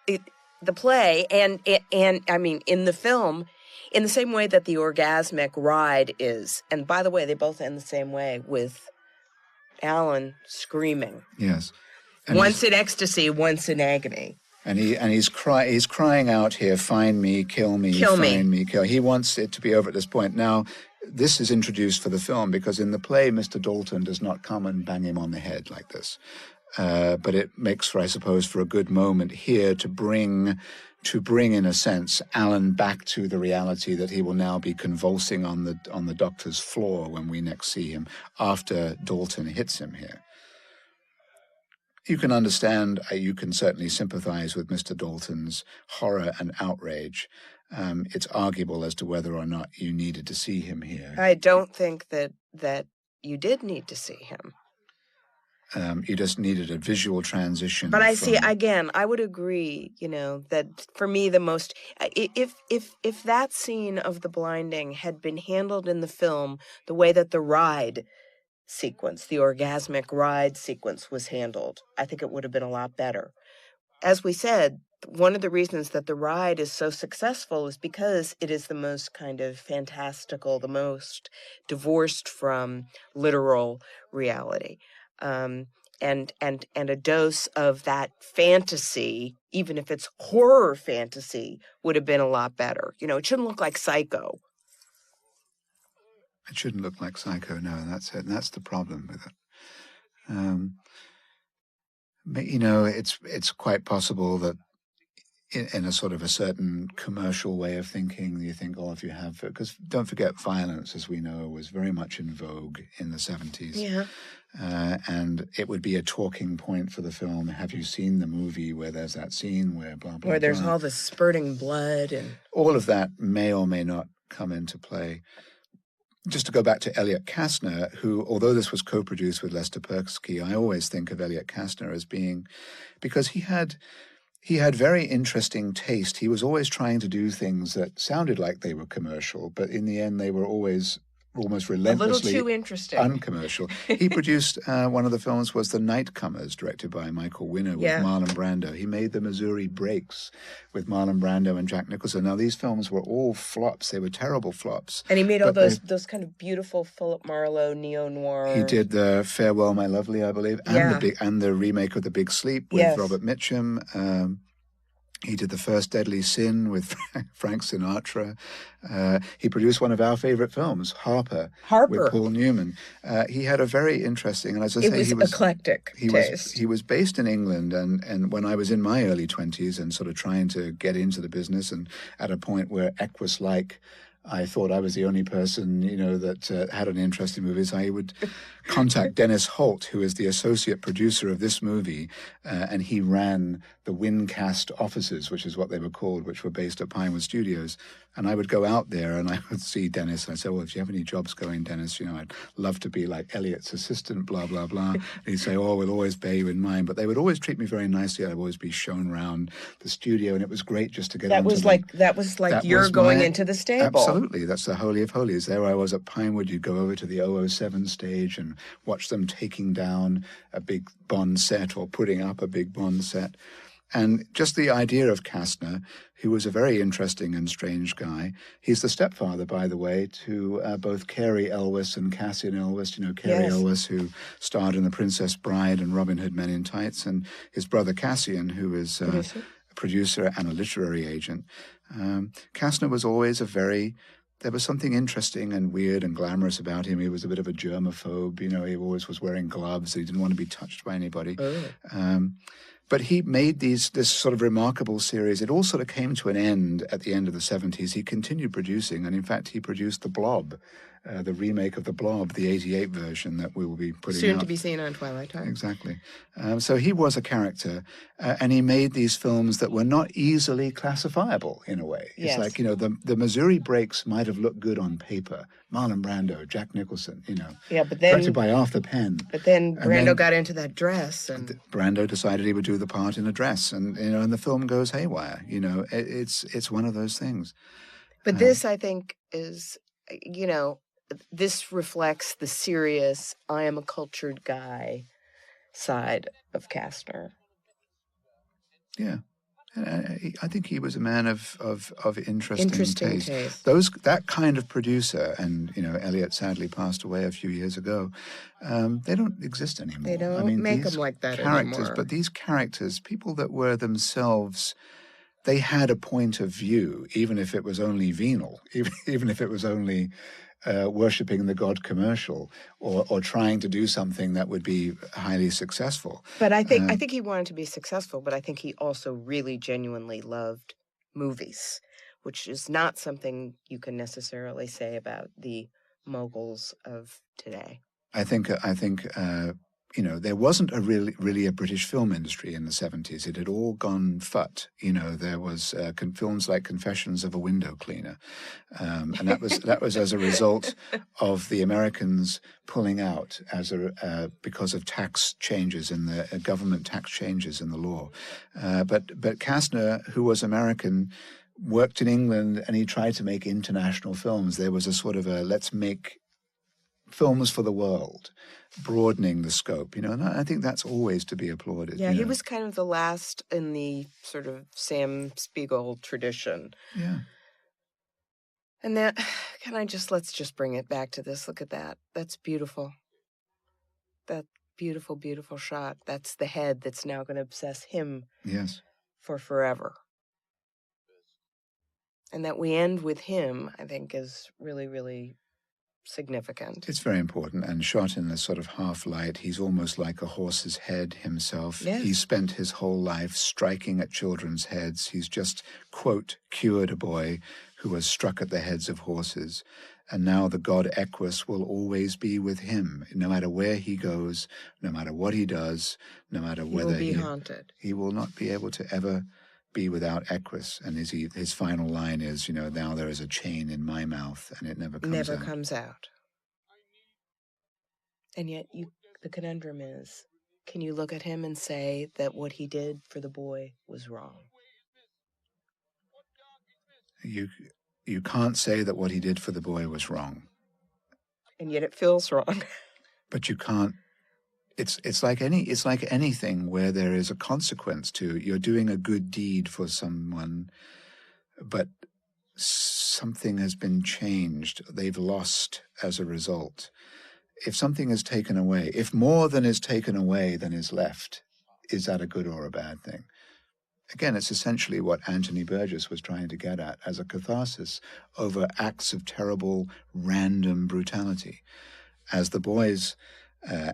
the play, and I mean in the film, in the same way that the orgasmic ride is. And by the way, they both end the same way, with Alan screaming. Yes. And once in ecstasy, once in agony. And he's crying out here, find me, kill me, find me, kill. He wants it to be over at this point. Now, this is introduced for the film because in the play, Mr. Dalton does not come and bang him on the head like this. But it makes for, I suppose, for a good moment here to bring, in a sense, Alan back to the reality that he will now be convulsing on the doctor's floor when we next see him after Dalton hits him here. You can understand, you can certainly sympathize with Mr. Dalton's horror and outrage. It's arguable as to whether or not you needed to see him here. I don't think that you did need to see him. You just needed a visual transition. But I would agree, that for me the most, if that scene of the blinding had been handled in the film the way that the ride sequence, the orgasmic ride sequence was handled, I think it would have been a lot better. As we said, one of the reasons that the ride is so successful is because it is the most kind of fantastical, the most divorced from literal reality. And a dose of that fantasy, even if it's horror fantasy, would have been a lot better. It shouldn't look like Psycho. It shouldn't look like Psycho, no, and that's it. And that's the problem with it. It's quite possible that in a sort of a certain commercial way of thinking, you think, if you have, because don't forget, violence, as we know, was very much in vogue in the 70s. Yeah. And it would be a talking point for the film. Have you seen the movie where there's that scene where blah, blah, where there's blah. all the spurting blood and all of that may or may not come into play. Just to go back to Elliot Kastner, who, although this was co-produced with Lester Persky, I always think of Elliot Kastner as being, because he had very interesting taste. He was always trying to do things that sounded like they were commercial, but in the end they were always almost relentlessly a little too interesting, uncommercial. He produced one of the films was The Nightcomers, directed by Michael Winner with Marlon Brando. He made The Missouri Breaks with Marlon Brando and Jack Nicholson. Now these films were all flops; they were terrible flops. And he made all those kind of beautiful Philip Marlowe neo-noir. He did the Farewell, My Lovely, I believe, and the remake of The Big Sleep with Robert Mitchum. He did The First Deadly Sin with Frank Sinatra. He produced one of our favorite films, Harper, with Paul Newman. He had a very interesting, and as I say, he was eclectic taste. He was based in England, and when I was in my early 20s and sort of trying to get into the business, and at a point where Equus I thought I was the only person, that had an interest in movies. I would contact Dennis Holt, who is the associate producer of this movie, and he ran the Wincast offices, which is what they were called, which were based at Pinewood Studios. And I would go out there and I would see Dennis, and I'd say, well, if you have any jobs going, Dennis, I'd love to be like Elliot's assistant, blah, blah, blah. And he'd say, we'll always bear you in mind. But they would always treat me very nicely. I'd always be shown around the studio, and it was great just to get that was like you're going into the stable. Absolutely. That's the Holy of Holies. There I was at Pinewood. You'd go over to the 007 stage and watch them taking down a big Bond set or putting up a big Bond set. And just the idea of Kastner, who was a very interesting and strange guy. He's the stepfather, by the way, to both Cary Elwes and Cassian Elwes. Cary Elwes, who starred in The Princess Bride and Robin Hood Men in Tights, and his brother Cassian, who is a producer and a literary agent. Kastner was always there was something interesting and weird and glamorous about him. He was a bit of a germaphobe. He always was wearing gloves. He didn't want to be touched by anybody. But he made this sort of remarkable series. It all sort of came to an end at the end of the 70s. He continued producing, and in fact, he produced The Blob, the remake of The Blob, the 88 version that we will be putting soon out. to be seen on Twilight Time. Exactly. So he was a character, and he made these films that were not easily classifiable in a way. It's like, the Missouri Breaks might have looked good on paper. Marlon Brando, Jack Nicholson, Yeah, but then... directed by Arthur Penn. But then Brando got into that dress. And Brando decided he would do the part in a dress, and, and the film goes haywire. It's one of those things. But this, I think, is, this reflects the serious, I am a cultured guy side of Kastner. Yeah. I think he was a man of interesting taste. taste. That kind of producer, and Eliot sadly passed away a few years ago. They don't exist anymore. They don't make them like that characters, anymore. but these characters, people that were themselves, they had a point of view, even if it was only venal, even if it was only worshipping the god commercial, or trying to do something that would be highly successful. But I think he wanted to be successful, but I think he also really genuinely loved movies, which is not something you can necessarily say about the moguls of today. I think there wasn't really a British film industry in the 70s. It had all gone phut. There was films like Confessions of a Window Cleaner, and that was as a result of the Americans pulling out because of tax changes in the government tax changes in the law. But Kastner, who was American, worked in England, and he tried to make international films. There was a sort of let's make films for the world, broadening the scope, and I think that's always to be applauded. Yeah, he was kind of the last in the sort of Sam Spiegel tradition. Yeah. And that, let's just bring it back to this. Look at that. That's beautiful. That beautiful, beautiful shot. That's the head that's now going to obsess him. Yes. For forever. And that we end with him, I think, is really, really significant. It's very important, and shot in this sort of half light. He's almost like a horse's head himself. Yes. He spent his whole life striking at children's heads. He's just, quote, cured a boy who was struck at the heads of horses. And now the god Equus will always be with him, no matter where he goes, no matter what he does, no matter whether he will be haunted. He will not be able to ever be without Equus. And his final line is, now there is a chain in my mouth, and it never comes out. And yet the conundrum is, can you look at him and say that what he did for the boy was wrong? You can't say that what he did for the boy was wrong. And yet it feels wrong. But you can't. It's like anything where there is a consequence to. You're doing a good deed for someone, but something has been changed. They've lost as a result. If something is taken away, if more than is taken away than is left, is that a good or a bad thing? Again, it's essentially what Anthony Burgess was trying to get at as a catharsis over acts of terrible, random brutality. As the boy's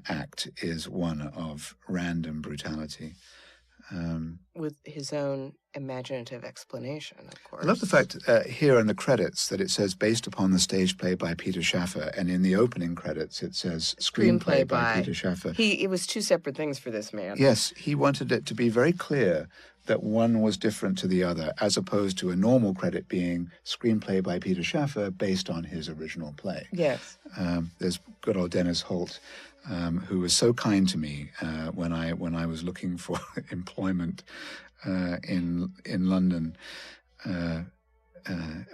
act is one of random brutality. With his own imaginative explanation, of course. I love the fact here in the credits that it says based upon the stage play by Peter Shaffer, and in the opening credits it says screenplay by Peter Shaffer. It was two separate things for this man. Yes, he wanted it to be very clear that one was different to the other, as opposed to a normal credit being screenplay by Peter Shaffer based on his original play. Yes. There's good old Dennis Holt, who was so kind to me when I was looking for employment in London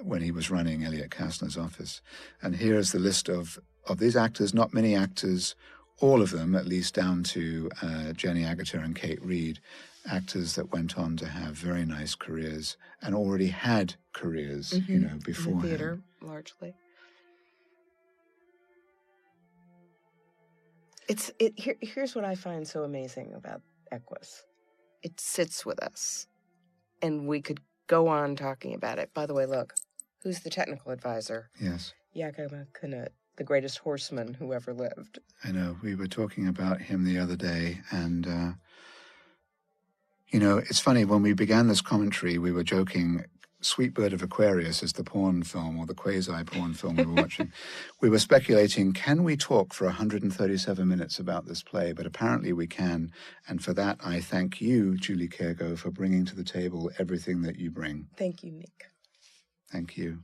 when he was running Eliot Kastner's office. And here's the list of these actors, not many actors, all of them, at least down to Jenny Agutter and Kate Reid, actors that went on to have very nice careers and already had careers, beforehand. In the theater, largely. Here's what I find so amazing about Equus. It sits with us, and we could go on talking about it. By the way, look, who's the technical advisor? Yes. Yakima Knut, the greatest horseman who ever lived. I know. We were talking about him the other day, and it's funny, when we began this commentary, we were joking, Sweet Bird of Aquarius is the porn film, or the quasi-porn film we were watching. We were speculating, can we talk for 137 minutes about this play? But apparently we can, and for that I thank you, Julie Kergo, for bringing to the table everything that you bring. Thank you, Nick. Thank you.